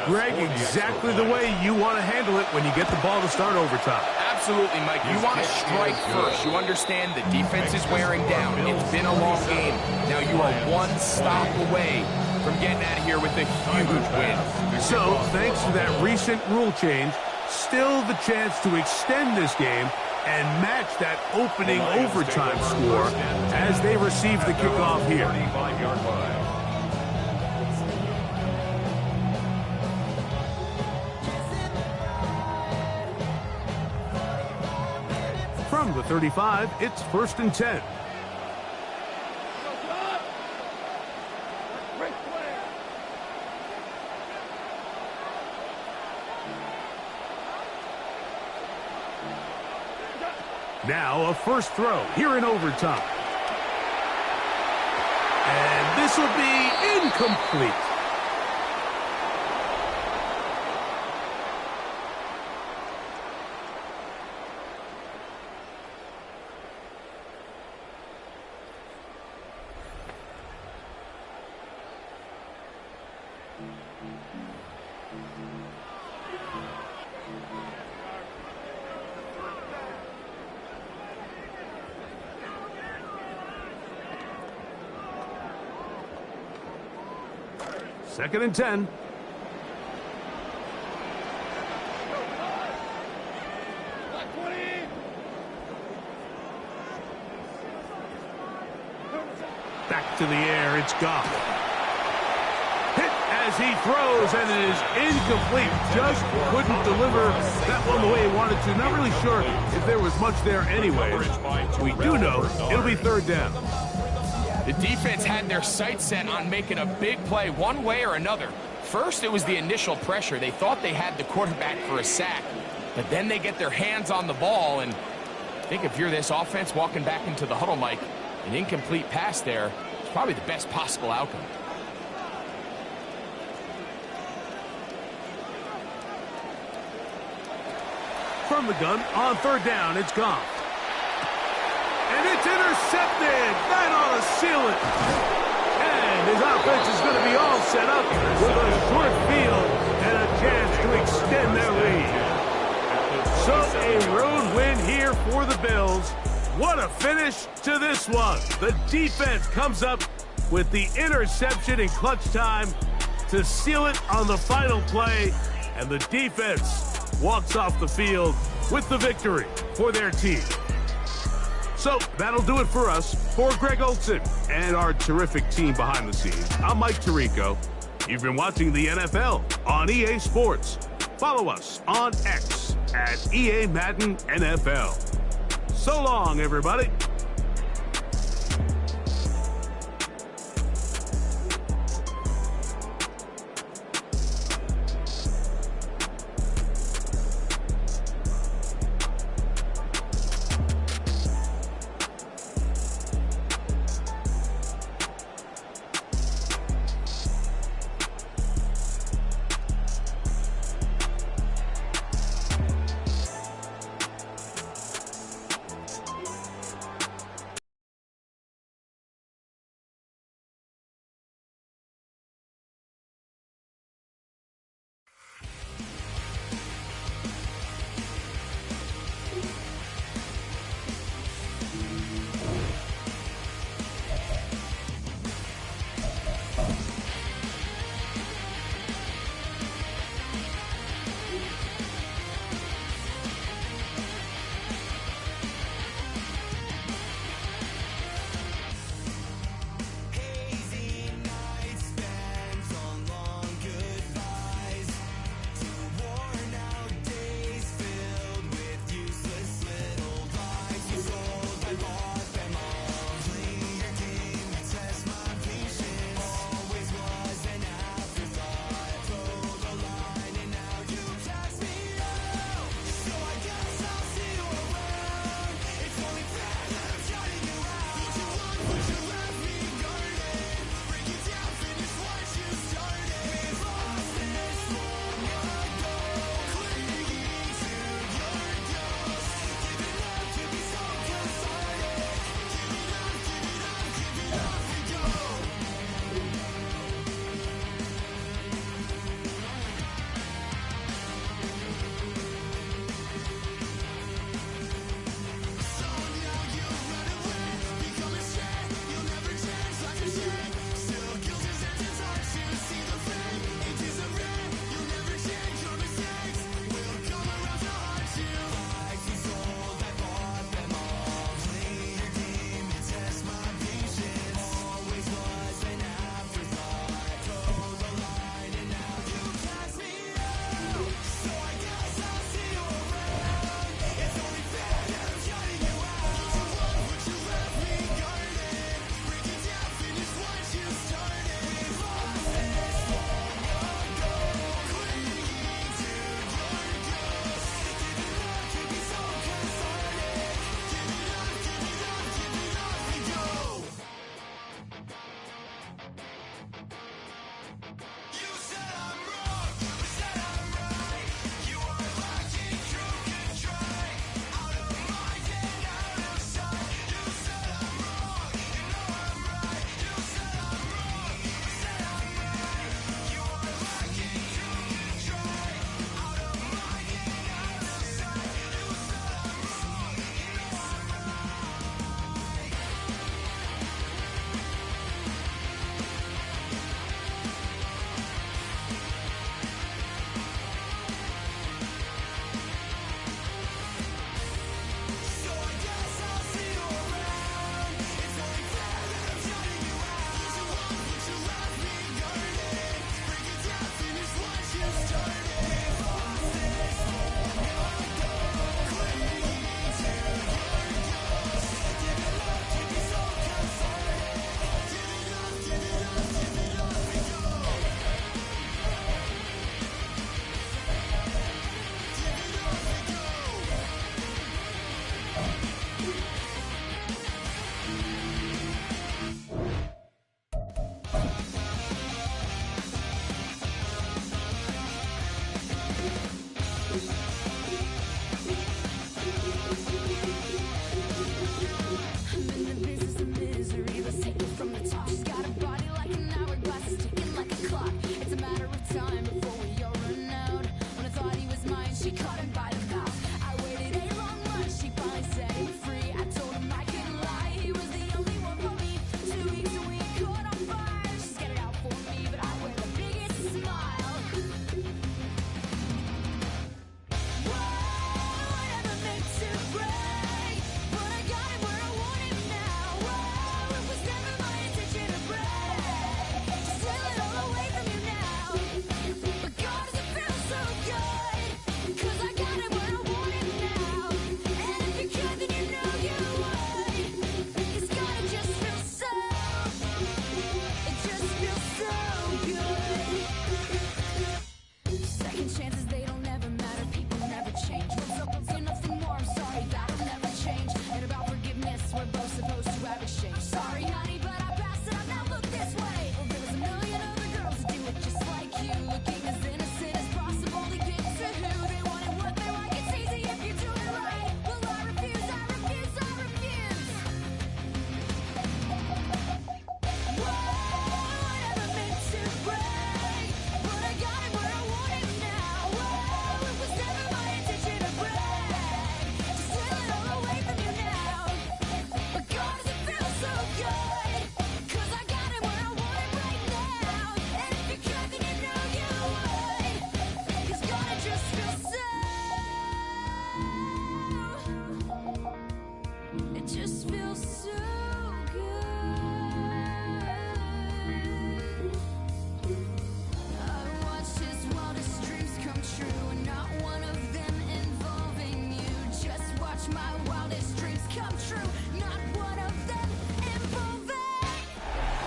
Greg, exactly the way you want to handle it when you get the ball to start overtime. Absolutely, Mike. You want to strike first. You understand the defense is wearing down. It's been a long game. Now you are 1 stop away from getting out of here with a huge win. So, thanks to that recent rule change, still the chance to extend this game and match that opening overtime score as they receive the kickoff here. From the 35, it's 1st and 10. Now a 1st throw here in overtime. This will be incomplete. Second and 10. Back to the air, it's Goff. Hit as he throws, and it is incomplete. Just couldn't deliver that one the way he wanted to. Not really sure if there was much there anyway. We do know it'll be third down. The defense had their sights set on making a big play one way or another. First, it was the initial pressure. They thought they had the quarterback for a sack, but then they get their hands on the ball, and I think if you're this offense walking back into the huddle, Mike, an incomplete pass there is probably the best possible outcome. From the gun, on third down, it's Goff. And it's intercepted. That ought to seal it. And his offense is going to be all set up with a short field and a chance to extend their lead. So a road win here for the Bills. What a finish to this one. The defense comes up with the interception in clutch time to seal it on the final play. And the defense walks off the field with the victory for their team. So that'll do it for us. For Greg Olson and our terrific team behind the scenes, I'm Mike Tirico. You've been watching the NFL on EA Sports. Follow us on X at EA Madden NFL. So long, everybody.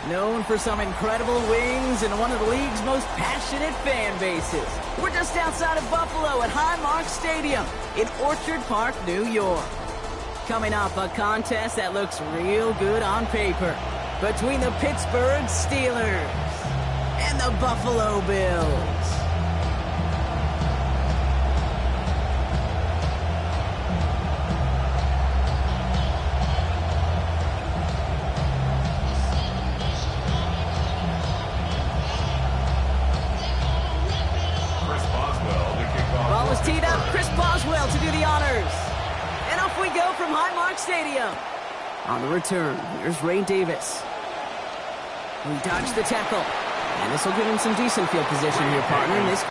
Known for some incredible wings and one of the league's most passionate fan bases. We're just outside of Buffalo at Highmark Stadium in Orchard Park, New York. Coming up, a contest that looks real good on paper between the Pittsburgh Steelers and the Buffalo Bills. Ball is teed up. Chris Boswell to do the honors. And off we go from Highmark Stadium. On the return, here's Ray Davis. He dodged the tackle. And this will give him some decent field position here, partner. In this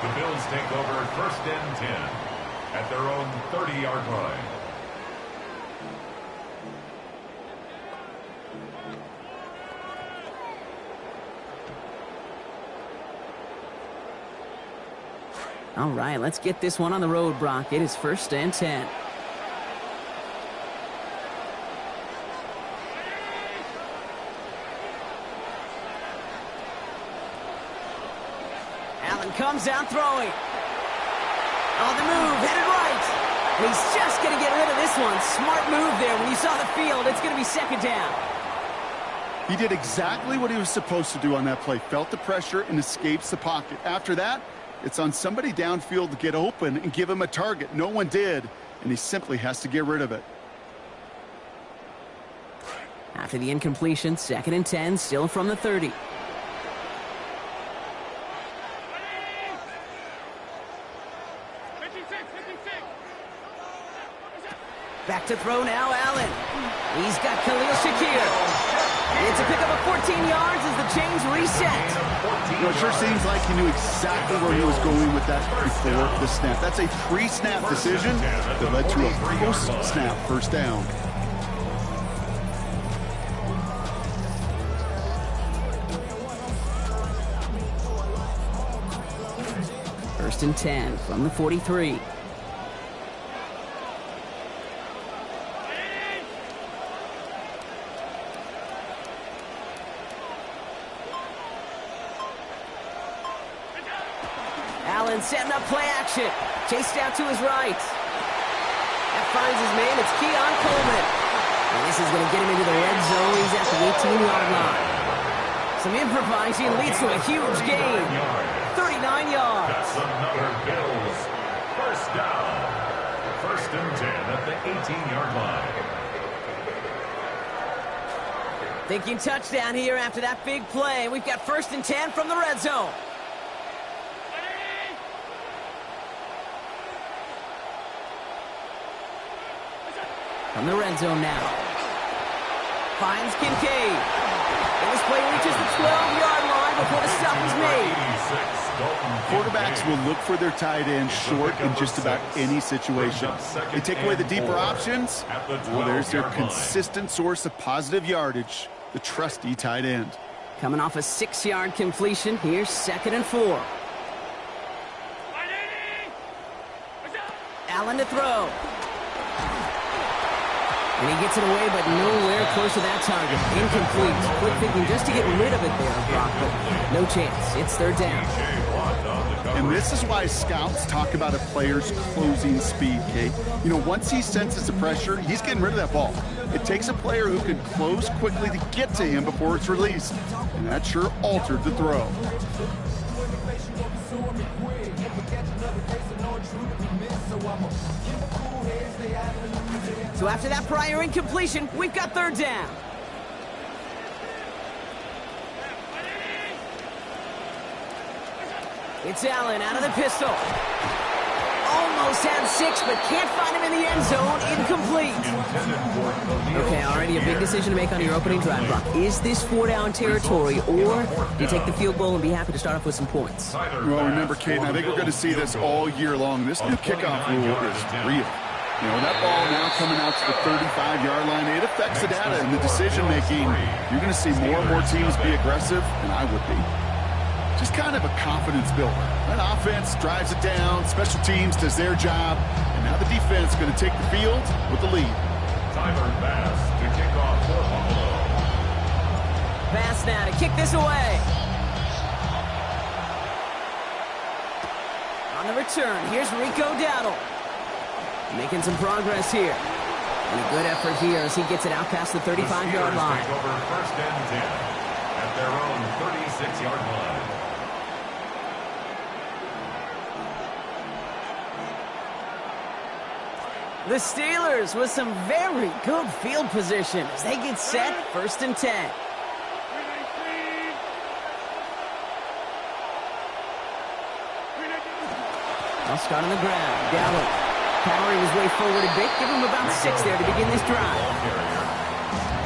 The Bills take over 1st and 10 at their own 30-yard line. All right, let's get this one on the road, Brock. It is 1st and 10. Allen comes out throwing. On the move, headed right. And he's just going to get rid of this one. Smart move there. When you saw the field, it's going to be 2nd down. He did exactly what he was supposed to do on that play. Felt the pressure and escapes the pocket. After that, it's on somebody downfield to get open and give him a target. No one did, and he simply has to get rid of it. After the incompletion, 2nd and 10, still from the 30. Back to throw now, Allen. He's got Khalil Shakir. It's a pickup of 14 yards as the chains reset. You know, it sure seems like he knew exactly where he was going with that before the snap. That's a pre-snap decision that led to a post-snap 1st down. First and 10 from the 43. Allen setting up play action. Chased out to his right. That finds his man. It's Keon Coleman. And this is going to get him into the red zone. He's at the 18-yard line. Some improvising leads to a huge gain. 39 yards. That's another Bills 1st down. 1st and 10 at the 18-yard line. Thinking touchdown here after that big play. We've got 1st and 10 from the red zone. From the red zone now. Finds Kincaid. And this play reaches the 12-yard line before the stop is made. Quarterbacks will look for their tight end short in just about any situation. They take away the deeper options. Well, there's their consistent source of positive yardage, the trusty tight end. Coming off a 6-yard completion, here's 2nd and 4. Allen to throw. And he gets it away, but nowhere close to that target. Incomplete. Quick thinking just to get rid of it there, Brock, but no chance. It's 3rd down. And this is why scouts talk about a player's closing speed, Kate. You know, once he senses the pressure, he's getting rid of that ball. It takes a player who can close quickly to get to him before it's released. And that sure altered the throw. So after that prior incompletion, we've got 3rd down. It's Allen out of the pistol. Almost had 6, but can't find him in the end zone. Incomplete. Okay, already a big decision to make on your opening drive, Brock. Is this 4-down territory, or do you take the field goal and be happy to start off with some points? Well, remember, Kate, I think we're going to see this all year long. This new kickoff rule is real. You know, that ball now coming out to the 35-yard line, it affects the data and the decision-making. You're going to see more and more teams be aggressive, and I would be. Just kind of a confidence builder. That offense drives it down, special teams does their job, and now the defense is going to take the field with the lead. Tyler Bass to kick off for Buffalo. Bass now to kick this away. On the return, here's Rico Dowdle. Making some progress here. And a good effort here as he gets it out past the 35-yard line. Take over first and 10 at their own 36-yard line. The Steelers with some very good field position as they get set, first and 10. I'll start on the ground. Gallup powering his way forward a bit. Give him about 6 there to begin this drive.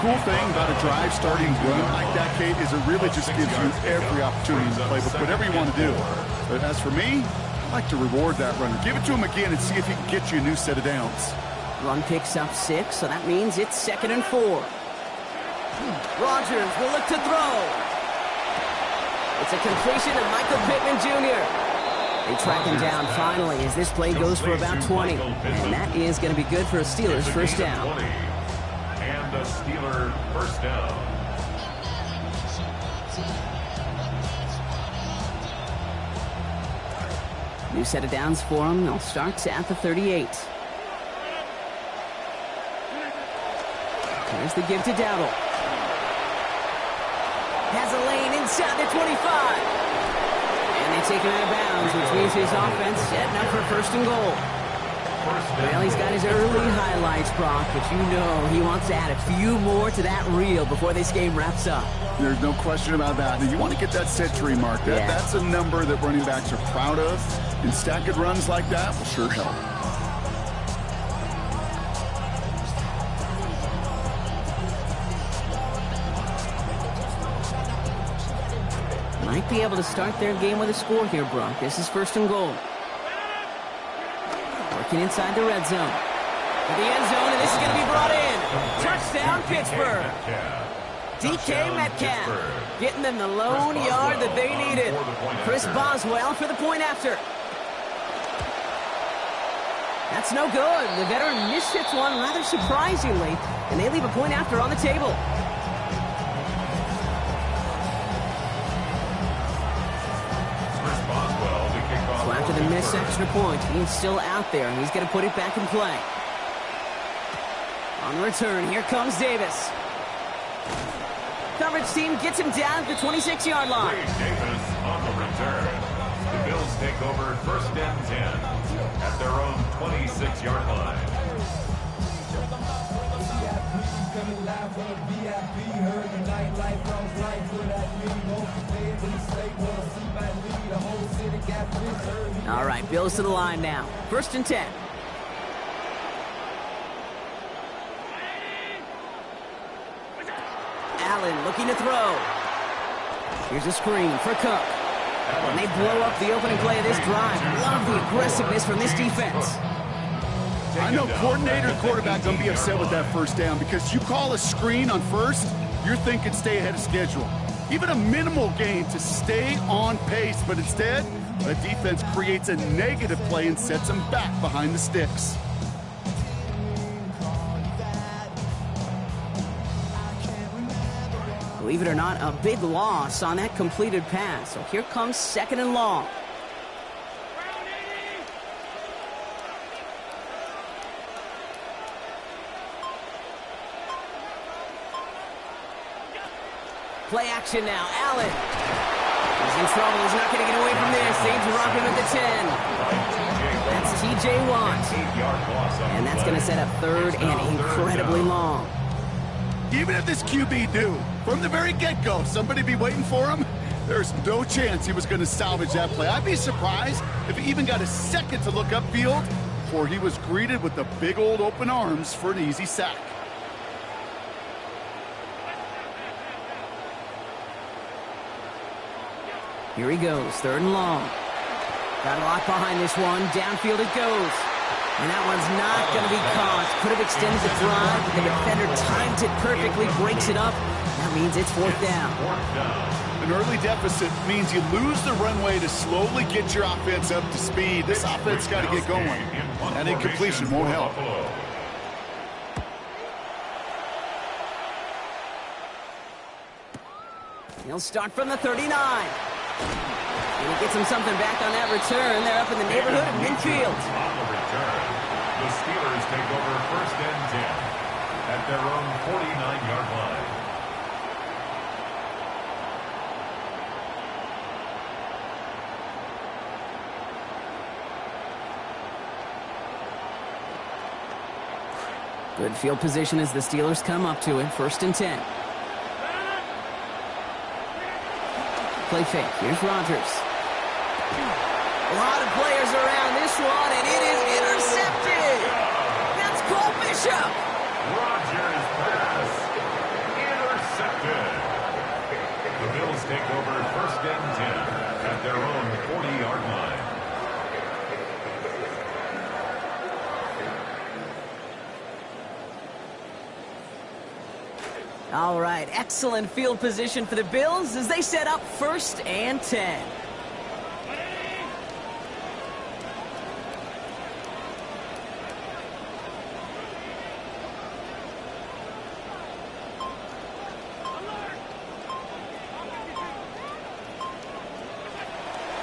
Cool thing about a drive starting run like that, Kate, is it really just gives you every opportunity in the playbook, whatever you want to do. But as for me, I like to reward that runner. Give it to him again and see if he can get you a new set of downs. Run picks up 6, so that means it's 2nd and 4. Rodgers will look to throw. It's a completion to Michael Pittman Jr. They track him down finally as this play goes for about 20. And that is going to be good for a Steelers first down. And a Steeler first down. New set of downs for him. They'll start at the 38. Here's the give to Dowdle. Has a lane inside the 25. And they take him out of bounds, which means his offense setting up for first and goal. Well, he's got his early highlights, Brock, but you know he wants to add a few more to that reel before this game wraps up. There's no question about that. You want to get that century mark. That's a number that running backs are proud of, and stacking runs like that will sure help. Might be able to start their game with a score here, Brock. This is first and goal. Working inside the red zone. To the end zone, and this is going to be brought in. Touchdown, Pittsburgh. DK Metcalf getting them the lone yard that they needed. Chris Boswell for the point after. That's no good. The veteran mishits one rather surprisingly, and they leave a point after on the table. So after the missed extra point, he's still out there, and he's going to put it back in play. On the return, here comes Davis. Coverage team gets him down at the 26-yard line. Davis on the return. The Bills take over first and 10 at their own 26-yard line. All right, Bills to the line now. First and 10. Allen looking to throw. Here's a screen for Cook. And they blow up the opening play of this drive. Love the aggressiveness from this defense. I know coordinator and quarterback going to be upset with that first down because you call a screen on first, you're thinking stay ahead of schedule. Even a minimal gain to stay on pace, but instead, the defense creates a negative play and sets them back behind the sticks. Believe it or not, a big loss on that completed pass. So here comes second and long. Play action now. Allen. He's in trouble. He's not going to get away from this. They drop him at the 10. That's T.J. Watt. And that's going to set up third and incredibly long. Even if this QB knew from the very get-go somebody be waiting for him, there's no chance he was going to salvage that play. I'd be surprised if he even got a second to look upfield before he was greeted with the big old open arms for an easy sack. Here he goes, third and long. Got a lot behind this one. Downfield it goes. And that one's not going to be caught. Could have extended the drive, but the defender timed it perfectly, breaks it up. That means it's fourth down. An early deficit means you lose the runway to slowly get your offense up to speed. This offense got to get going. That incompletion won't help. He'll start from the 39. And he gets him something back on that return. They're up in the neighborhood of midfield. On the return, the Steelers take over first and 10 at their own 49-yard line. Good field position as the Steelers come up to it. First and 10. Play fake. Here's Rodgers. A lot of players around this one, and it is intercepted. That's Cole Bishop. Rodgers pass intercepted. The Bills take over first and 10 at their own 40-yard line. All right, excellent field position for the Bills as they set up first and 10.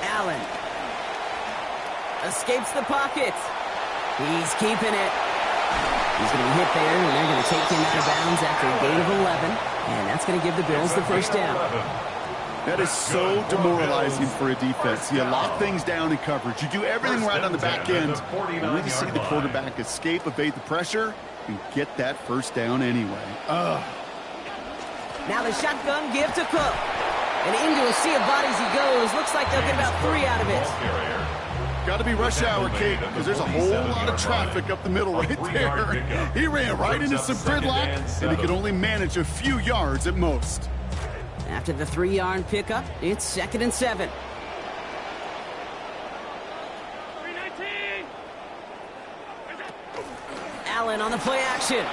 Allen escapes the pocket. He's keeping it. He's going to be hit there, and they're going to take him out of bounds after a gain of 11. And that's going to give the Bills the first down. That is so demoralizing for a defense. You lock things down in coverage. You do everything right on the back end. Only to see the quarterback escape, evade the pressure, and get that first down anyway. Now the shotgun give to Cook. And into a sea of bodies he goes. Looks like they'll get about 3 out of it. Got to be rush hour, Kate, because there's a whole lot of traffic up the middle right there. He ran right into some gridlock, and he could only manage a few yards at most. After the 3-yard pickup, it's second and 7. 319. Allen on the play action.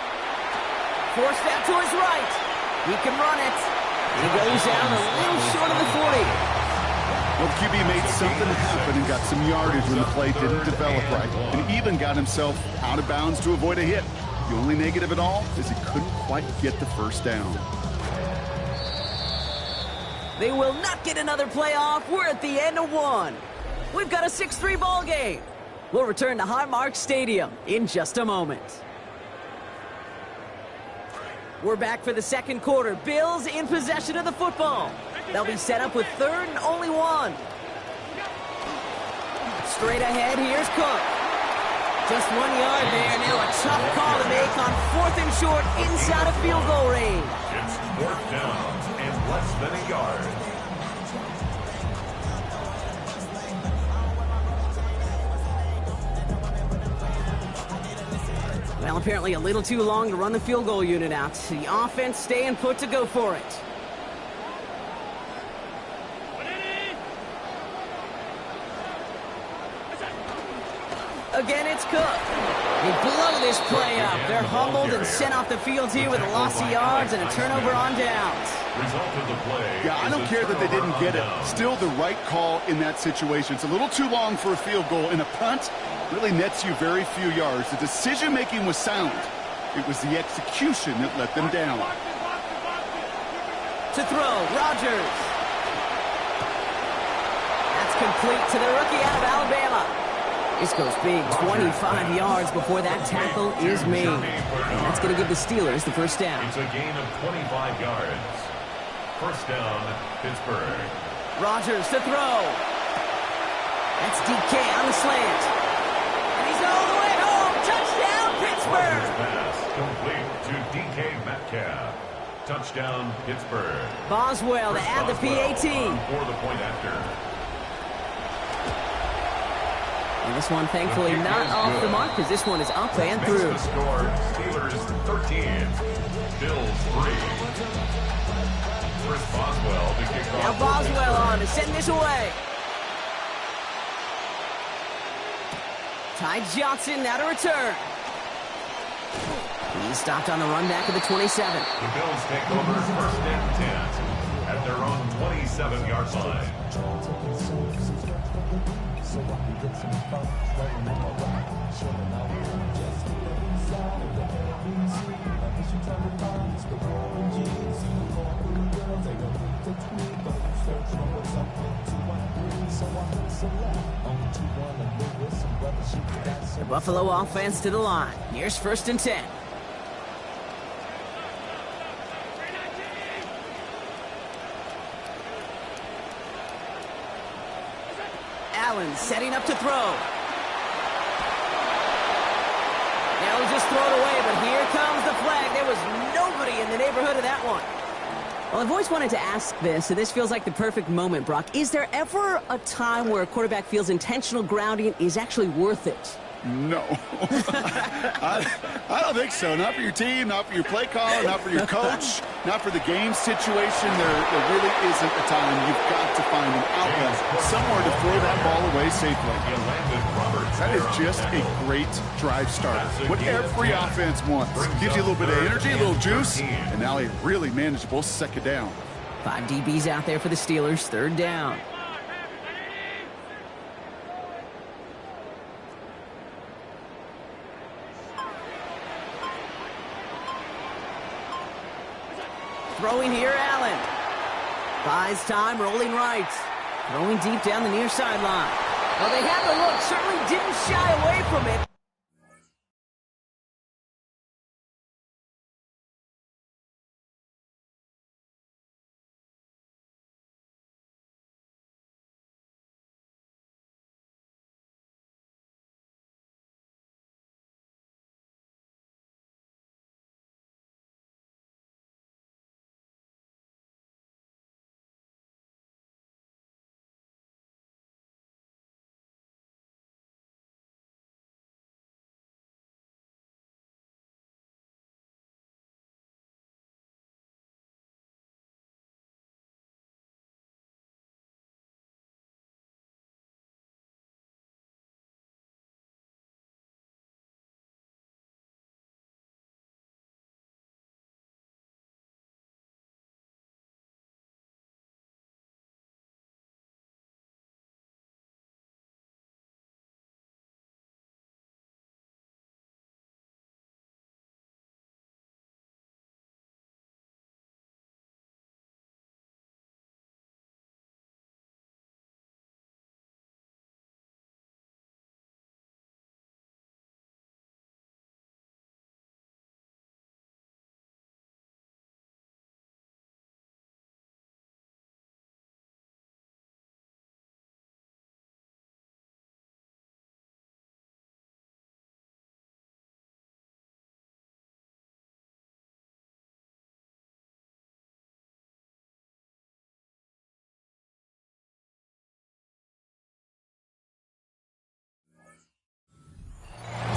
Forced out to his right. He can run it. He goes down a little short of the 40. Well, the QB made something happen and got some yardage when the play didn't develop right, and even got himself out of bounds to avoid a hit. The only negative at all is he couldn't quite get the first down. They will not get another playoff. We're at the end of one. We've got a 6-3 ball game. We'll return to Highmark Stadium in just a moment. We're back for the second quarter. Bills in possession of the football. They'll be set up with third and only 1. Straight ahead, here's Cook. Just 1 yard there. Now a tough call to make on fourth and short inside of field goal range. It's fourth down and less than a yard. Well, apparently a little too long to run the field goal unit out. The offense staying put to go for it. Again, it's Cook. They blow this play up. They're humbled and sent off the field here with a loss of yards and a turnover on downs. Yeah, I don't care that they didn't get it. Still the right call in that situation. It's a little too long for a field goal, and a punt really nets you very few yards. The decision-making was sound. It was the execution that let them down. To throw, Rodgers. That's complete to the rookie out of Alabama. This goes big, 25 yards before that tackle is made. And that's going to give the Steelers the first down. It's a gain of 25 yards. First down, Pittsburgh. Rodgers to throw. That's DK on the slant. And he's all the way home. Touchdown, Pittsburgh. Pass complete to DK Metcalf. Touchdown, Pittsburgh. Boswell to add the PAT. For the point after. And this one, thankfully, not off the mark, because this one is up and through. The score, Steelers 13, Bills 3. Chris Boswell to kick off. Now Boswell on to send this away. Ty Johnson now to return. He stopped on the run back of the 27. The Bills take over first and 10 at their own 27-yard line. The Buffalo offense to the line. Here's first and 10. Allen setting up to throw. They'll just throw it away, but here comes the flag. There was nobody in the neighborhood of that one. Well, I've always wanted to ask this, and this feels like the perfect moment, Brock. Is there ever a time where a quarterback feels intentional grounding is actually worth it? No. I don't think so. Not for your team, not for your play caller, not for your coach, not for the game situation. There really isn't a time. You've got to find an outlet somewhere to throw that ball away safely. That is just a great drive starter. What every offense wants. Gives you a little bit of energy, a little juice, and now a really manageable second down. 5 DBs out there for the Steelers. Third down. Throwing here, Allen. Buys time, rolling right. Throwing deep down the near sideline. Well, they had the look. Certainly didn't shy away from it.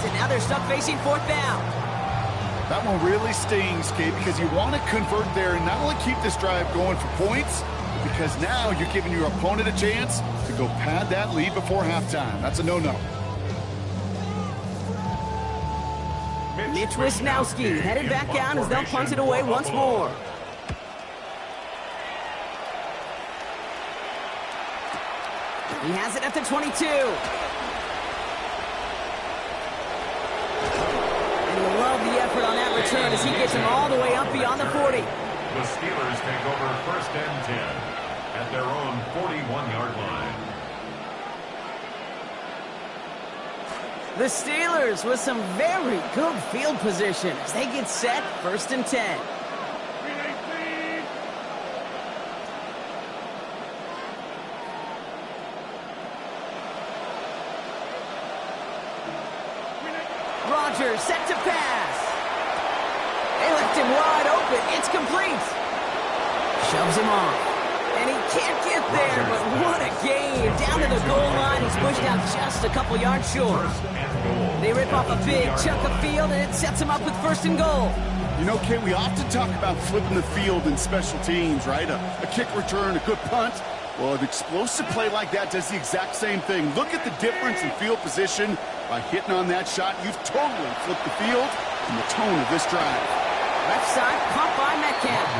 Now they're stuck facing fourth down. That one really stings, Kate, because you want to convert there and not only keep this drive going for points, because now you're giving your opponent a chance to go pad that lead before halftime. That's a no-no. Mitch Wisnowski headed back down as they'll punt it away once more. He has it at the 22. Love the effort on that return as he gets him all the way up beyond the 40. The Steelers take over first and 10 at their own 41-yard line. The Steelers with some very good field position as they get set first and 10. Rodgers set to pass. They left him wide open. It's complete. Shoves him off. And he can't get there, but what a game. Down to the goal line. He's pushed out just a couple yards short. They rip off a big chunk of field, and it sets him up with first and goal. You know, Kate, we often talk about flipping the field in special teams, right? A kick return, a good punt. Well, an explosive play like that does the exact same thing. Look at the difference in field position. By hitting on that shot, you've totally flipped the field and the tone of this drive. Left side, pump by Metcalf.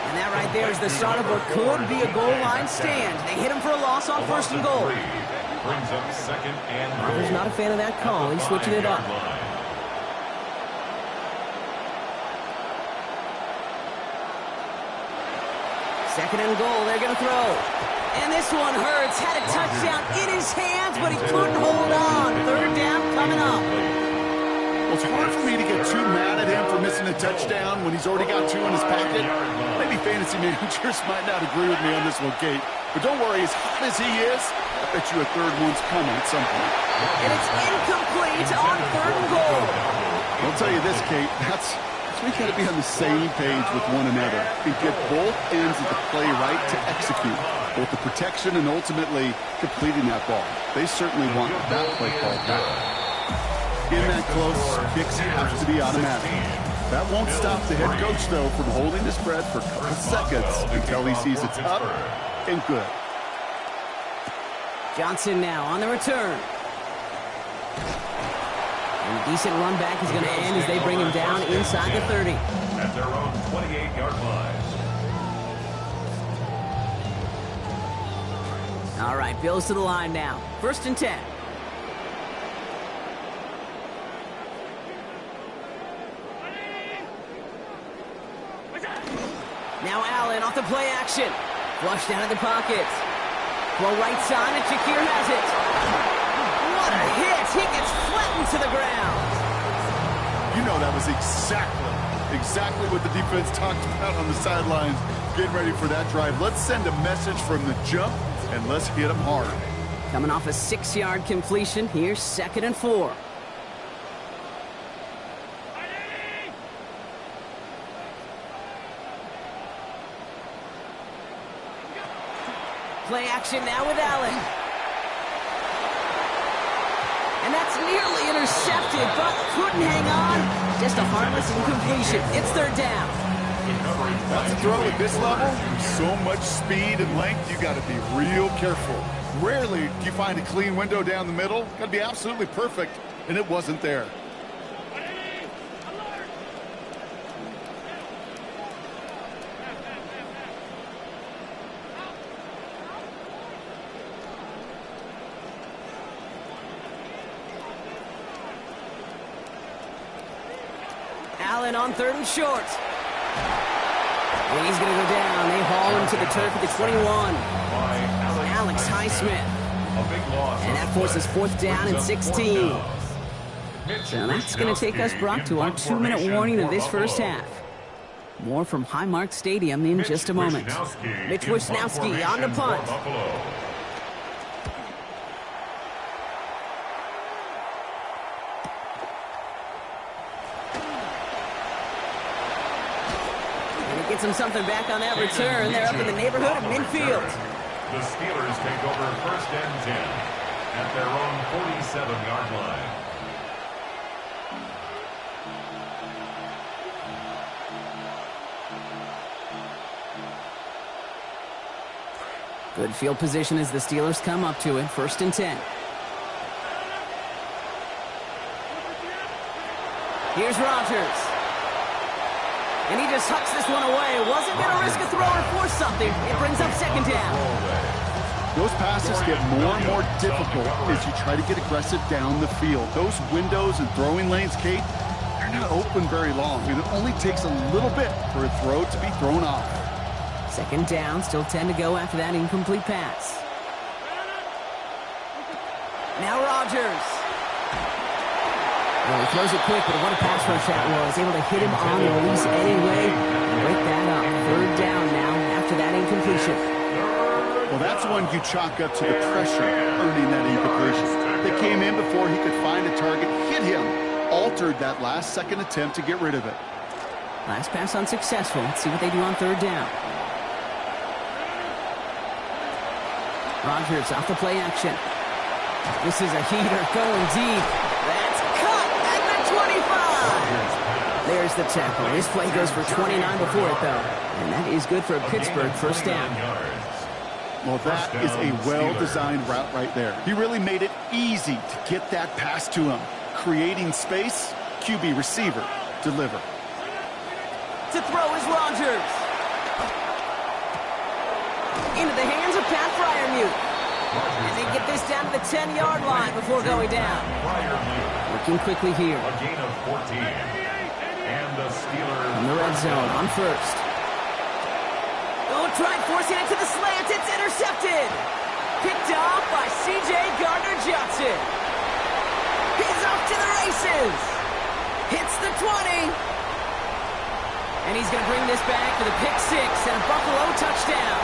And that right there is the start of what could be a goal line stand. They hit him for a loss on first and goal. Brings up second and goal. Rodgers not a fan of that call. He's switching it up. Second and goal, they're going to throw. And this one hurts. Had a touchdown in his hands, but he couldn't hold on. Third down coming up. Well, it's hard for me to get too mad at him for missing a touchdown when he's already got 2 in his pocket. Maybe fantasy managers might not agree with me on this one, Kate. But don't worry, as hot as he is, I bet you a third one's coming at some point. And it's incomplete on third and goal. I'll tell you this, Kate, that's we got to be on the same page with one another and get both ends of the play right to execute both the protection and ultimately completing that ball. They certainly want that play called back. In that close, kicks have to be automatic. That won't stop the head coach, though, from holding his breath for a couple seconds until he sees it's up and good. Johnson now on the return. And a decent run back is going to end as they bring him down inside the 30. At their own 28-yard line. All right, Bills to the line now. First and 10. Now Allen off the play action. Flush down in the pocket. Throw right side and Shakir has it. What a hit! He gets flattened to the ground. You know that was exactly what the defense talked about on the sidelines. Getting ready for that drive. Let's send a message from the jump, and let's hit them hard. Coming off a 6-yard completion, here's 2nd and 4. Play action now with Allen. And that's nearly intercepted, but couldn't hang on. Just a harmless incompletion. It's third down. That's a throw at this level. So much speed and length, you got to be real careful. Rarely do you find a clean window down the middle. Got to be absolutely perfect, and it wasn't there. Allen on 3rd and short. And he's going to go down. They haul him to the turf at the 21. Alex Highsmith. And that forces 4th down and 16. So that's going to take us, Brock, to our 2-minute warning of this first half. More from Highmark Stadium in just a moment. Mitch Wisnowski on the punt. Gets him something back on that return. They're up in the neighborhood of midfield. The Steelers take over 1st and 10 at their own 47-yard line. Good field position as the Steelers come up to it. 1st and 10. Here's Rodgers. And he just hucks this one away. Wasn't going to risk a throw or force something. It brings up 2nd down. Those passes get more and more difficult as you try to get aggressive down the field. Those windows and throwing lanes, Kate, they're not open very long. And it only takes a little bit for a throw to be thrown off. 2nd down, still 10 to go after that incomplete pass. Now Rodgers. Well, he throws it quick, but what a pass rush that was. Able to hit him on the release anyway. Break that up. 3rd down now after that incompletion. Well, that's one you chalk up to the pressure earning that incompletion. They came in before he could find a target, hit him, altered that last second attempt to get rid of it. Last pass unsuccessful. Let's see what they do on 3rd down. Rodgers off the play action. This is a heater going deep. That's cut at the 25. There's the tackle. This play goes for 29 before it, though. And that is good for a Pittsburgh 1st down. Well, that is a well-designed route right there. He really made it easy to get that pass to him. Creating space, QB receiver, deliver. To throw is Rodgers. Into the hands of Pat Fryermuth. And they get this down to the 10-yard line before going down. Working quickly here. A gain of 14. And the Steelers In the red zone on first. Oh, tried forcing it to the slant. It's intercepted. Picked off by C.J. Gardner-Johnson. He's off to the races. Hits the 20. And he's going to bring this back for the pick six and a Buffalo touchdown.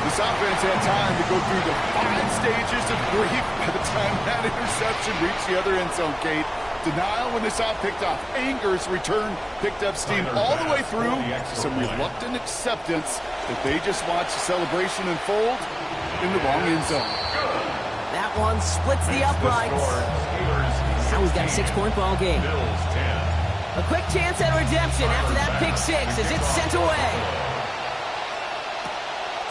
This offense had time to go through the 5 stages of grief by the time that interception reached the other end zone, Kate. Denial when they saw it picked off. Anger as return picked up steam all the way through. Some reluctant acceptance that they just watched the celebration unfold in the wrong end zone. That one splits the uprights. Now we've got a 6-point ball game. A quick chance at redemption after that pick six as it's sent away.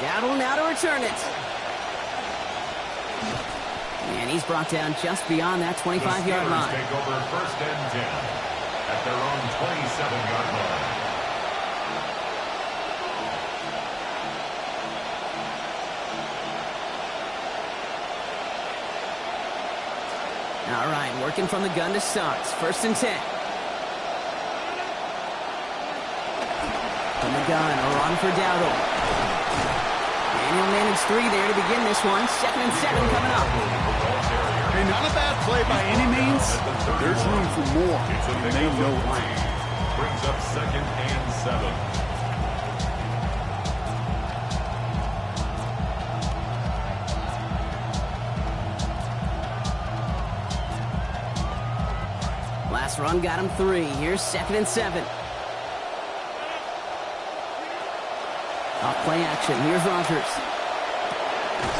Dowdle now to return it. And he's brought down just beyond that 25-yard line. Take over first and 10 at their own 27-yard line. All right, working from the gun to start. First and 10. From the gun, a run for Dowdle. And he'll manage 3 there to begin this one. 2nd and 7 coming up. Hey, not a bad play by any means. There's room for more, and they know it. Brings up 2nd and 7. Last run got him 3. Here's 2nd and 7. Off play action. Here's Rodgers.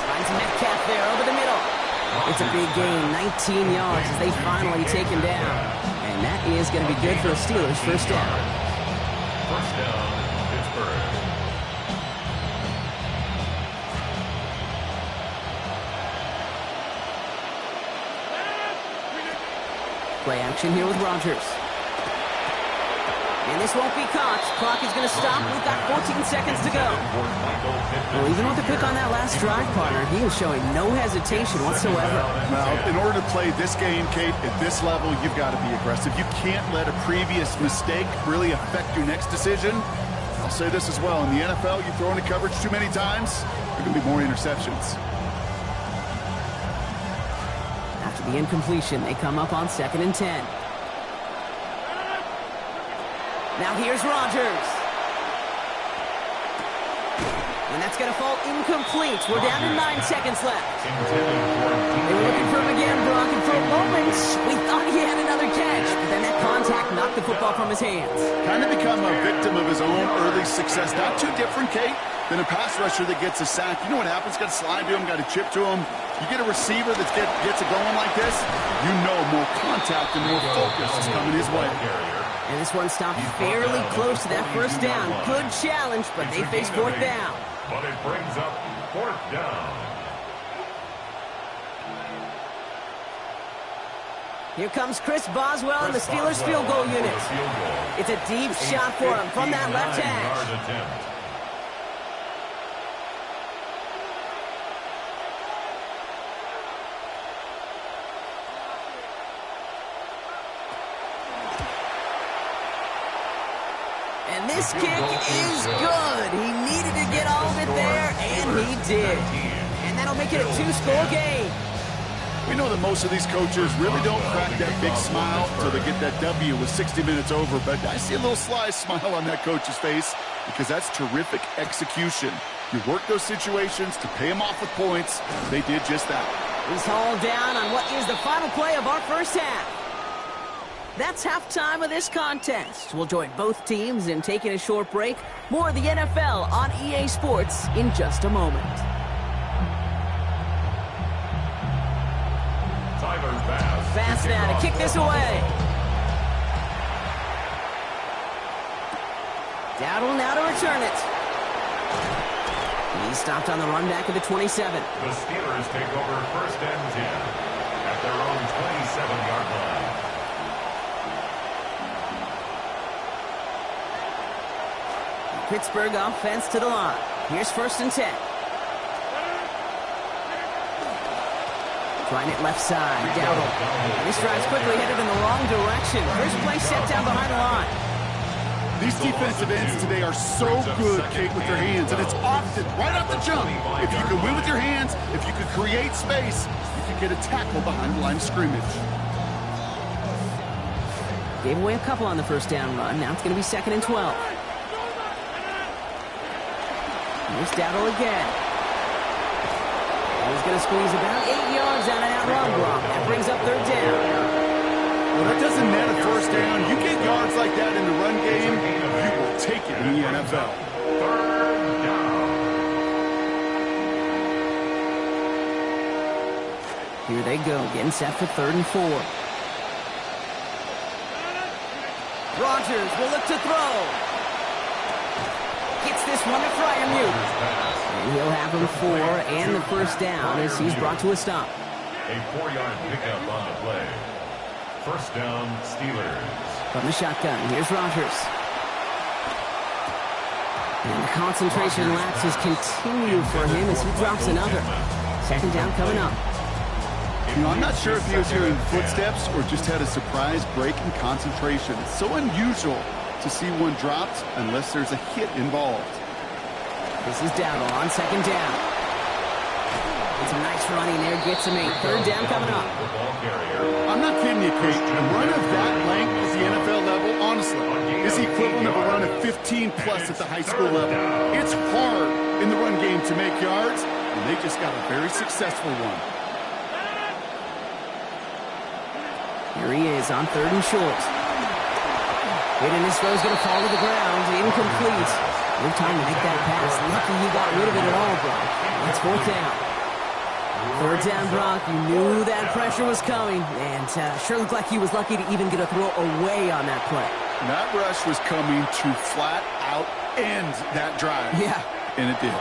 Finds Metcalf there over the middle. It's a big gain, 19 yards as they finally take him down. And that is going to be good for the Steelers' first down. First down, Pittsburgh. Play action here with Rodgers. And this won't be caught. Clock is going to stop. We've got 14 seconds to go. Well, even with the pick on that last drive, partner, he is showing no hesitation whatsoever. Now, in order to play this game, Kate, at this level, you've got to be aggressive. You can't let a previous mistake really affect your next decision. I'll say this as well. In the NFL, you throw into coverage too many times, there are going to be more interceptions. After the incompletion, they come up on 2nd and 10. Now here's Rodgers. And that's going to fall incomplete. We're down to 9 seconds left. They were looking for him again, Brock, and for a moment, we thought he had another catch. But then that contact knocked the football from his hands. Kind of become a victim of his own early success. Not too different, Kate, than a pass rusher that gets a sack. You know what happens? Got to slide to him, got to chip to him. You get a receiver that gets it going like this, you know more contact and more focus is coming his way. And this one stopped fairly close to that first down. Good challenge, but they face 4th down. But it brings up 4th down. Here comes Chris Boswell and the Steelers field goal unit. It's a deep shot for him from that left hash. And this kick is good. He needed to get all of it there, and he did. And that'll make it a 2-score game. We know that most of these coaches really don't crack that big smile until they get that W with 60 minutes over, but I see a little sly smile on that coach's face because that's terrific execution. You work those situations to pay them off with points. They did just that. He's hauled down on what is the final play of our first half. That's halftime of this contest. We'll join both teams in taking a short break. More of the NFL on EA Sports in just a moment. Fast now to kick this away. Dowdle now to return it. He's stopped on the run back at the 27. The Steelers take over first and 10 at their own 27-yard line. Pittsburgh offense to the line. Here's first and 10. Trying it left side. Dowdle. This drive's quickly headed in the wrong direction. First play set down behind the line. These defensive ends today are so good, Kate, with their hands, and it's often right off the jump. If you can win with your hands, if you can create space, you can get a tackle behind the line of scrimmage. Gave away a couple on the first down run. Now it's going to be second and 12. Here's Dowdle again. He's going to squeeze about 8 yards out of that run block. That brings up third down. Well, that doesn't net a first down. You get yards like that in the run game, you will take it in the NFL. Third down. Here they go, getting set for third and 4. Rodgers will look to throw. Gets this one to Freiermuth. And he'll have him 4 and the first down as he's brought to a stop. A 4-yard pickup on the play. First down, Steelers. From the shotgun, here's Rodgers. And the concentration lapses continue for him as he drops another. Second down coming up. You know, I'm not sure if he was hearing footsteps or just had a surprise break in concentration. It's so unusual to see one dropped unless there's a hit involved. This is Dowdle on second down. It's a nice running there, gets him 8. Third down coming up. I'm not kidding you, Kate. A run of that length at the NFL level, honestly, is the equivalent of a run of 15-plus at the high school level. It's hard in the run game to make yards, and they just got a very successful one. Here he is on third and short. Hitting this throw's going to fall to the ground. Incomplete. No time to make that pass. Lucky you got rid of it at all, Brock. That's fourth down. Third down, Brock. You knew that pressure was coming, and sure looked like he was lucky to even get a throw away on that play. That rush was coming to flat out end that drive. Yeah. And it did.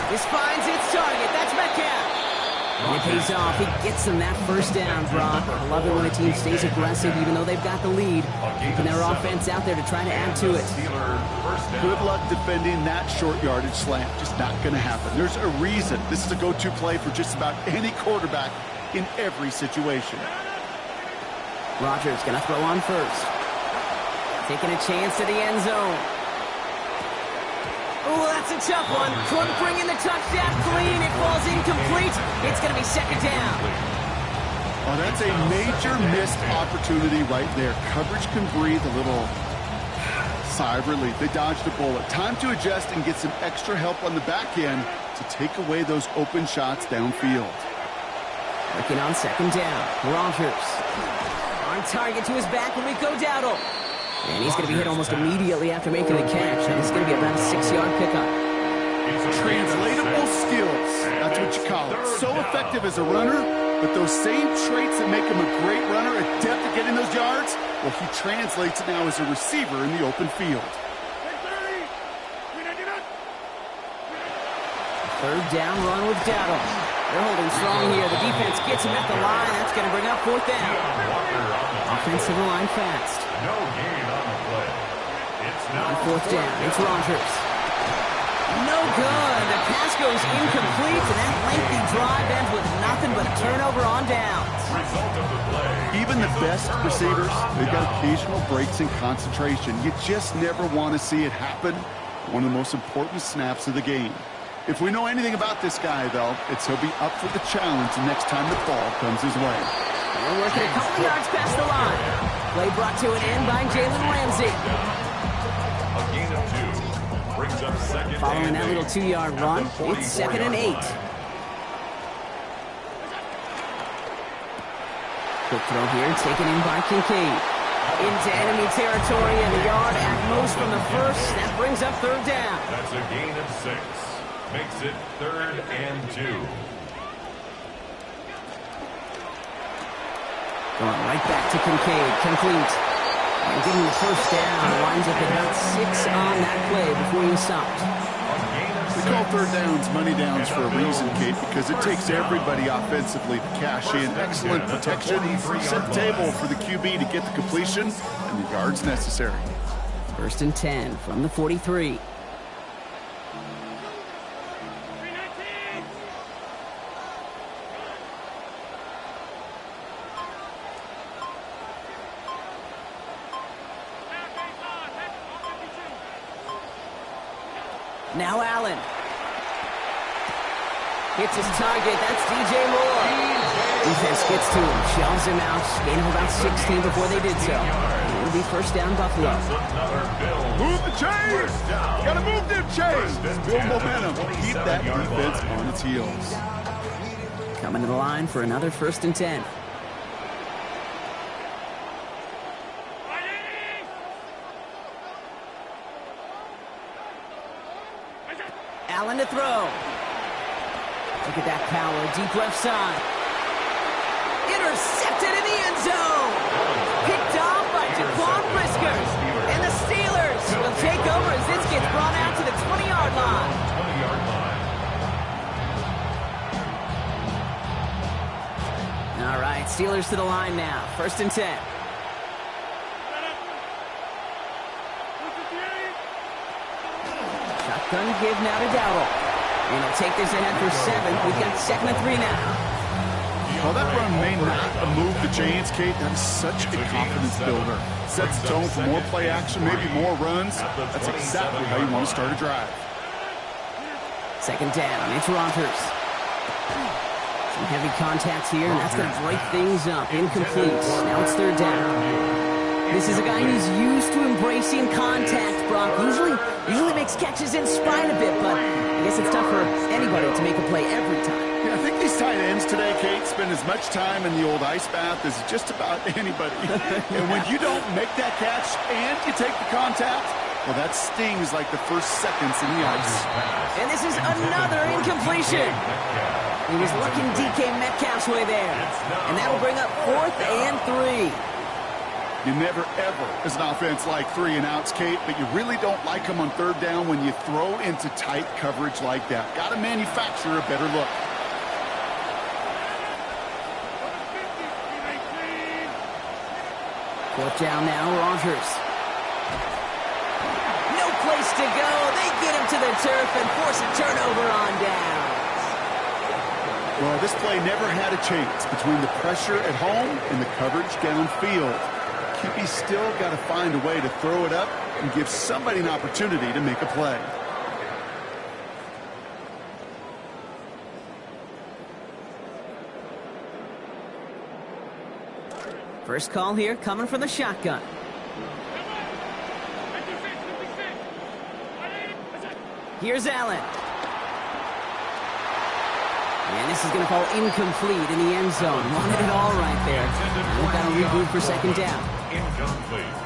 This finds its target. That's Metcalf. And it pays off. He gets him that first down, Brock. I love it when a team stays aggressive even though they've got the lead. Keeping their offense out there to try to add to it. Good luck defending that short yardage slant. Just not going to happen. There's a reason this is a go-to play for just about any quarterback in every situation. Rodgers going to throw on first. Taking a chance to the end zone. Oh, that's a tough one. Couldn't bring in the touchdown clean. It falls incomplete. It's going to be second down. Oh, that's a major missed opportunity right there. Coverage can breathe a little sigh of relief. They dodged a bullet. Time to adjust and get some extra help on the back end to take away those open shots downfield. Working on second down. Rodgers on target to his back when we go Dowdle. And he's going to be hit almost immediately after making the catch. And it's going to be about a 6-yard pickup. Translatable skills. That's what you call it. So effective as a runner, but those same traits that make him a great runner, adept at getting those yards, well, he translates it now as a receiver in the open field. Third down run with Dowdle. They're holding strong here. The defense gets him at the line. That's going to bring up fourth down. Offense to the line fast. No gain on the play. It's now on fourth down. It's Rodgers. No good. The pass goes incomplete, and that lengthy drive ends with nothing but a turnover on downs. Result of the play. Even the best receivers, they've got occasional breaks in concentration. You just never want to see it happen. One of the most important snaps of the game. If we know anything about this guy, though, it's he'll be up for the challenge the next time the ball comes his way. They're working a couple yards past the line. Play brought to an end by Jalen Ramsey. A gain of 2 brings up second. Following that little 2-yard run, it's second and 8. Quick throw here, taken in by Kincaid. Into enemy territory and a yard at most from the first. That brings up third down. That's a gain of 6. Makes it third and 2. Going right back to Kincaid. Complete. And give him the first down. Winds up at about 6 on that play before he was stopped. We call third downs money downs for a reason, Kate, because it takes everybody offensively to cash in. Excellent protection. Set the table for the QB to get the completion and the yards necessary. 1st and 10 from the 43. Now Allen. Hits his target. That's DJ Moore. Defense gets to him. Shells him out. Gain of about 16 before they did so. It'll be first down Buffalo. Move the chains. Gotta move them chains. Build momentum. Keep that defense on its heels. Coming to the line for another 1st and 10. Allen to throw. Look at that power. Deep left side. Intercepted in the end zone. Picked off by Jaquan Brisker. And the Steelers will take over as this gets brought out to the 20-yard line. All right, Steelers to the line now. 1st and 10. Shotgun give now to Dowdle. And he'll take this ahead for 7. We've got 2nd and 3 now. While that run may not move the chains, Kate, that is such a confidence builder. Sets the tone for more play action, maybe more runs. That's exactly how you want to start a drive. 2nd down. It's Rodgers. Some heavy contacts here, and that's going to break things up. Incomplete. Now it's 3rd down. This is a guy who's used to embracing contact, Brock. Usually makes catches in spite of it, but I guess it's tough for anybody to make a play every time. Yeah, I think these tight ends today, Kate, spend as much time in the old ice bath as just about anybody. And when you don't make that catch and you take the contact, well, that stings like the first seconds in the ice. And this is another incompletion. He was looking DK Metcalf's way there. And that'll bring up 4th and 3. You never, ever, as an offense, like 3 and outs, Kate, but you really don't like them on 3rd down when you throw into tight coverage like that. Got to manufacture a better look. Fourth down now, Rodgers. No place to go. They get him to the turf and force a turnover on downs. Well, this play never had a chance between the pressure at home and the coverage downfield. QB still got to find a way to throw it up and give somebody an opportunity to make a play. First call here coming from the shotgun. Here's Allen. And this is going to fall incomplete in the end zone. Wanted it all right there. We've got to reboot for 2nd down.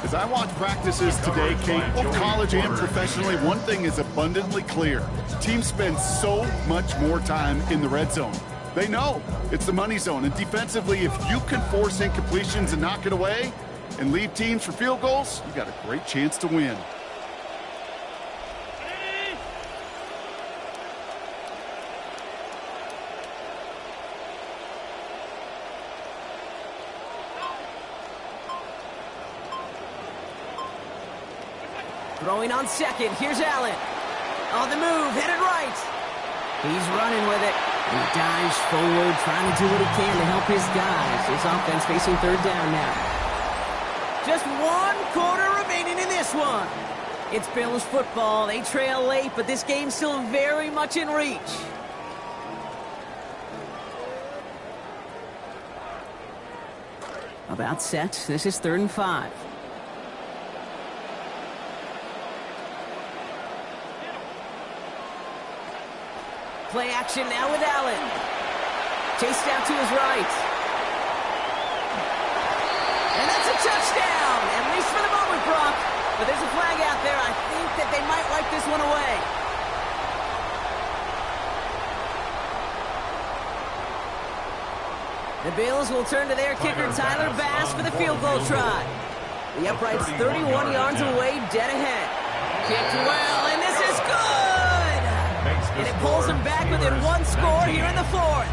As I watch practices today, Kate, both college and professionally, one thing is abundantly clear. Teams spend so much more time in the red zone. They know it's the money zone. And defensively, if you can force incompletions and knock it away and leave teams for field goals, you got a great chance to win. Throwing on 2nd. Here's Allen. On the move. Headed right. He's running with it. He dives forward, trying to do what he can to help his guys. His offense facing 3rd down now. Just 1 quarter remaining in this one. It's Bills football. They trail late, but this game's still very much in reach. About set. This is 3rd and 5. Play action now with Allen. Chased out to his right. And that's a touchdown, at least for the moment, Brock. But there's a flag out there. I think that they might wipe this one away. The Bills will turn to their kicker, Tyler Bass, for the field goal try. The upright's 31 yards away, dead ahead. Kicked well, and this is good! And it pulls them back within one score here in the fourth.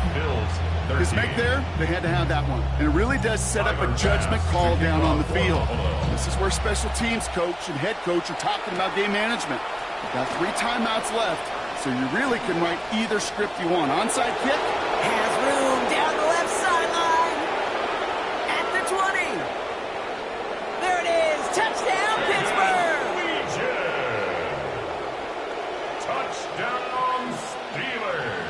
His make there, they had to have that one. And it really does set up a judgment call down on the field. This is where special teams coach and head coach are talking about game management. You've got 3 timeouts left, so you really can write either script you want. Onside kick. Has room down the left sideline. At the 20. There it is. Touchdown, Pittsburgh. Touchdown, Steelers.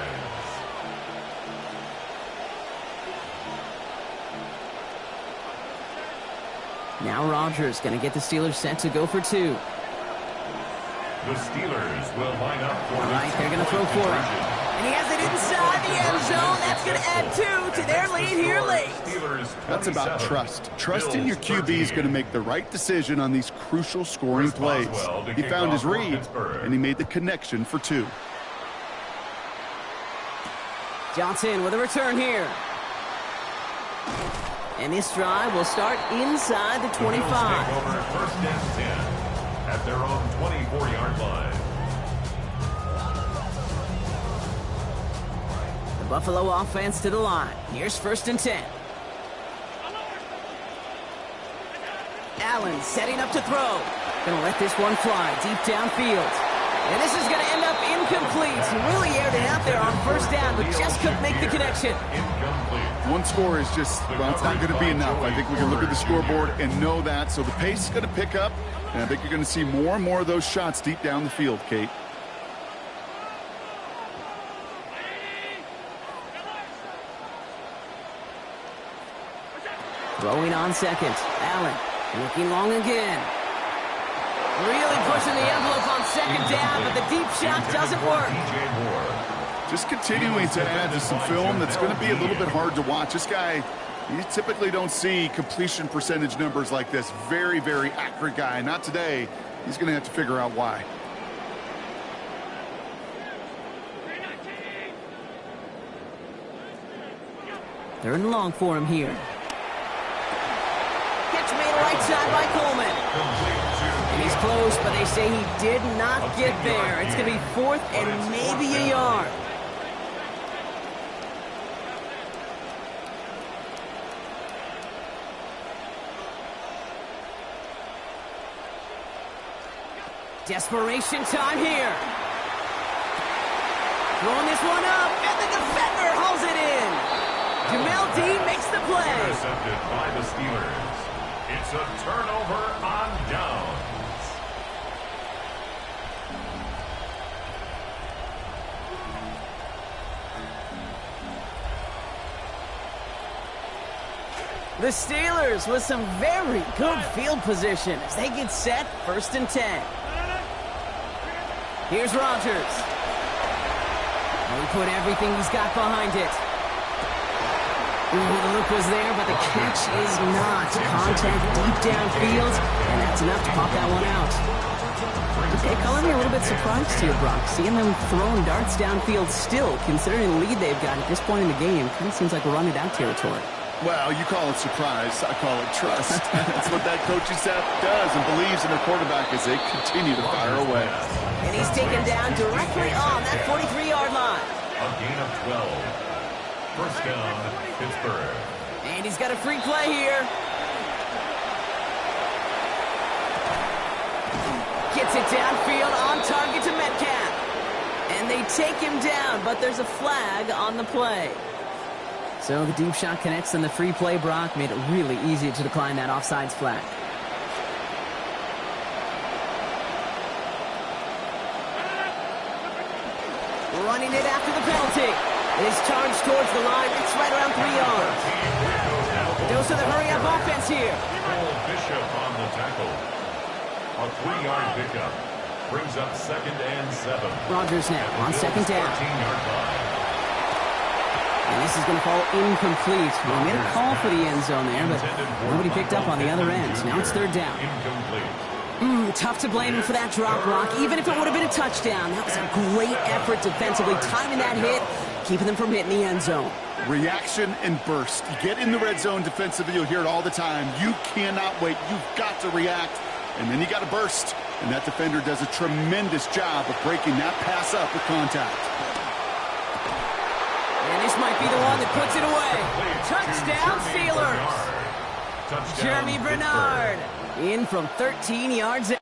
Now Rodgers going to get the Steelers set to go for 2. The Steelers will line up for All right, they're going to throw for it. And he has it inside the end zone. That's going to add 2 to their lead here late. That's about trust. Trust in your QB is going to make the right decision on these crucial scoring plays. He found his read, and he made the connection for 2. Johnson with a return here. And this drive will start inside the 25. Take over first and 10 at their own 24-yard line. The Buffalo offense to the line. Here's first and 10. Allen setting up to throw. Gonna let this one fly deep downfield. And this is gonna end up incomplete. He really aired it out there on first down, but just couldn't make the connection. Incomplete. One score is just, well, it's not going to be enough. I think we can look at the scoreboard and know that. So the pace is going to pick up, and I think you're going to see more and more of those shots deep down the field, Kate. Throwing on second. Allen looking long again. Really pushing the envelope on second down, but the deep shot doesn't work. Just continuing to add to some film that's going to be a little bit hard to watch. This guy, you typically don't see completion percentage numbers like this. Very, very accurate guy. Not today. He's going to have to figure out why. Third and long for him here. Catch made right side by Coleman. And he's close, but they say he did not get there. It's going to be 4th and maybe a yard. Desperation time here. Throwing this one up, and the defender hauls it in. Jamel Dean makes the play. Intercepted by the Steelers. It's a turnover on downs. The Steelers with some very good field position as they get set, first and 10. Here's Rodgers. And he put everything he's got behind it. Ooh, the look was there, but the catch is not. Contact deep downfield, and that's enough to pop that one out. Okay, calling me a little bit surprised here, Brock. Seeing them throwing darts downfield still, considering the lead they've got at this point in the game, kind of seems like we're running out territory. Well, you call it surprise. I call it trust. That's what that coaching staff does and believes in their quarterback as they continue to fire away. And he's taken down directly on that 43-yard line. A gain of 12. First down, Pittsburgh. And he's got a free play here. Gets it downfield on target to Metcalf. And they take him down, but there's a flag on the play. So the deep shot connects and the free play, Brock, made it really easy to decline that offsides flag. Running it after the penalty. His charge towards the line. It's right around 3 yards. Dose of the hurry-up offense here. Bishop on the tackle. A 3-yard pickup. Brings up 2nd and 7. Rodgers now on second down. 14-yard line. And this is going to fall incomplete. Well, he made a call for the end zone there, but nobody picked up on the other end. Now it's third down. Incomplete. Tough to blame him for that drop, Brock. Even if it would have been a touchdown, that was a great effort defensively, timing that hit, keeping them from hitting the end zone. Reaction and burst. You get in the red zone defensively, you'll hear it all the time. You cannot wait. You've got to react, and then you got to burst. And that defender does a tremendous job of breaking that pass up with contact. And this might be the one that puts it away. Touchdown, Steelers. Jeremy Bernard in from 13 yards out.